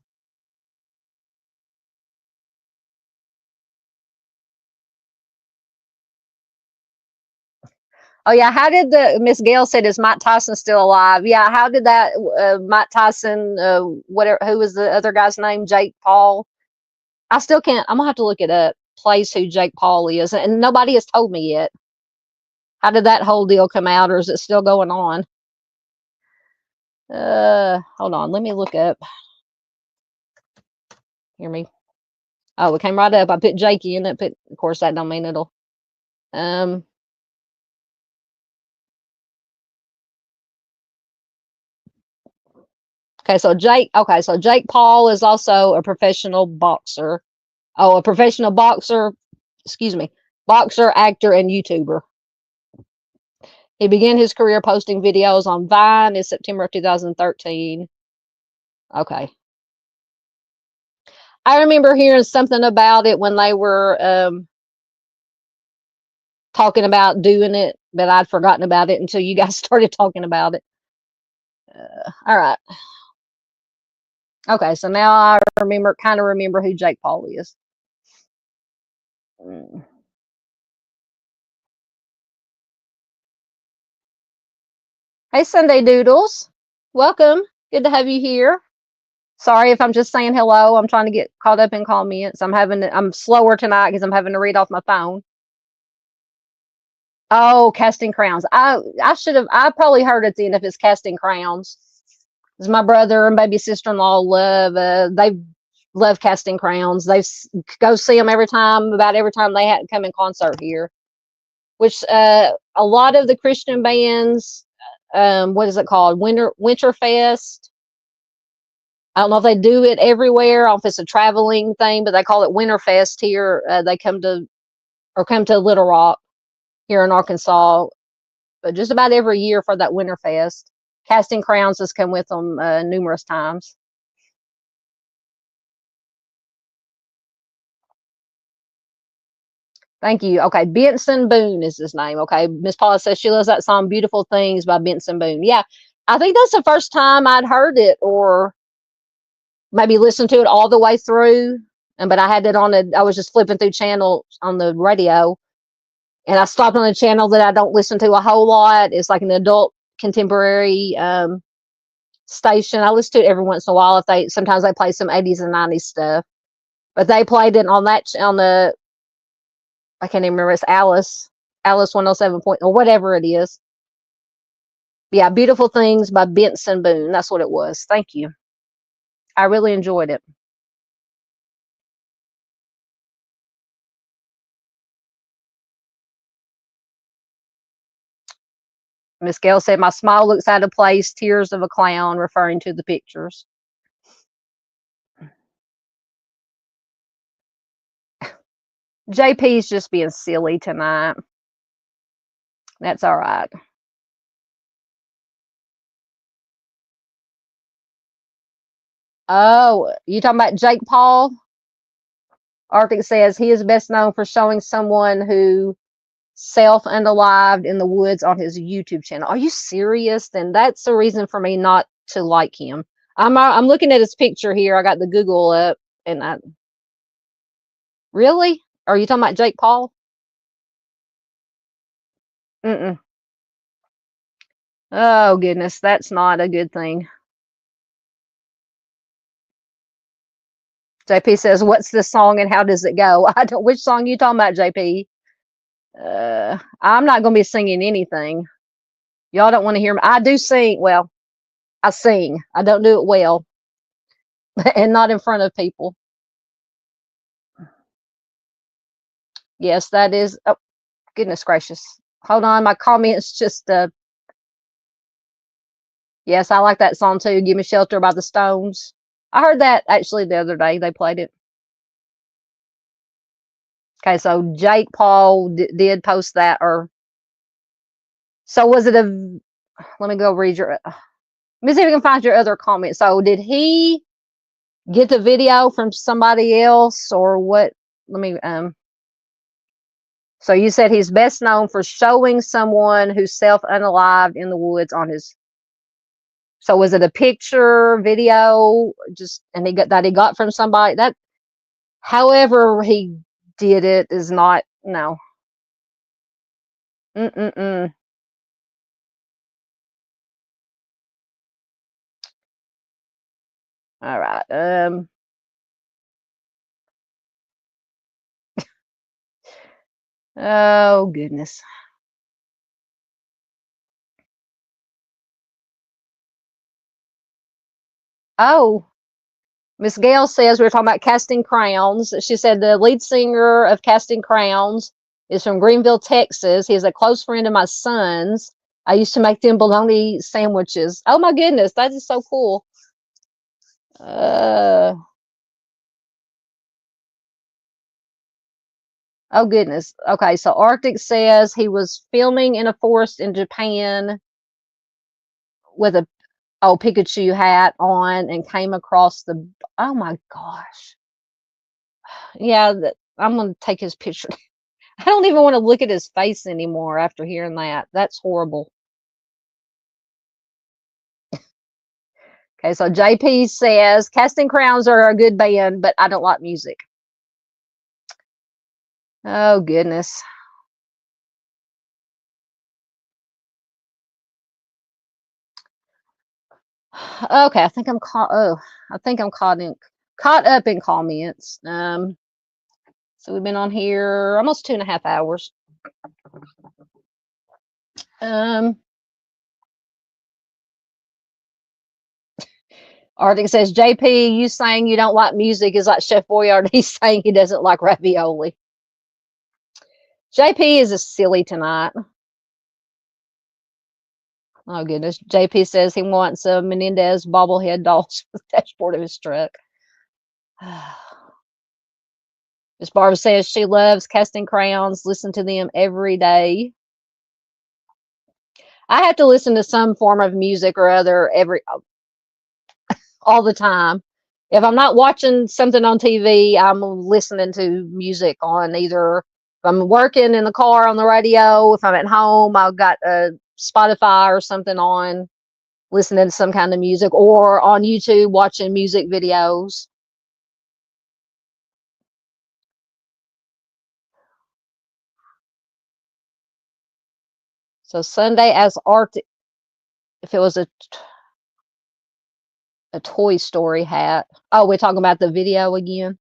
Oh yeah, how did Miss Gail said, is Mike Tyson still alive? Yeah, how did that Mike Tyson, whatever, who was the other guy's name? Jake Paul. I still can't. I'm gonna have to look it up. Place who Jake Paul is, and nobody has told me yet. How did that whole deal come out, or is it still going on? Hold on, let me look up. Hear me? Oh, it came right up. I put Jakey in it, but of course that don't mean it'll. Okay, so Jake Paul is also a professional boxer. Oh, a professional boxer, excuse me, boxer, actor, and YouTuber. He began his career posting videos on Vine in September of 2013. Okay. I remember hearing something about it when they were talking about doing it, but I'd forgotten about it until you guys started talking about it. All right. Okay, so now I kind of remember who Jake Paul is. Hey, Sunday Doodles. Welcome. Good to have you here. Sorry if I'm just saying hello. I'm trying to get caught up in comments. I'm slower tonight because I'm having to read off my phone. Oh, Casting Crowns. I probably heard at the end if it's Casting Crowns. Because my brother and baby sister-in-law they love Casting Crowns. They go see them about every time they come in concert here. Which a lot of the Christian bands, what is it called? Winterfest. I don't know if they do it everywhere, or if it's a traveling thing, but they call it Winterfest here. They come to Little Rock here in Arkansas, but just about every year for that Winterfest. Casting Crowns has come with them numerous times. Thank you. Okay, Benson Boone is his name. Okay, Miss Paula says she loves that song "Beautiful Things" by Benson Boone. Yeah, I think that's the first time I'd heard it, or maybe listened to it all the way through. But I had it on I was just flipping through channels on the radio, and I stopped on a channel that I don't listen to a whole lot. It's like an adult contemporary station. I listen to it every once in a while. Sometimes they play some 80s and 90s stuff, but they played it on the I can't even remember. It's Alice 107 point or whatever it is. Yeah, Beautiful Things by Benson Boone. That's what it was. Thank you. I really enjoyed it. Miss Gail said, my smile looks out of place, tears of a clown, referring to the pictures. JP's just being silly tonight. That's all right. Oh, you talking about Jake Paul? Arctic says he is best known for showing someone who self-unalived in the woods on his YouTube channel. Are you serious? Then that's the reason for me not to like him. I'm looking at his picture here. I got the Google up, and really? Are you talking about Jake Paul? Mm-mm. Oh goodness, that's not a good thing. JP says, "What's this song and how does it go?" I don't. Which song you talking about, JP? I'm not going to be singing anything. Y'all don't want to hear me. I do sing. Well, I sing. I don't do it well, and not in front of people. Yes, that is. Oh, goodness gracious! Hold on, my comments just. Yes, I like that song too. "Give Me Shelter" by the Stones. I heard that actually the other day. They played it. Okay, so Jake Paul did post that, or so was it a? Let me go read your. Let me see if we can find your other comment. So did he get the video from somebody else, or what? Let me. So you said he's best known for showing someone who's self-unalived in the woods on his. So was it a picture, video, just and he got from somebody that? However he did it is not no. Mm-mm-mm. All right. Oh goodness. Oh, Miss Gail says we're talking about Casting Crowns. She said the lead singer of Casting Crowns is from Greenville, Texas. He's a close friend of my son's. I used to make them bologna sandwiches. Oh my goodness, that is so cool. Oh goodness. Okay, so Arctic says he was filming in a forest in Japan with a Pikachu hat on and came across the. Oh my gosh. Yeah, I'm gonna take his picture. I don't even want to look at his face anymore after hearing that. That's horrible. Okay, so JP says Casting Crowns are a good band, but I don't like music. Oh goodness. Okay, I think I'm caught. Oh, I think I'm caught up in comments. So we've been on here almost 2.5 hours. Arctic says, JP, you saying you don't like music is like Chef Boyardee saying he doesn't like ravioli. JP is a silly tonight. Oh goodness. JP says he wants a Menendez bobblehead dolls for the dashboard of his truck. Miss Barbara says she loves Casting Crowns, listen to them every day. I have to listen to some form of music or other all the time. If I'm not watching something on TV, I'm listening to music on either if I'm working in the car on the radio, if I'm at home, I've got a Spotify or something on, listening to some kind of music, or on YouTube watching music videos. So Sunday as art, if it was a Toy Story hat. Oh, we're talking about the video again.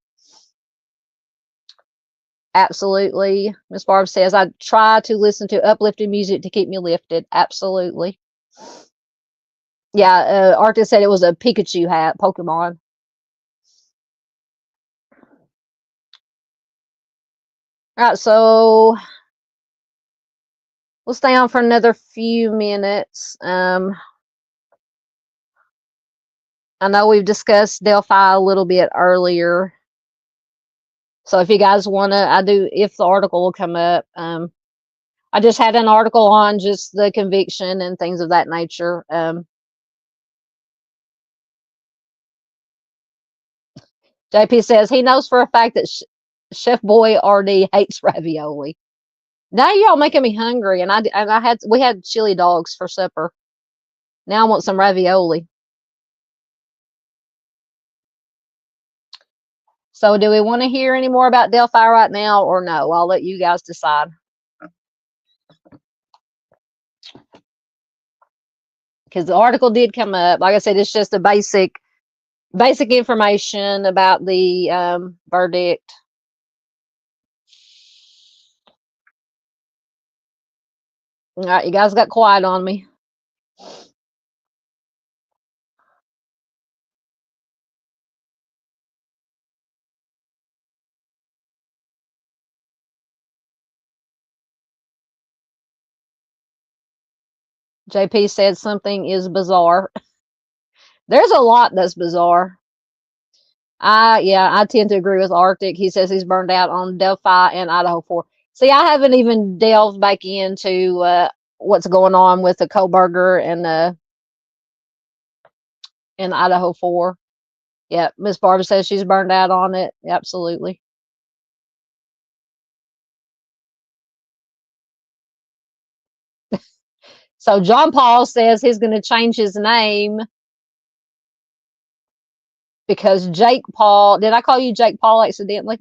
Absolutely. Miss Barb says, I try to listen to uplifting music to keep me lifted. Absolutely. Yeah, Arctic said it was a Pikachu hat, Pokemon. All right, so we'll stay on for another few minutes. I know we've discussed Delphi a little bit earlier. So if you guys want to, if the article will come up, I just had an article on just the conviction and things of that nature. JP says he knows for a fact that Chef Boyardee hates ravioli. Now y'all making me hungry, and we had chili dogs for supper. Now I want some ravioli. So do we want to hear any more about Delphi right now or no? I'll let you guys decide. Because the article did come up. Like I said, it's just a basic information about the verdict. All right, you guys got quiet on me. JP said something is bizarre. There's a lot that's bizarre. I tend to agree with Arctic. He says he's burned out on Delphi and Idaho 4. See, I haven't even delved back into what's going on with the Koberger and in Idaho 4. Yeah, Miss Barbara says she's burned out on it. Absolutely. So John Paul says he's going to change his name because Jake Paul. Did I call you Jake Paul accidentally?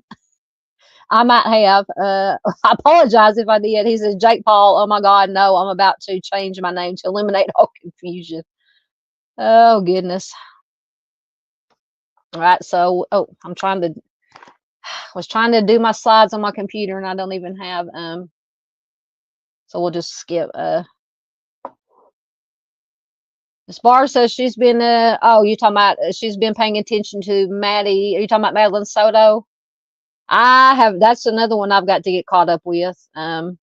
I might have. I apologize if I did. He says, Jake Paul, oh my God, no, I'm about to change my name to eliminate all confusion. Oh, goodness. All right. So, I was trying to do my slides on my computer and I don't even have, so we'll just skip. Miss Barr says she's been, you talking about, she's been paying attention to Maddie. Are you talking about Madeline Soto? That's another one I've got to get caught up with. I'm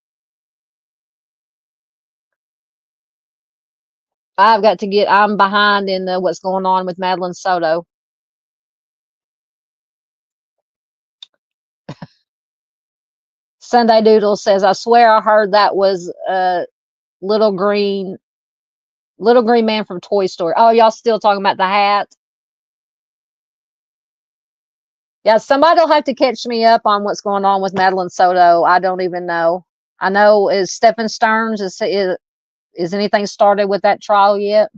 behind in what's going on with Madeline Soto. Sunday Doodle says, I swear I heard that was little green man from Toy Story. Oh, y'all still talking about the hat? Yeah, somebody will have to catch me up on what's going on with Madeline Soto. I don't even know. I know, is Stephen Stearns, is anything started with that trial yet?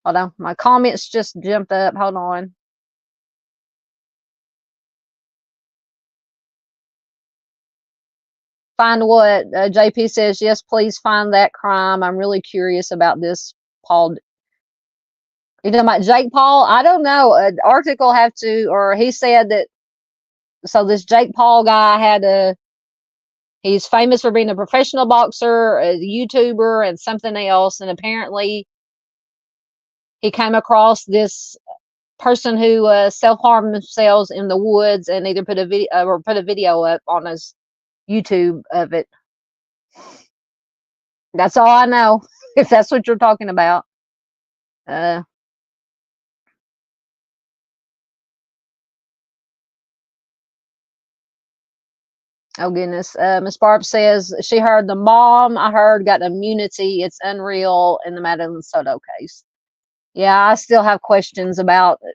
Hold on, my comments just jumped up. Hold on. Find what? JP says, yes, please find that crime. I'm really curious about this, Paul. You talking about Jake Paul? I don't know. An article have to, or he said that, so this Jake Paul guy he's famous for being a professional boxer, a YouTuber, and something else. And apparently he came across this person who self-harmed themselves in the woods and either put a video up on his YouTube of it. That's all I know, if that's what you're talking about. Oh goodness. Miss Barb says she heard the mom I heard got immunity. It's unreal in the Madeline Soto case. Yeah, I still have questions about it.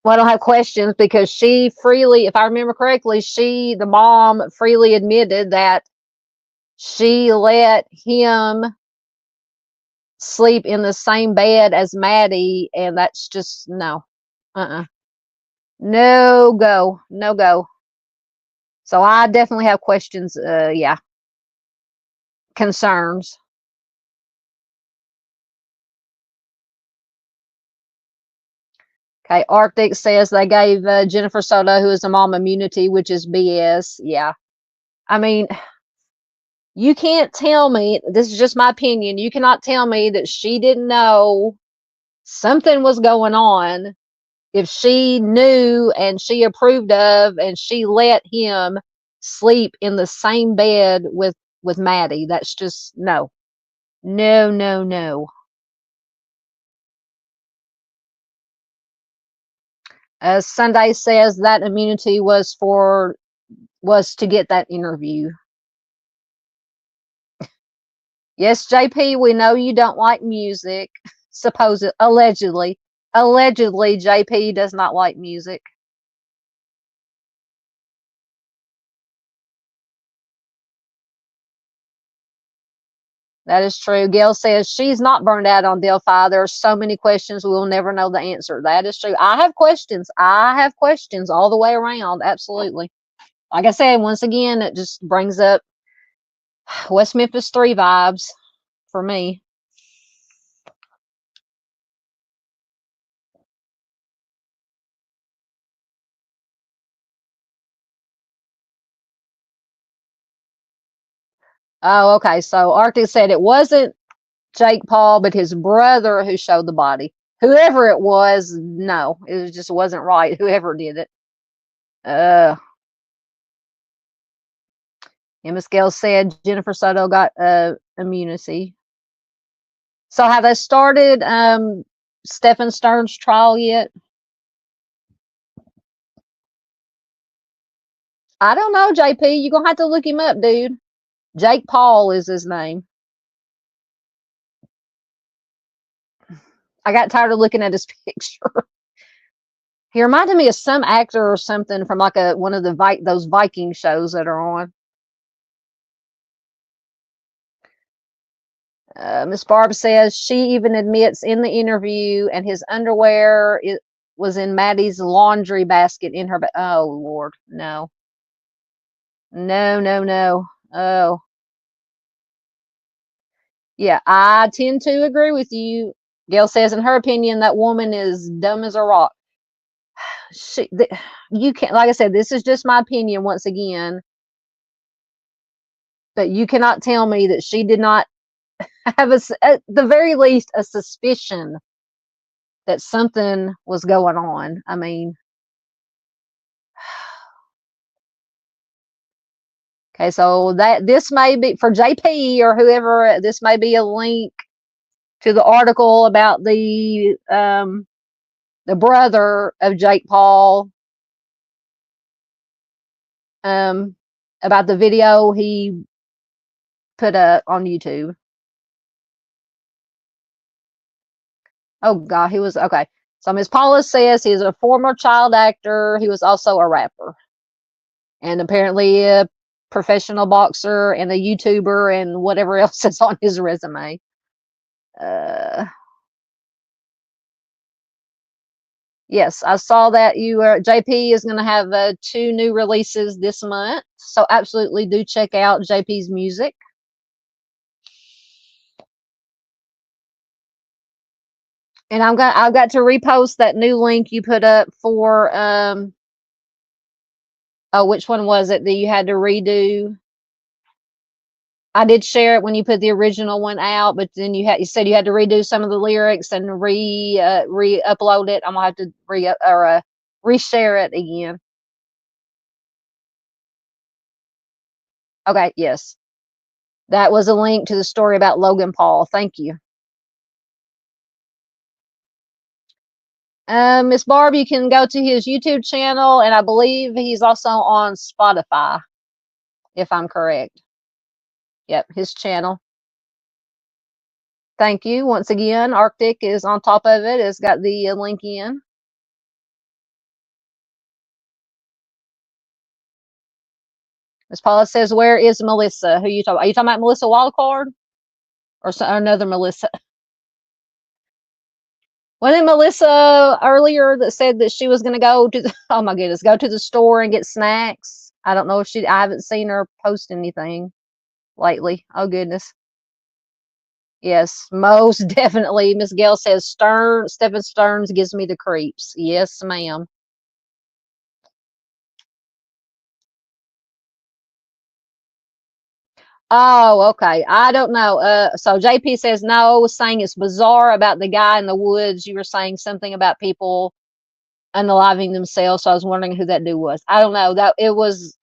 Well, I don't have questions because she freely, if I remember correctly, the mom freely admitted that she let him sleep in the same bed as Maddie, and that's just no. No go. No go. So I definitely have questions, yeah. Concerns. Okay, Arctic says they gave Jennifer Soto, who is the mom, immunity, which is BS. Yeah. I mean, you can't tell me, this is just my opinion, you cannot tell me that she didn't know something was going on if she knew and she approved of and she let him sleep in the same bed with Maddie. That's just no. No, no, no. Sunday says that immunity was to get that interview. Yes, JP, we know you don't like music. Allegedly, JP does not like music. That is true. Gail says she's not burned out on Delphi. There are so many questions we will never know the answer. That is true. I have questions. All the way around. Absolutely. Like I said, once again, it just brings up West Memphis 3 vibes for me. Oh, okay. So Arctic said it wasn't Jake Paul, but his brother who showed the body. Whoever it was, no, it just wasn't right. Whoever did it. Emma Scales said Jennifer Soto got immunity. So have they started Stephen Stearns' trial yet? I don't know, JP. You're gonna have to look him up, dude. Jake Paul is his name. I got tired of looking at his picture. He reminded me of some actor or something from like one of those Viking shows that are on. Miss Barb says she even admits in the interview, and his underwear was in Maddie's laundry basket in her. Oh Lord, no, no, no, no. Oh, yeah, I tend to agree with you. Gail says, in her opinion, that woman is dumb as a rock. You can't, like I said, this is just my opinion once again, but you cannot tell me that she did not have at the very least a suspicion that something was going on. I mean, okay, so this may be for JP or whoever, this may be a link to the article about the the brother of Jake Paul, about the video he put up on YouTube. Oh God, he was okay. So Ms. Paula says he's a former child actor. He was also a rapper, and apparently a professional boxer and a YouTuber and whatever else is on his resume. Yes, I saw that you were JP is going to have 2 new releases this month, so absolutely do check out JP's music. And I've got to repost that new link you put up for oh, which one was it that you had to redo? I did share it when you put the original one out, but then you said you had to redo some of the lyrics and re-upload it. I'm gonna have to reshare it again. Okay, yes. That was a link to the story about Logan Paul. Thank you. Miss Barb, you can go to his YouTube channel, and I believe he's also on Spotify, if I'm correct. Yep, his channel. Thank you. Once again, Arctic is on top of it. It's got the link in. Miss Paula says, where is Melissa? Who are you talking about? Are you talking about Melissa Wildcard? Or another Melissa? Wasn't it Melissa earlier that said that she was going to go to the, oh my goodness, go to the store and get snacks? I don't know if I haven't seen her post anything lately. Oh goodness. Yes, most definitely. Miss Gail says Stephen Stearns gives me the creeps. Yes, ma'am. Oh, okay. I don't know. So JP says no, saying it's bizarre about the guy in the woods. You were saying something about people unaliving themselves. So I was wondering who that dude was. I don't know. That it was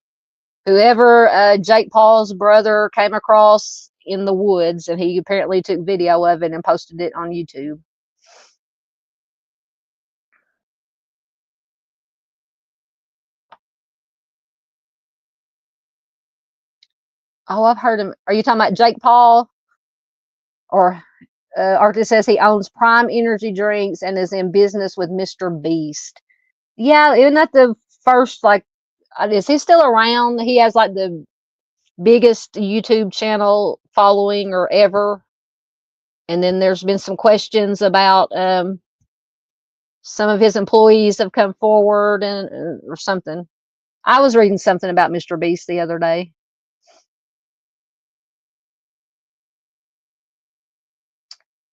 whoever Jake Paul's brother came across in the woods, and he apparently took video of it and posted it on YouTube. Oh, I've heard him. Are you talking about Jake Paul? Or Arctic says he owns Prime Energy Drinks and is in business with Mr. Beast. Yeah, isn't that the first, like, is he still around? He has like the biggest YouTube channel following or ever. And then there's been some questions about some of his employees have come forward and or something. I was reading something about Mr. Beast the other day.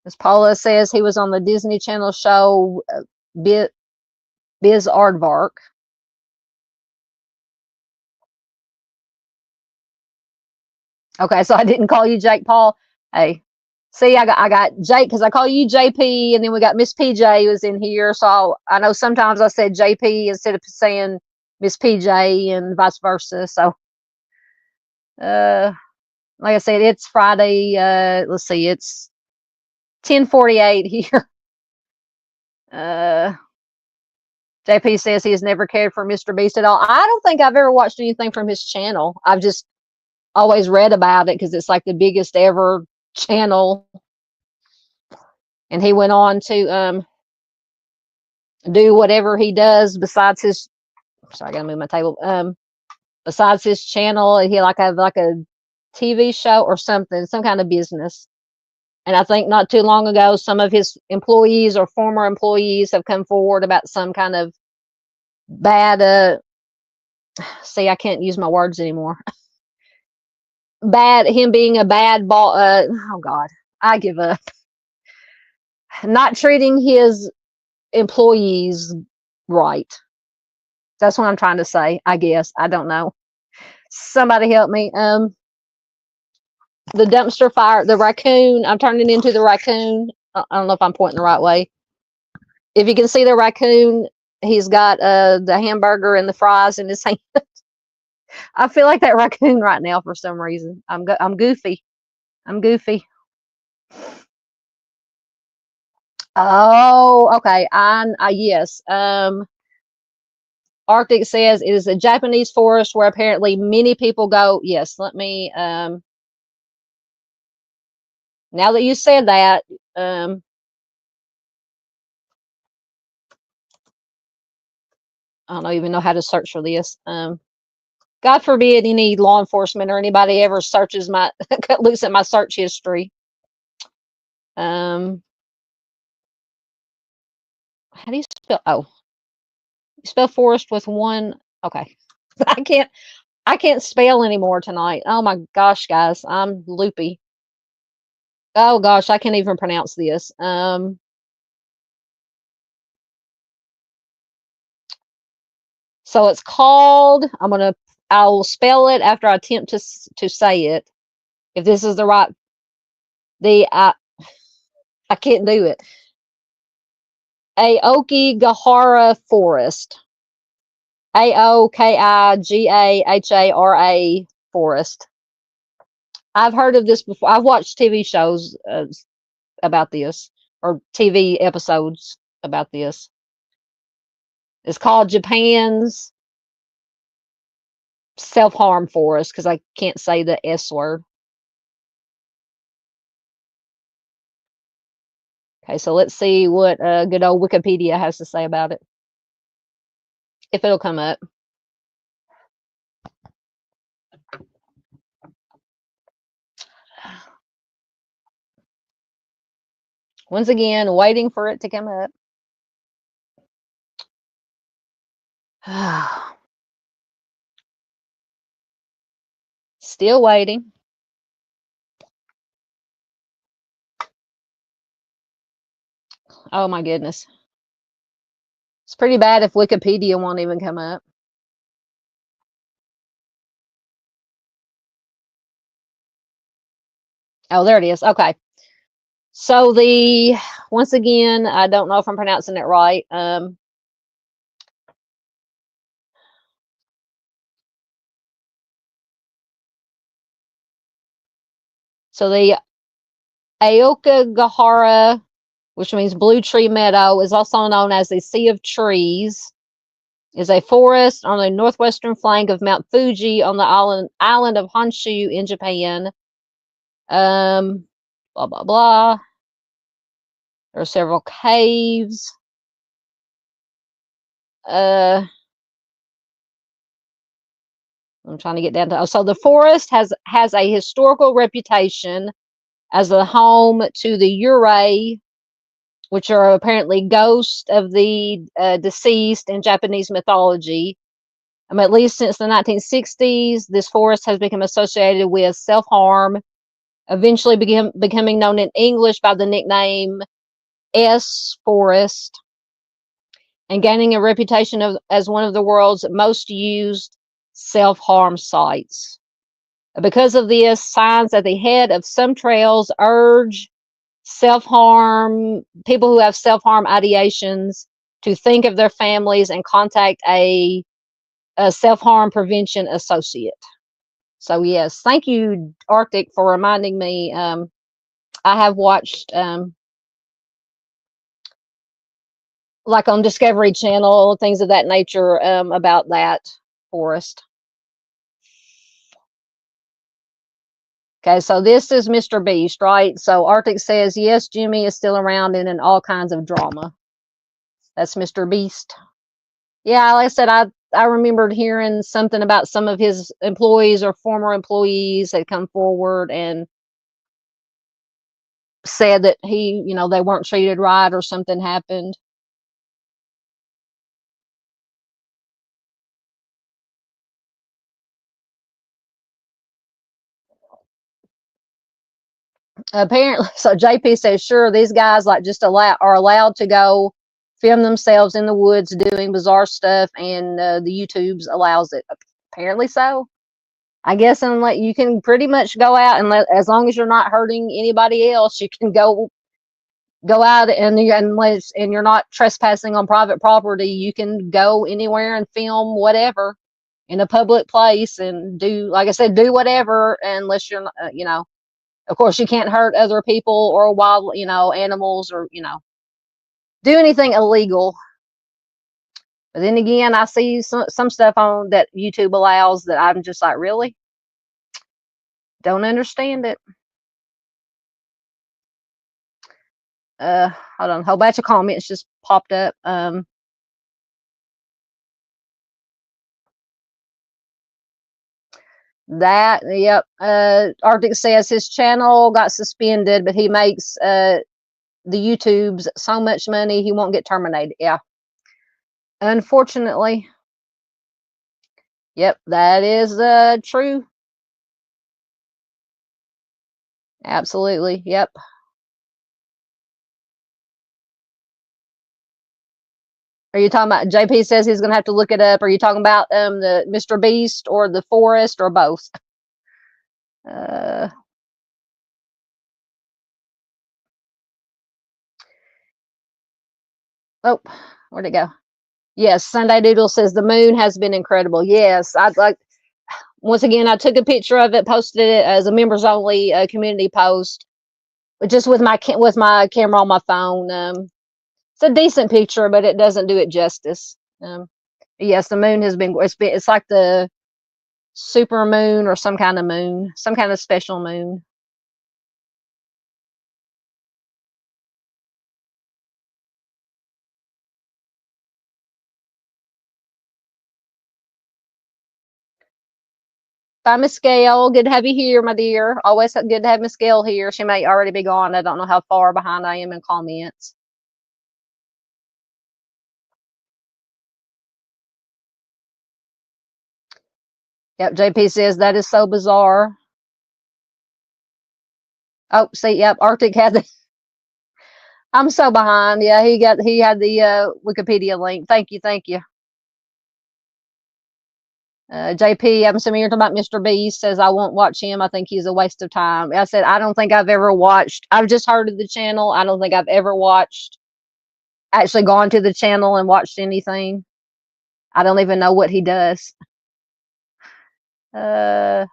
As Paula says, he was on the Disney Channel show Biz Aardvark. Okay, so I didn't call you Jake Paul. Hey, see, I got Jake because I call you JP, and then we got Miss PJ was in here. So I know sometimes I said JP instead of saying Miss PJ and vice versa. So, like I said, it's Friday. Let's see, it's 10:48 here. JP says he has never cared for Mr. Beast at all. I don't think I've ever watched anything from his channel. I've just always read about it because it's like the biggest ever channel. And he went on to do whatever he does besides his. Sorry, I gotta move my table. Besides his channel, he have like a TV show or something, some kind of business. And I think not too long ago, some of his employees or former employees have come forward about some kind of bad. See, I can't use my words anymore. Bad, him being a bad boss. Oh God, I give up. Not treating his employees right. That's what I'm trying to say. I guess I don't know. Somebody help me. The dumpster fire, the raccoon. I'm turning into the raccoon. I don't know if I'm pointing the right way. If you can see the raccoon, he's got the hamburger and the fries in his hand. I feel like that raccoon right now for some reason. I'm goofy. I'm goofy. Oh, okay. Yes. Arctic says it is a Japanese forest where apparently many people go. Yes, let me, now that you said that, I don't even know how to search for this. God forbid any law enforcement or anybody ever searches my, looks at my search history. How do you spell, oh, you spell forest with one, okay. I can't spell anymore tonight. Oh my gosh, guys, I'm loopy. Oh gosh, I can't even pronounce this. So it's called, I'll spell it after I attempt to say it. If this is the right, I can't do it. Aokigahara Forest. Aokigahara Forest. I've heard of this before. I've watched TV shows about this, or TV episodes about this. It's called Japan's self-harm forest because I can't say the S word. Okay, so let's see what good old Wikipedia has to say about it. If it'll come up. Once again, waiting for it to come up. Still waiting. Oh my goodness. It's pretty bad if Wikipedia won't even come up. Oh, there it is. Okay. So once again, I don't know if I'm pronouncing it right. So the Aokigahara, which means blue tree meadow, is also known as the Sea of Trees, is a forest on the northwestern flank of Mount Fuji on the island of Honshu in Japan. Blah, blah, blah. There are several caves. I'm trying to get down to, so the forest has a historical reputation as the home to the Yurei, which are apparently ghosts of the deceased in Japanese mythology. At least since the 1960s, this forest has become associated with self-harm, eventually becoming known in English by the nickname S Forest, and gaining a reputation as one of the world's most used self-harm sites. Because of this, signs at the head of some trails urge people who have self-harm ideations to think of their families and contact a self-harm prevention associate. So yes, thank you, Arctic, for reminding me. I have watched like on Discovery Channel, things of that nature, about that forest. Okay, so this is Mr. Beast, right? So Arctic says, yes, Jimmy is still around and in all kinds of drama. That's Mr. Beast. Yeah, like I said, I remembered hearing something about some of his employees or former employees had come forward and said that they weren't treated right or something happened. Apparently, so JP says, sure, these guys like just are allowed to go film themselves in the woods doing bizarre stuff, and the YouTube's allows it. Apparently so. I guess unless you can pretty much go out and as long as you're not hurting anybody else, you can go out and you're not trespassing on private property. You can go anywhere and film whatever in a public place and do, like I said, do whatever, unless you're not, of course you can't hurt other people or wild, animals or. do anything illegal. But then again, I see some stuff on that YouTube allows that I'm just like, really? Don't understand it. Hold on, a whole bunch of comments just popped up. That, yep. Arctic says his channel got suspended, but he makes the YouTubes so much money he won't get terminated. Yeah. Unfortunately. Yep, that is true. Absolutely. Yep. Are you talking about, JP says he's gonna have to look it up. Are you talking about the Mr. Beast or the Forest or both? Oh, where'd it go? Yes, Sunday Doodle says the moon has been incredible. Yes, I'd like. Once again, I took a picture of it, posted it as a members only community post, just with my camera on my phone. It's a decent picture, but it doesn't do it justice. Yes, the moon has been. It's like the super moon or some kind of moon, some kind of special moon. Bye, Miss Gail. Good to have you here, my dear. Always good to have Miss Gail here. She may already be gone. I don't know how far behind I am in comments. Yep, JP says that is so bizarre. Oh, see, yep, Arctic had the. I'm so behind. Yeah, he had the Wikipedia link. Thank you. JP, I'm assuming you're talking about Mr. Beast, says I won't watch him. I think he's a waste of time. I said I don't think I've ever watched. I've just heard of the channel. I don't think I've ever watched. Actually, gone to the channel and watched anything. I don't even know what he does. Oh,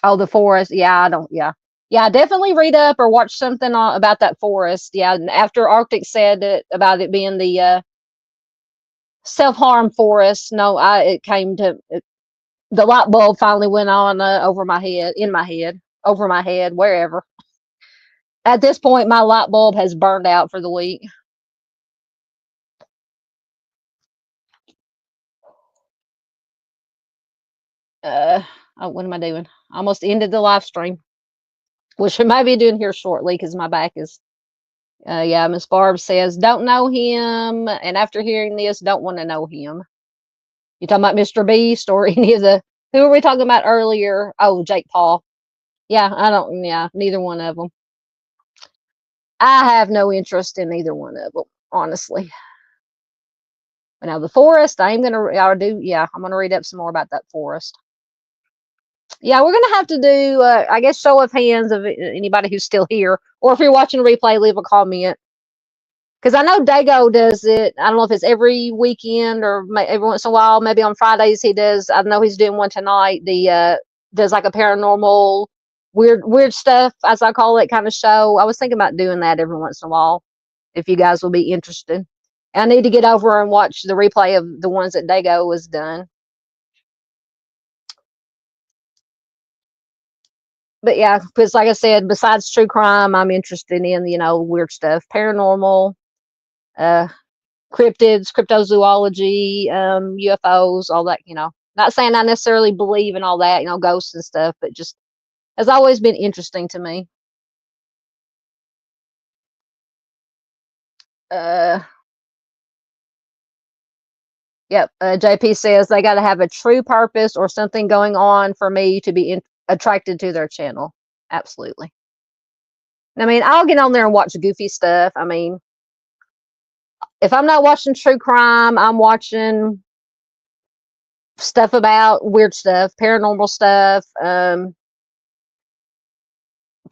the Forest. Yeah, I don't. Yeah. Definitely read up or watch something about that Forest. Yeah, and after Arctic said it about it being the self-harm forest, no, it came to the light bulb finally went on over my head, over my head, wherever. At this point, my light bulb has burned out for the week. Oh, what am I doing? Almost ended the live stream, which I might be doing here shortly because my back is. Yeah, Miss Barb says don't know him, and after hearing this, don't want to know him. You talking about Mr. Beast or any of the? Who were we talking about earlier? Oh, Jake Paul. Yeah, I don't. Yeah, neither one of them. I have no interest in either one of them, honestly. But now the Forest, I'm gonna read up some more about that Forest. Yeah, we're gonna have to do I guess show of hands of anybody who's still here, or if you're watching a replay, leave a comment. Because I know Dago does it. I don't know if it's every weekend or every once in a while. Maybe on Fridays he does. I know he's doing one tonight. The does like a paranormal weird stuff, as I call it, kind of show. I was thinking about doing that every once in a while, if you guys will be interested. I need to get over and watch the replay of the ones that Dago was done. But yeah, because like I said, besides true crime, I'm interested in, weird stuff, paranormal, cryptids, cryptozoology, UFOs, all that, Not saying I necessarily believe in all that, ghosts and stuff, but just has always been interesting to me. Yep. JP says they got to have a true purpose or something going on for me to be attracted to their channel. Absolutely. I mean, I'll get on there and watch goofy stuff. I mean, if I'm not watching true crime, I'm watching stuff about weird stuff, paranormal stuff,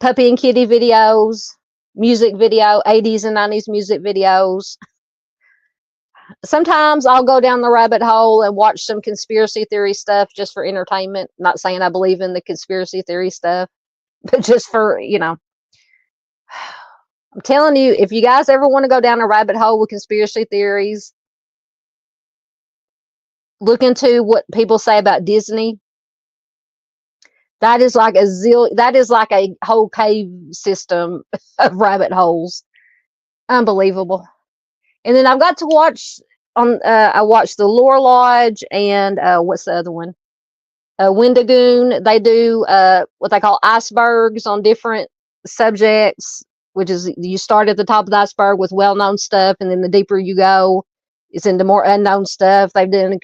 puppy and kitty videos, music video, 80s and 90s music videos. Sometimes I'll go down the rabbit hole and watch some conspiracy theory stuff just for entertainment. Not saying I believe in the conspiracy theory stuff, but just for, I'm telling you, if you guys ever want to go down a rabbit hole with conspiracy theories, look into what people say about Disney. That is like that is like a whole cave system of rabbit holes. Unbelievable. And then I've got to watch I watched the Lore Lodge and what's the other one? Wendigoon. They do what they call icebergs on different subjects, which is you start at the top of the iceberg with well-known stuff, and then the deeper you go, it's into more unknown stuff. They've done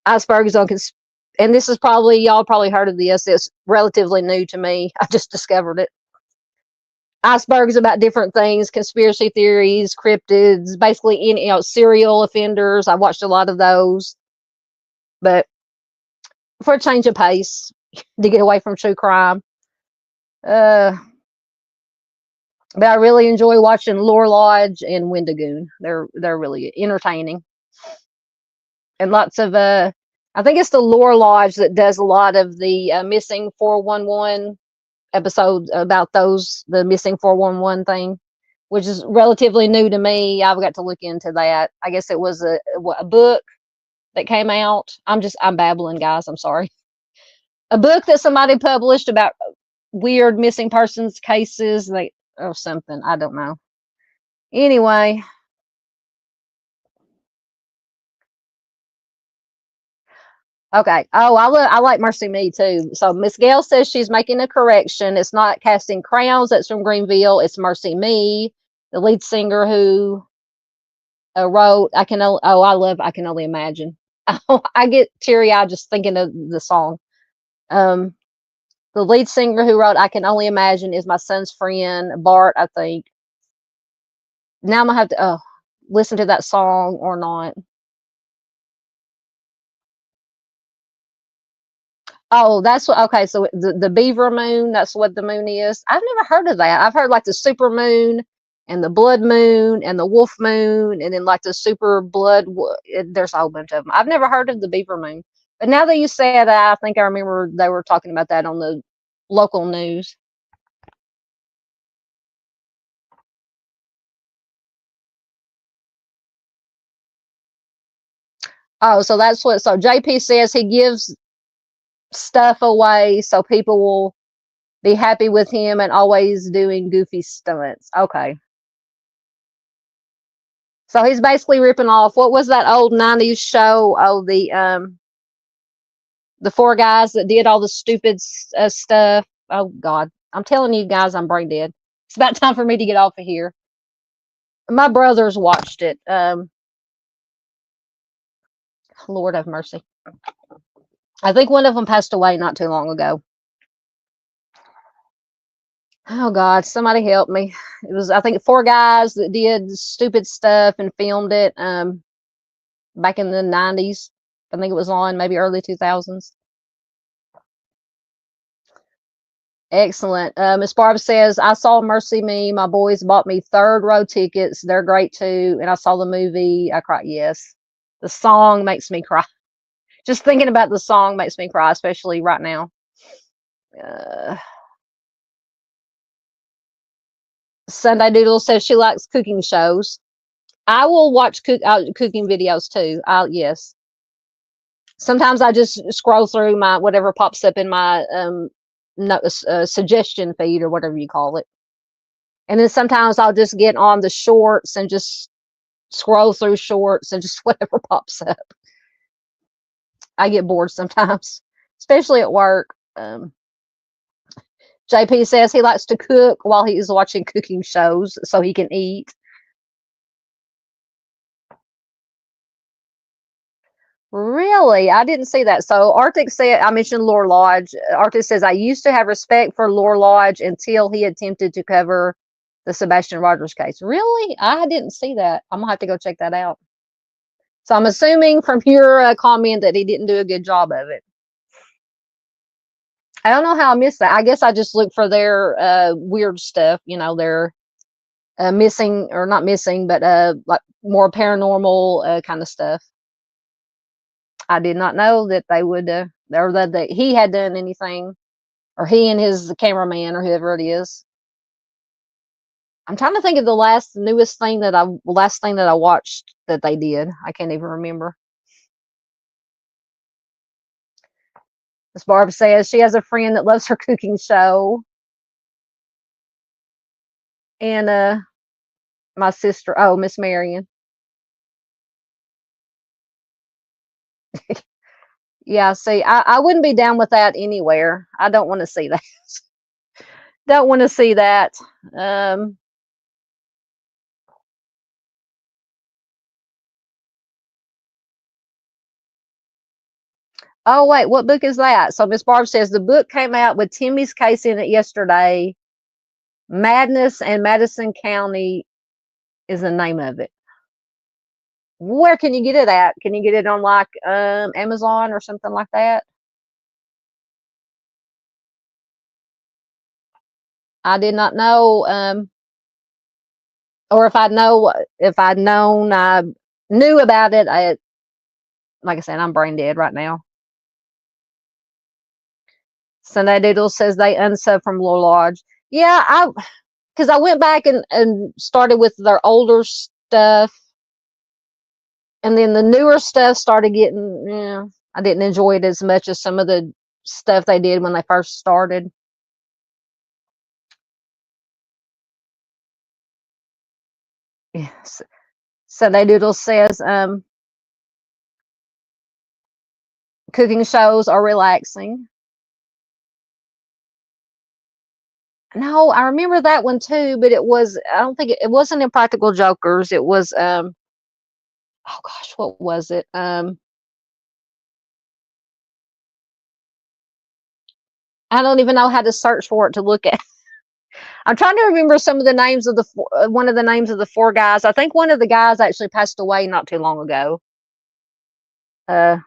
icebergs on, and this is probably, y'all probably heard of this. It's relatively new to me. I just discovered it. Icebergs about different things, conspiracy theories, cryptids, basically any, serial offenders. I watched a lot of those, but for a change of pace, to get away from true crime. But I really enjoy watching Lore Lodge and Wendigoon. They're really entertaining, and lots of I think it's the Lore Lodge that does a lot of the missing 411 episodes about the missing 411 thing, which is relatively new to me. I've got to look into that. I guess it was a book that came out. I'm babbling, guys. I'm sorry. A book that somebody published about weird missing persons cases, or something. I don't know. Anyway. Okay. Oh, I like Mercy Me too. So Miss Gail says she's making a correction. It's not Casting Crowns. That's from Greenville. It's Mercy Me, the lead singer who wrote I love I Can Only Imagine. I get teary-eyed just thinking of the song. The lead singer who wrote I Can Only Imagine is my son's friend, Bart, I think. Now I'm gonna have to listen to that song or not. Oh, that's what. Okay, so the beaver moon, that's what the moon is. I've never heard of that. I've heard like the super moon and the blood moon and the wolf moon, and then like the super blood. There's a whole bunch of them. I've never heard of the beaver moon, but now that you say that, I think I remember they were talking about that on the local news. Oh, so that's what. So JP says he gives stuff away so people will be happy with him and always doing goofy stunts. Okay. So he's basically ripping off, what was that old 90s show? Oh, the four guys that did all the stupid stuff. Oh God, I'm telling you guys, I'm brain dead. It's about time for me to get off of here. My brothers watched it. Lord have mercy. I think one of them passed away not too long ago. Oh God, somebody help me. It was, I think, four guys that did stupid stuff and filmed it back in the 90s. I think it was on maybe early 2000s. Excellent. Miss Barb says, I saw Mercy Me. My boys bought me third row tickets. They're great too. And I saw the movie. I cried. Yes. The song makes me cry. Just thinking about the song makes me cry, especially right now. Sunday Doodle says she likes cooking shows. I will watch cooking videos too. Yes. Sometimes I just scroll through my whatever pops up in my suggestion feed or whatever you call it. And then sometimes I'll just get on the shorts and just scroll through shorts and just whatever pops up. I get bored sometimes, especially at work. JP says he likes to cook while he's watching cooking shows so he can eat. Really? I didn't see that. So Arctic said, I mentioned Lore Lodge. Arctic says, I used to have respect for Lore Lodge until he attempted to cover the Sebastian Rogers case. Really? I didn't see that. I'm going to have to go check that out. So I'm assuming from your comment that he didn't do a good job of it. I don't know how I missed that. I guess I just look for their weird stuff, their missing, or not missing, but like more paranormal kind of stuff. I did not know that they would, or that he had done anything, or he and his cameraman, or whoever it is. I'm trying to think of the newest thing that I watched that they did. I can't even remember. Miss Barb says she has a friend that loves her cooking show. And my sister, oh, Miss Marion. Yeah, see, I wouldn't be down with that anywhere. I don't want to see that. Don't want to see that. Um, oh, wait, what book is that? So Miss Barb says the book came out with Timmy's case in it yesterday. Madness and Madison County is the name of it. Where can you get it at? Can you get it on like Amazon or something like that? I did not know. Or if I'd known, I knew about it. Like I said, I'm brain dead right now. Sunday Doodle says they unsub from Low Lodge. Yeah, because I went back and started with their older stuff, and then the newer stuff started getting. I didn't enjoy it as much as some of the stuff they did when they first started. Yes. Sunday Doodle says cooking shows are relaxing. No, I remember that one too, but I don't think it wasn't Impractical Jokers. It was oh gosh, what was it? I don't even know how to search for it to look at. I'm trying to remember some of the names of one of the names of the four guys. I think one of the guys actually passed away not too long ago. Uh,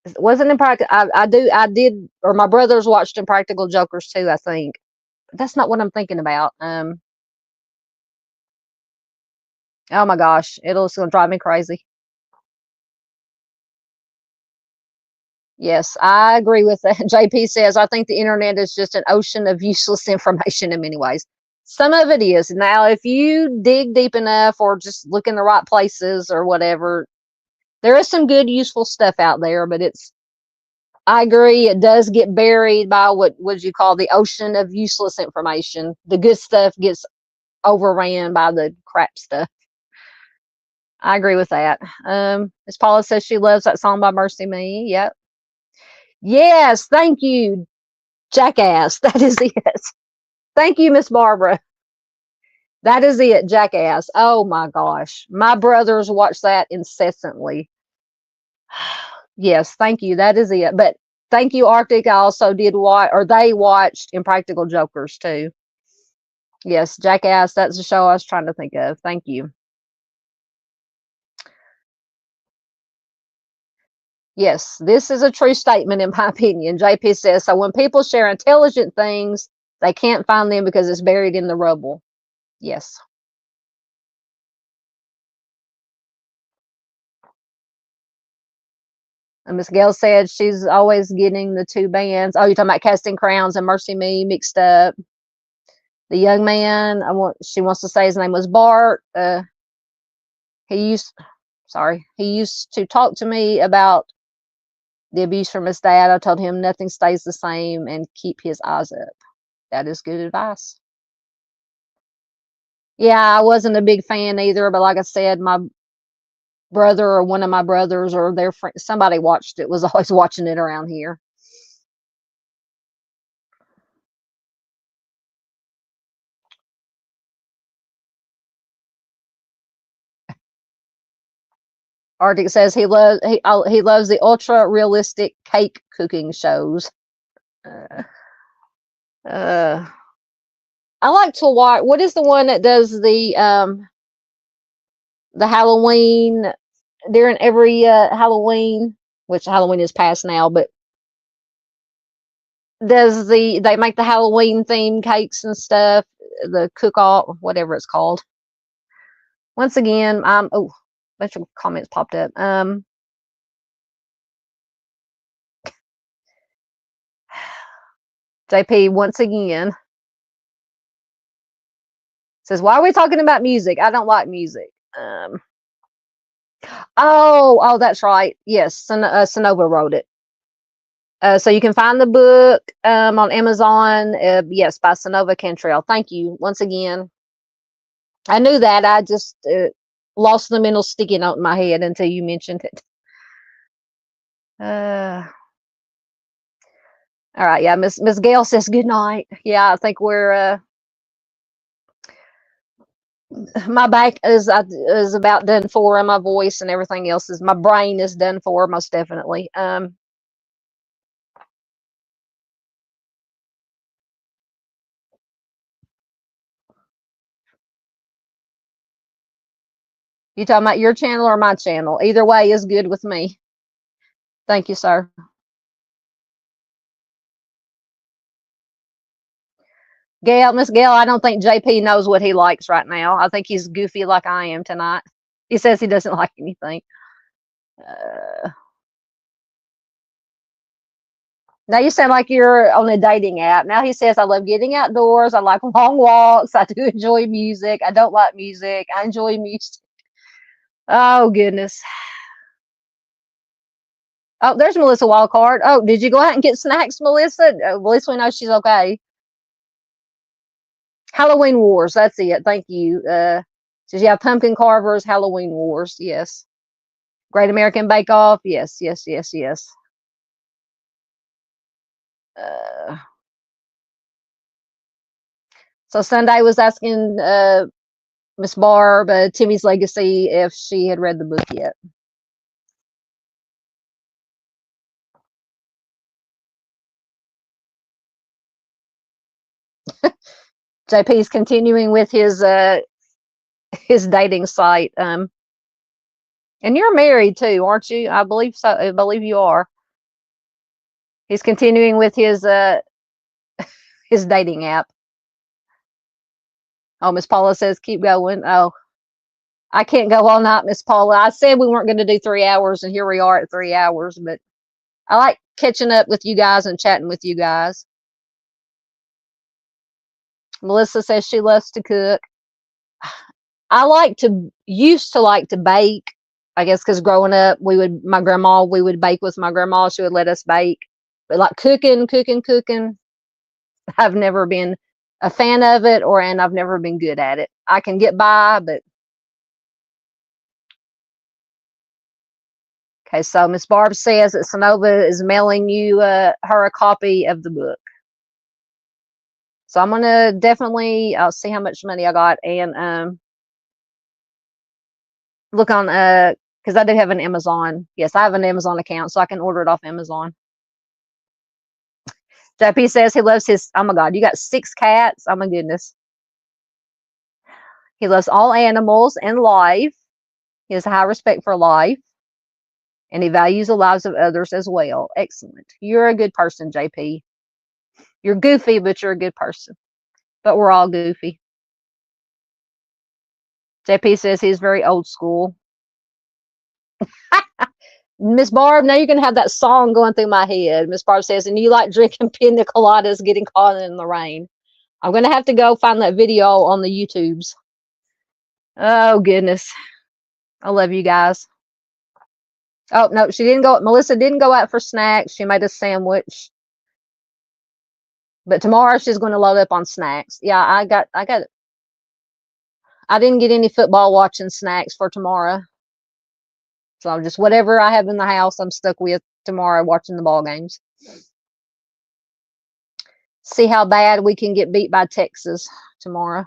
it wasn't Impractical. I did, or my brothers watched Impractical Jokers too, I think. But that's not what I'm thinking about. Oh my gosh, it's gonna drive me crazy. Yes, I agree with that. JP says, I think the internet is just an ocean of useless information in many ways. Some of it is. Now, if you dig deep enough or just look in the right places or whatever, there is some good, useful stuff out there, but I agree, it does get buried by what would you call the ocean of useless information. The good stuff gets overran by the crap stuff. I agree with that. Miss Paula says she loves that song by Mercy Me. Yep. Yes, thank you, Jackass. That is it. Thank you, Miss Barbara. That is it, Jackass. Oh my gosh. My brothers watch that incessantly. Yes, thank you. That is it. But thank you, Arctic. I also did watch, or they watched Impractical Jokers too. Yes, Jackass. That's the show I was trying to think of. Thank you. Yes, this is a true statement in my opinion. JP says, so when people share intelligent things, they can't find them because it's buried in the rubble. Yes. And Miss Gail said she's always getting the two bands. Oh, you're talking about Casting Crowns and Mercy Me mixed up. The young man, she wants to say his name was Bart. He used, he used to talk to me about the abuse from his dad. I told him nothing stays the same and keep his eyes up. That is good advice. Yeah, I wasn't a big fan either, but like I said, my brother or one of my brothers or their friend, somebody watched it, was always watching it around here. Arctic says he loves the ultra realistic cake cooking shows. Uh, uh, I like to watch. What is the one that does the Halloween during every Halloween, which Halloween is past now, but they make the Halloween themed cakes and stuff, the cook off, whatever it's called. Once again, oh, a bunch of comments popped up. JP, once again, Says, why are we talking about music? I don't like music. Oh, that's right. Yes, Sonova wrote it. So you can find the book on Amazon. Yes, by Sonova Cantrell. Thank you once again. I knew that. I just lost the mental sticky note in my head until you mentioned it. All right. Yeah, Miss Gail says good night. Yeah, I think we're. My back is about done for, and my voice and everything else is. My brain is done for, most definitely. You talking about your channel or my channel? Either way is good with me. Thank you, sir. Gail, Miss Gail, I don't think JP knows what he likes right now. I think he's goofy like I am tonight. He says he doesn't like anything. Now you sound like you're on a dating app. Now he says, I love getting outdoors. I like long walks. I do enjoy music. I don't like music. I enjoy music. Oh, goodness. Oh, there's Melissa Wildcard. Oh, did you go out and get snacks, Melissa? At least we know she's okay. Halloween Wars. That's it. Thank you. Says, yeah, Pumpkin Carvers, Halloween Wars. Yes. Great American Bake Off. Yes, yes, yes, yes. So Sunday was asking Miss Barb, Timmy's Legacy, if she had read the book yet. JP's continuing with his dating site. And you're married too, aren't you? I believe so. I believe you are. He's continuing with his dating app. Oh, Miss Paula says keep going. Oh, I can't go all night, Miss Paula. I said we weren't going to do 3 hours, and here we are at 3 hours. But I like catching up with you guys and chatting with you guys. Melissa says she loves to cook. I used to like to bake. I guess because growing up, we would bake with my grandma. She would let us bake. But like cooking, I've never been a fan of it, and I've never been good at it. I can get by, but. Okay, so Miss Barb says that Sonova is mailing you her a copy of the book. So I'm gonna definitely, I'll see how much money I got and look on because I do have an Amazon. Yes, I have an Amazon account, so I can order it off Amazon. JP says he loves his, oh my God, you got 6 cats. Oh my goodness. He loves all animals and life. He has high respect for life. And he values the lives of others as well. Excellent. You're a good person, JP. You're goofy, but you're a good person. But we're all goofy. JP says he's very old school. Miss Barb, now you're going to have that song going through my head. Miss Barb says, and you like drinking pina coladas, getting caught in the rain. I'm going to have to go find that video on the YouTubes. Oh, goodness. I love you guys. Oh, no, she didn't go. Melissa didn't go out for snacks. She made a sandwich. But tomorrow she's going to load up on snacks. Yeah, I didn't get any football watching snacks for tomorrow. So just whatever I have in the house, I'm stuck with tomorrow watching the ball games. See how bad we can get beat by Texas tomorrow.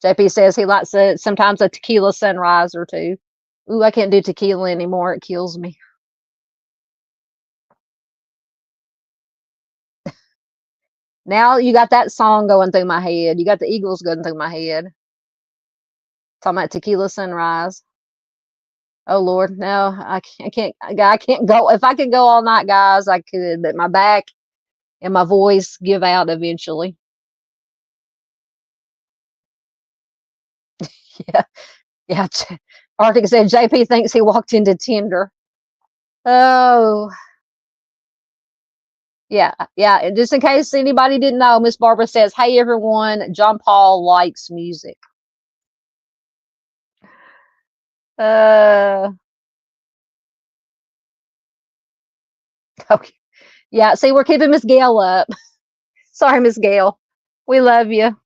JP says he likes sometimes a tequila sunrise or two. Ooh, I can't do tequila anymore. It kills me. Now you got that song going through my head. You got the Eagles going through my head. Talking about tequila sunrise. Oh Lord, no, I can't go. If I could go all night, guys, I could, but my back and my voice give out eventually. Yeah, yeah. Arctic said JP thinks he walked into Tinder. Oh, Yeah, yeah. And just in case anybody didn't know, Miss Barbara says, "Hey everyone, John Paul likes music." Uh, okay. Yeah. See, we're keeping Miss Gail up. Sorry, Miss Gail. We love you.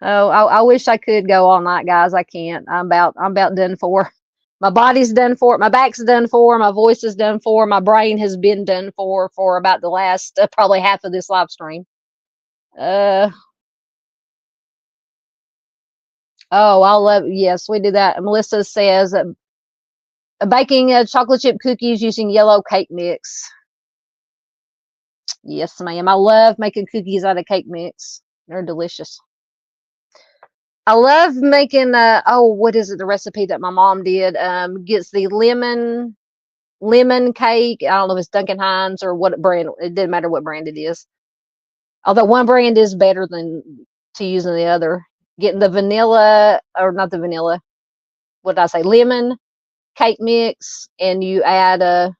Oh, I wish I could go all night, guys. I can't. I'm about done for. My body's done for. My back's done for. My voice is done for. My brain has been done for about the last probably half of this live stream. Uh, oh, I love. Yes, we do that. Melissa says baking chocolate chip cookies using yellow cake mix. Yes, ma'am. I love making cookies out of cake mix. They're delicious. I love making oh, what is it? The recipe that my mom did gets the lemon cake. I don't know if it's Duncan Hines or what brand. It didn't matter what brand it is. Although one brand is better than to use than the other. Getting the vanilla or not the vanilla. What did I say? Lemon cake mix, and you add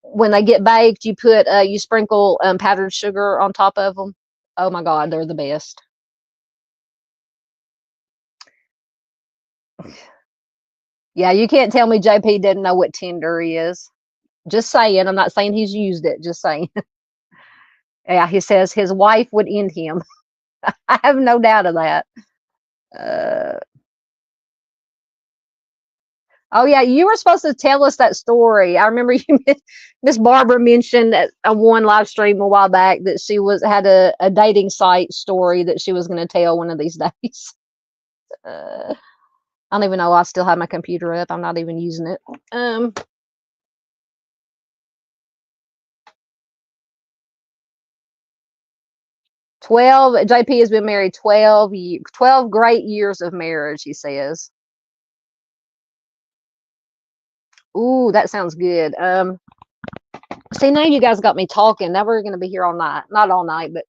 when they get baked, you put you sprinkle powdered sugar on top of them. Oh my God, they're the best. Yeah, you can't tell me JP doesn't know what Tinder is. Just saying. I'm not saying he's used it. Just saying. Yeah, he says his wife would end him. I have no doubt of that. Uh, oh yeah, you were supposed to tell us that story. I remember you, Miss Barbara mentioned that on one live stream a while back that she had a dating site story that she was going to tell one of these days. I don't even know. I still have my computer up. I'm not even using it. 12. JP has been married 12 great years of marriage. He says. Ooh, that sounds good. See, now you guys got me talking. Now we're going to be here all night. Not all night, but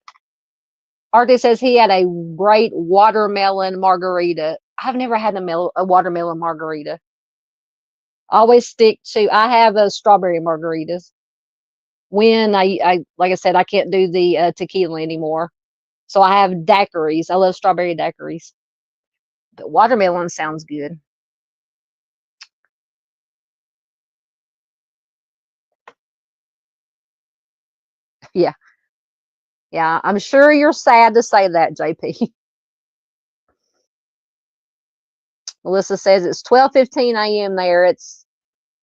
Artie says he had a great watermelon margarita. I've never had a watermelon margarita. Always stick to. I have strawberry margaritas. When I like I said, I can't do the tequila anymore, so I have daiquiris. I love strawberry daiquiris. But watermelon sounds good. Yeah, yeah. I'm sure you're sad to say that, JP. Melissa says it's 12:15 a.m. there. It's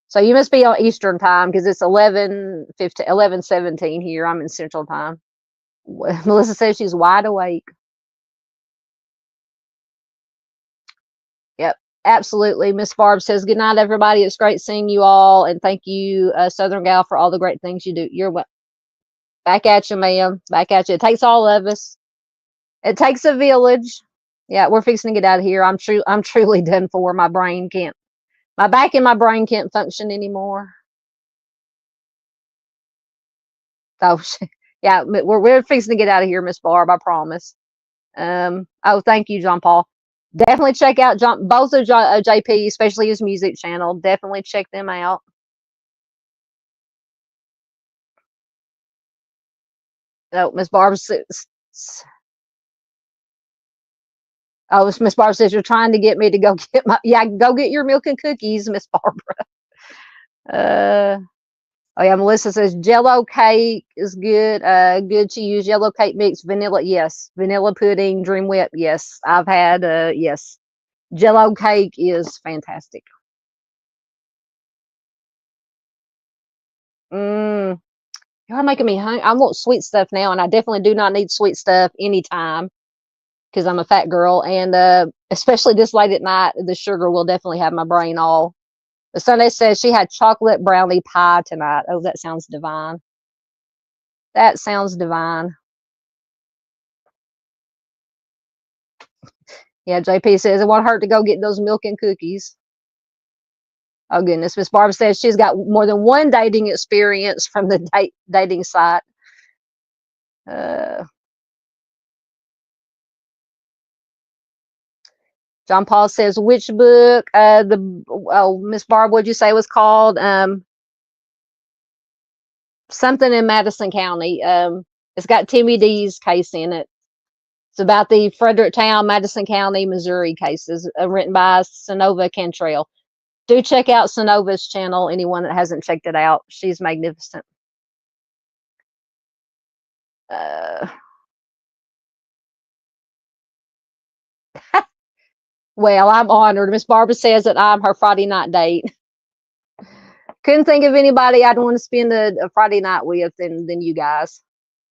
so you must be on Eastern time because it's 11:17 here. I'm in Central time. Melissa says she's wide awake. Yep, absolutely. Miss Barb says good night, everybody. It's great seeing you all, and thank you, Southern Gal, for all the great things you do. You're back at you, ma'am. Back at you. It takes all of us. It takes a village. Yeah, we're fixing to get out of here. I'm truly done for. My brain can't. My back and my brain can't function anymore. Oh, yeah, we're fixing to get out of here, Miss Barb. I promise. Oh, thank you, John Paul. Definitely check out both of JP, especially his music channel. Definitely check them out. Oh, Miss Barb says. Oh, Miss Barbara says you're trying to get me to go get go get your milk and cookies, Miss Barbara. Oh yeah, Melissa says Jello cake is good. Good to use yellow cake mix, vanilla. Yes, vanilla pudding, Dream Whip. Yes, I've had. Yes, Jello cake is fantastic. Mm, you're making me hungry. I want sweet stuff now, and I definitely do not need sweet stuff anytime because I'm a fat girl, and especially this late at night, the sugar will definitely have my brain all. The Sunday says she had chocolate brownie pie tonight. Oh, that sounds divine. That sounds divine. Yeah, JP says it won't hurt to go get those milk and cookies. Oh goodness, Miss Barb says she's got more than one dating experience from the dating site. Uh, John Paul says which book? Miss Barb, what'd you say was called? something in Madison County. It's got Timmy D's case in it. It's about the Fredericktown, Madison County, Missouri cases, written by Sonova Cantrell. Do check out Sonova's channel, anyone that hasn't checked it out. She's magnificent. Well, I'm honored. Miss Barbara says that I'm her Friday night date. Couldn't think of anybody I'd want to spend a Friday night with than you guys.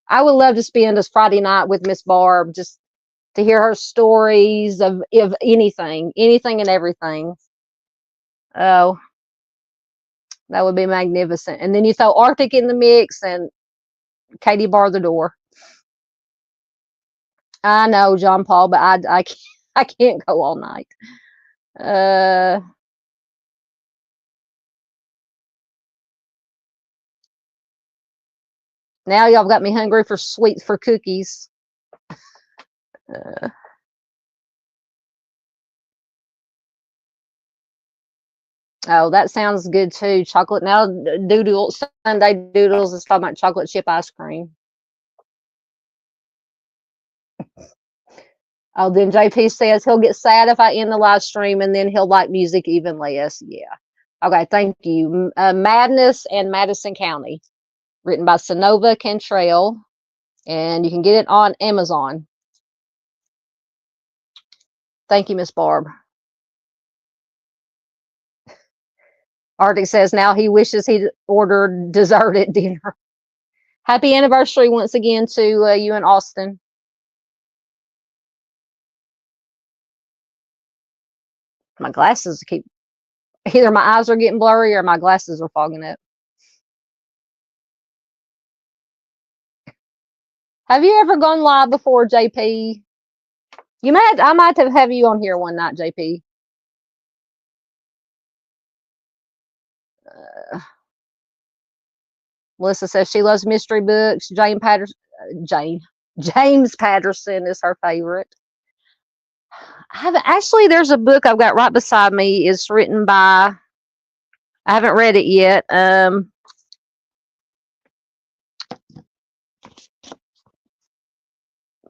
I would love to spend a Friday night with Miss Barb, just to hear her stories of anything and everything. Oh, that would be magnificent. And then you throw Arctic in the mix and Katie bar the door. I know, John Paul, but I can't go all night. Now y'all got me hungry for sweets for cookies. Oh, that sounds good too. Chocolate now, doodle Sunday doodles is talking about chocolate chip ice cream. Oh, then JP says he'll get sad if I end the live stream, and then he'll like music even less. Yeah. Okay, thank you. Madness and Madison County, written by Sonova Cantrell, and you can get it on Amazon. Thank you, Miss Barb. Arctic says now he wishes he'd ordered dessert at dinner. Happy anniversary once again to you and Austin. My glasses keep, either my eyes are getting blurry or my glasses are fogging up. Have you ever gone live before, JP? I might have you on here one night, JP. Melissa says she loves mystery books. James Patterson is her favorite. Actually, there's a book I've got right beside me. It's written by, I haven't read it yet.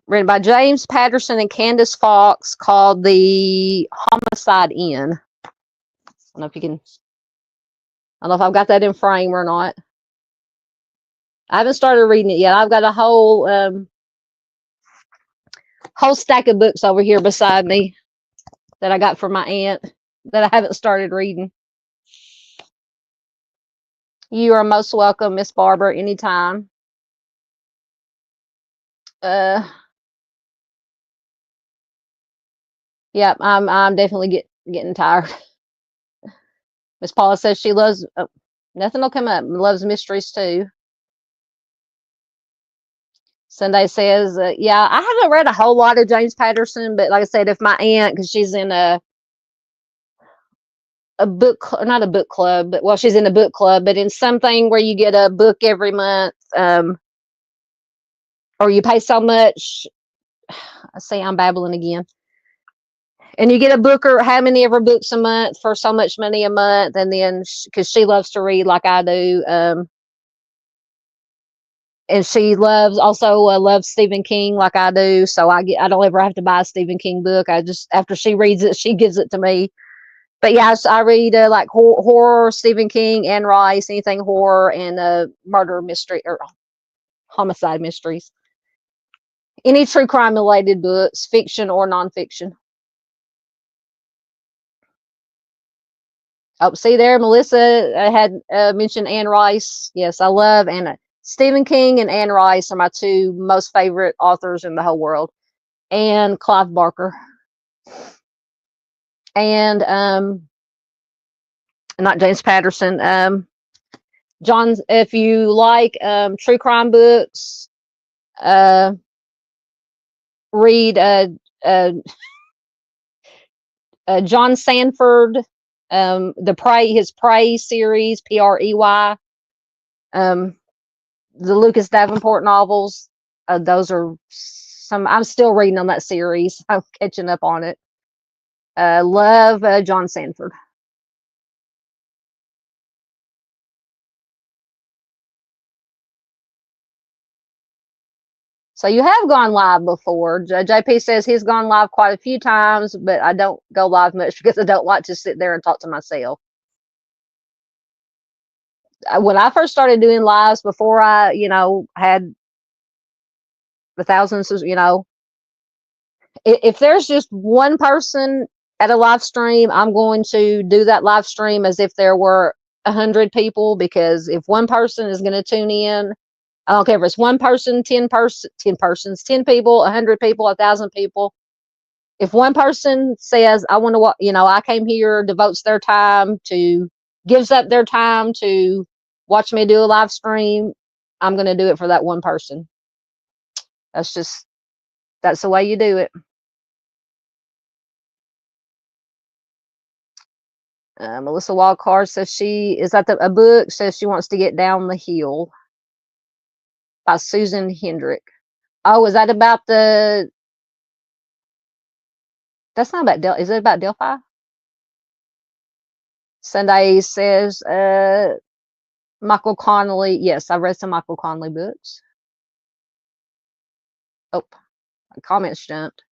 Written by James Patterson and Candace Fox, called The Homicide Inn. I don't know if you can, I don't know if I've got that in frame or not. I haven't started reading it yet. I've got a whole stack of books over here beside me that I got from my aunt that I haven't started reading. You are most welcome, Miss Barbara, anytime. Yeah, I'm definitely getting tired. Miss Paula says she loves nothing will come up. Loves mysteries too. Sunday says, yeah, I haven't read a whole lot of James Patterson, but like I said, if my aunt, because she's in a book, not a book club, but well, she's in a book club, but in something where you get a book every month, or you pay so much. I say I'm babbling again. And you get a book or how many of her books a month for so much money a month, and then because she loves to read like I do, and she loves Stephen King like I do, so I don't ever have to buy a Stephen King book. I just, after she reads it, she gives it to me. But yeah, I read like horror, Stephen King, Anne Rice, anything horror, and murder mystery or homicide mysteries. Any true crime related books, fiction or nonfiction. Oh, see there, Melissa had mentioned Anne Rice. Yes, I love Anna. Stephen King and Anne Rice are my two most favorite authors in the whole world. And Clive Barker. And not James Patterson. John's, if you like true crime books, read John Sanford, his Prey series, Prey. The Lucas Davenport novels. Those are some, I'm still reading on that series. I'm catching up on it. Love John Sanford. So you have gone live before. JP says he's gone live quite a few times, but I don't go live much because I don't like to sit there and talk to myself. When I first started doing lives before I, had the thousands, if there's just one person at a live stream, I'm going to do that live stream as if there were 100 people, because if one person is going to tune in, I don't care if it's one person, 10 persons, 10 people, 100 people, 1,000 people. If one person says, I want to, I came here, devotes their time gives up their time to watch me do a live stream, I'm going to do it for that one person. That's the way you do it. Melissa Wildcard says she is at a book, says she wants to get down the hill by Susan Hendrick. Oh, is that about that's not about is it about Delphi? Sunday says, Michael Connelly. Yes, I've read some Michael Connelly books. Oh, my comments jumped.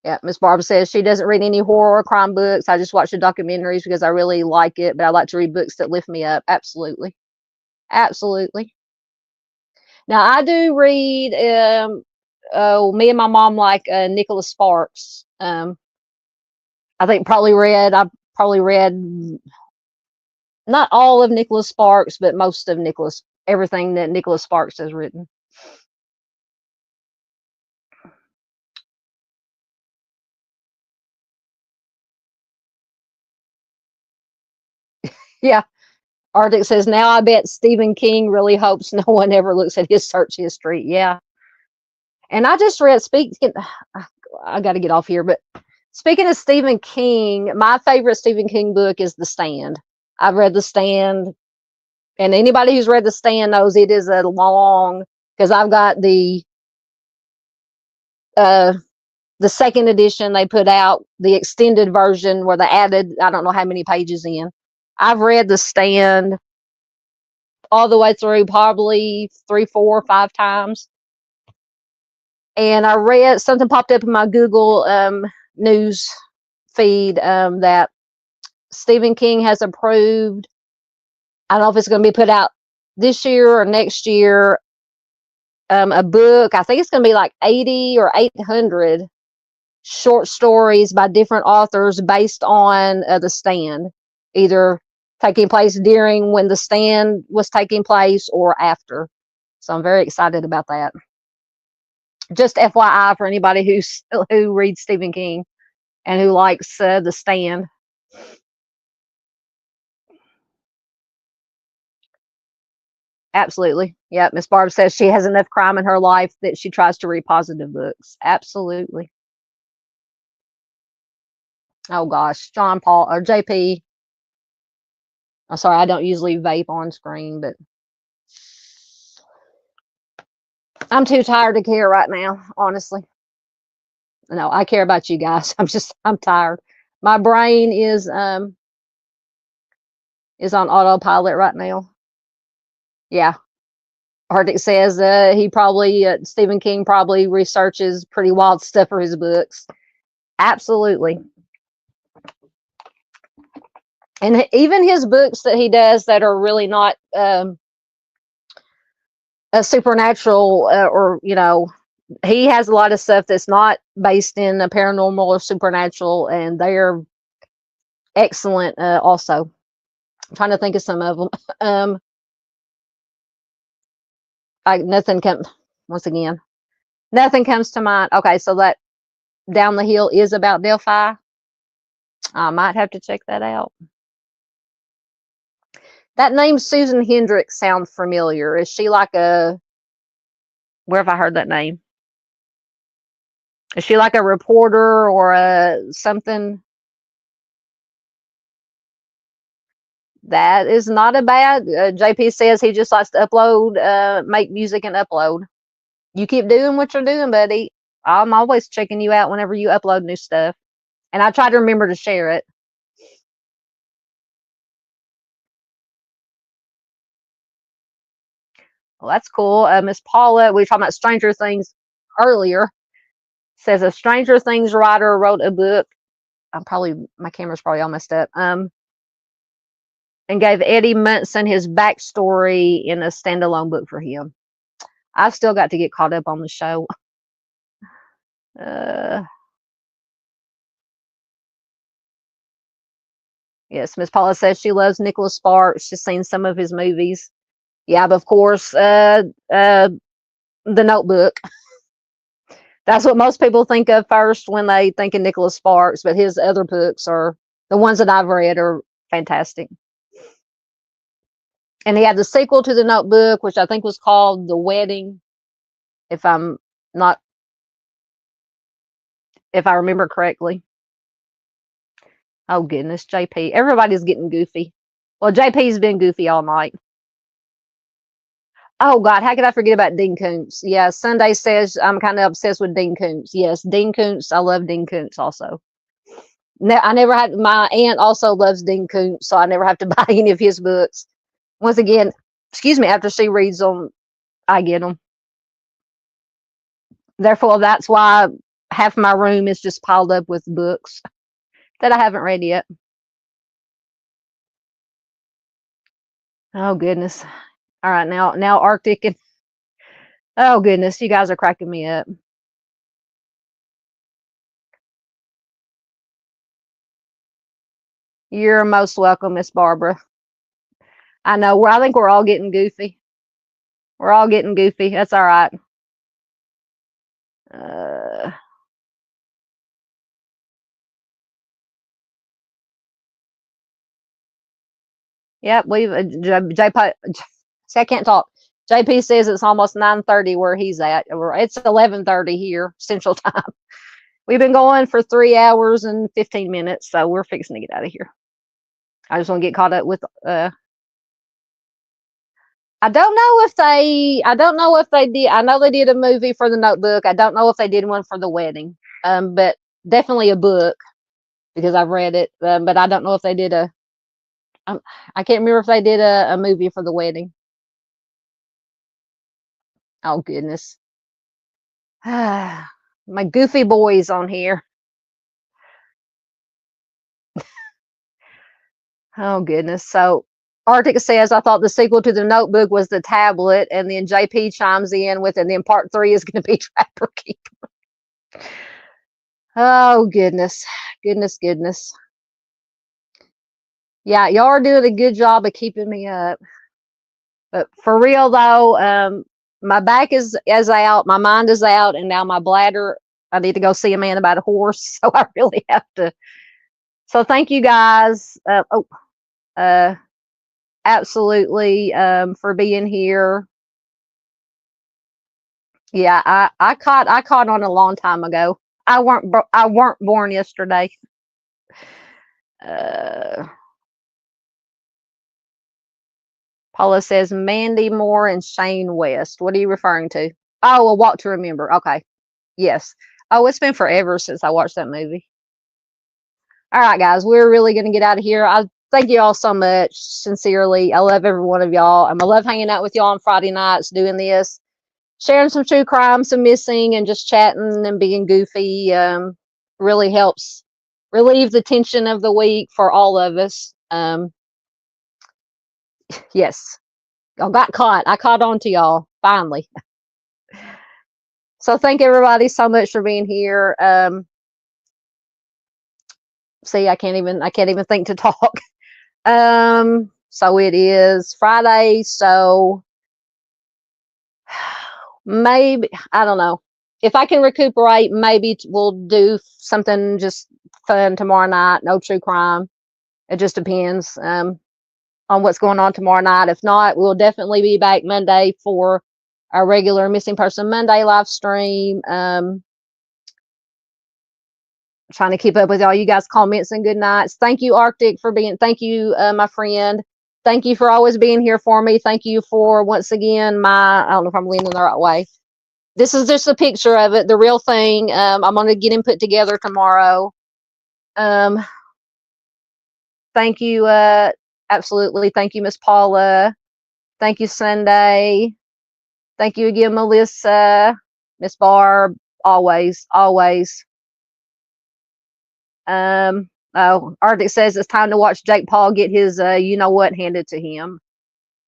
Yeah, Miss Barbara says she doesn't read any horror or crime books. I just watch the documentaries because I really like it, but I like to read books that lift me up. Absolutely. Absolutely. Now, I do read, me and my mom like Nicholas Sparks. I probably read not all of Nicholas Sparks, but most of everything that Nicholas Sparks has written. Yeah. Arctic says, now I bet Stephen King really hopes no one ever looks at his search history. Yeah. And I just read, I got to get off here, but speaking of Stephen King, my favorite Stephen King book is The Stand. I've read The Stand, and anybody who's read The Stand knows it is a long, because I've got the second edition they put out, the extended version where they added, I don't know how many pages in. I've read The Stand all the way through probably 3, 4, 5 times. And I read something popped up in my Google news feed that Stephen King has approved, I don't know if it's going to be put out this year or next year, a book. I think it's going to be like 80 or 800 short stories by different authors based on The Stand, either taking place during when The Stand was taking place or after. So I'm very excited about that. Just FYI for anybody who reads Stephen King and who likes The Stand. Absolutely. Yeah, Miss Barb says she has enough crime in her life that she tries to read positive books. Absolutely. Oh gosh, John Paul or JP. I'm sorry, I don't usually vape on screen, but I'm too tired to care right now, honestly. No, I care about you guys. I'm tired. My brain is on autopilot right now. Yeah. Arctic says Stephen King probably researches pretty wild stuff for his books. Absolutely. And even his books that he does that are really not a supernatural or he has a lot of stuff that's not based in a paranormal or supernatural, and they're excellent also. I'm trying to think of some of them. Nothing comes to mind. Okay, so that Down the Hill is about Delphi. I might have to check that out. That name Susan Hendrick sounds familiar. Is she like where have I heard that name? Is she like a reporter or something? That is not a bad. JP says he just likes to upload, make music and upload. You keep doing what you're doing, buddy. I'm always checking you out whenever you upload new stuff. And I try to remember to share it. Well, that's cool. Miss Paula, we were talking about Stranger Things earlier. Says a Stranger Things writer wrote a book. My camera's probably all messed up. And gave Eddie Munson his backstory in a standalone book for him. I've still got to get caught up on the show. Yes, Miss Paula says she loves Nicholas Sparks. She's seen some of his movies. Yeah, but of course, The Notebook. That's what most people think of first when they think of Nicholas Sparks, but his other books are the ones that I've read are fantastic. And he had the sequel to The Notebook, which I think was called The Wedding, if I remember correctly. Oh goodness, JP. Everybody's getting goofy. Well, JP's been goofy all night. Oh God, how could I forget about Dean Koontz? Yeah, Sunday says I'm kind of obsessed with Dean Koontz. Yes, Dean Koontz. I love Dean Koontz also. I never had. My aunt also loves Dean Koontz, so I never have to buy any of his books. Once again, excuse me, after she reads them, I get them. Therefore, that's why half my room is just piled up with books that I haven't read yet. Oh goodness. All right, now Arctic and oh goodness, you guys are cracking me up. You're most welcome, Miss Barbara. I know. I think we're all getting goofy. We're all getting goofy. That's all right. Yep, we've JP. See, I can't talk. JP says it's almost 9:30 where he's at. It's 11:30 here Central Time. We've been going for 3 hours and 15 minutes, so we're fixing to get out of here. I just want to get caught up with. I don't know if they did. I know they did a movie for The Notebook. I don't know if they did one for The Wedding. But definitely a book because I've read it. But I don't know if they did I can't remember if they did a movie for The Wedding. Oh goodness. My goofy boys on here. Oh goodness. So Arctic says, I thought the sequel to The Notebook was The Tablet, and then JP chimes in with, and then part 3 is going to be Trapper Keeper. Oh goodness. Goodness. Yeah, y'all are doing a good job of keeping me up. But for real though, my back is out, my mind is out, and now my bladder, I need to go see a man about a horse. So I really have to. So thank you guys. Absolutely for being here. Yeah, I caught on a long time ago. I weren't born yesterday. Paula says Mandy Moore and Shane West. What are you referring to? Oh, A Walk to Remember. Okay. Yes. Oh, it's been forever since I watched that movie. All right, guys, we're really going to get out of here. I thank you all so much. Sincerely, I love every one of y'all. I love hanging out with y'all on Friday nights, doing this, sharing some true crime, some missing, and just chatting and being goofy. Really helps relieve the tension of the week for all of us. Yes, I got caught. I caught on to y'all finally. So thank everybody so much for being here. See, I can't even think to talk. So it is Friday, so maybe, I don't know. If I can recuperate, maybe we'll do something just fun tomorrow night. No true crime. It just depends on what's going on tomorrow night. If not, we'll definitely be back Monday for our regular Missing Person Monday live stream. Trying to keep up with all you guys' comments and good nights. Thank you, Arctic, for being. Thank you, my friend. Thank you for always being here for me. Thank you for once again I don't know if I'm leaning the right way. This is just a picture of it, the real thing. I'm gonna get him put together tomorrow. Thank you, absolutely. Thank you, Miss Paula. Thank you, Sunday. Thank you again, Melissa, Miss Barb, always, always. Oh, Arctic says it's time to watch Jake Paul get his, you know what, handed to him.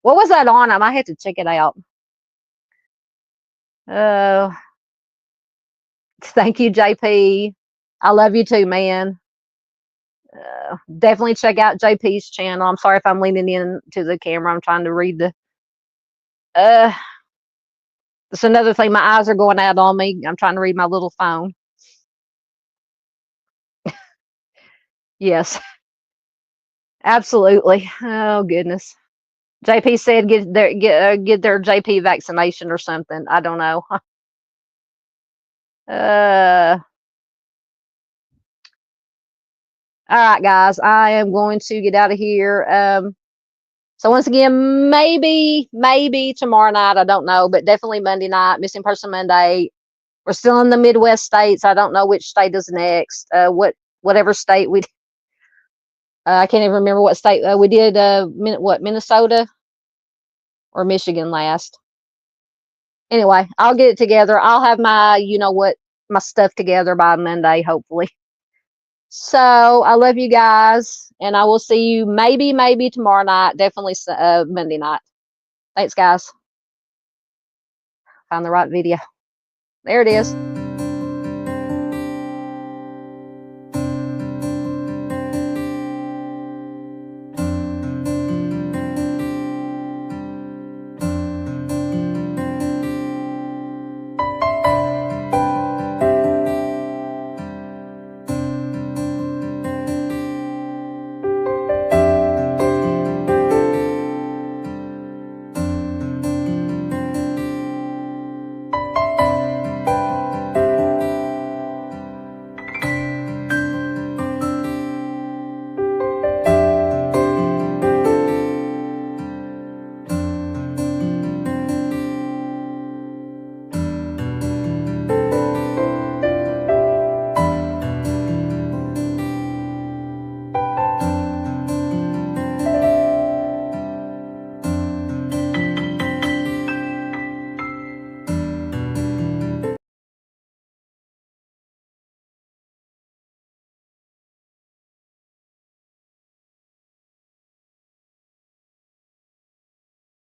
What was that on? I might have to check it out. Thank you, JP. I love you too, man. Definitely check out JP's channel. I'm sorry if I'm leaning into the camera. I'm trying to read the. It's another thing. My eyes are going out on me. I'm trying to read my little phone. Yes, absolutely. Oh goodness. JP said get their JP vaccination or something. I don't know. All right, guys. I am going to get out of here. So once again, maybe tomorrow night. I don't know, but definitely Monday night. Missing Person Monday. We're still in the Midwest states. I don't know which state is next. Whatever state we. I can't even remember what state we did. Minnesota or Michigan last. Anyway, I'll get it together. I'll have my, you know what, my stuff together by Monday, hopefully. So I love you guys, and I will see you maybe tomorrow night. Definitely Monday night. Thanks, guys. Found the right video. There it is.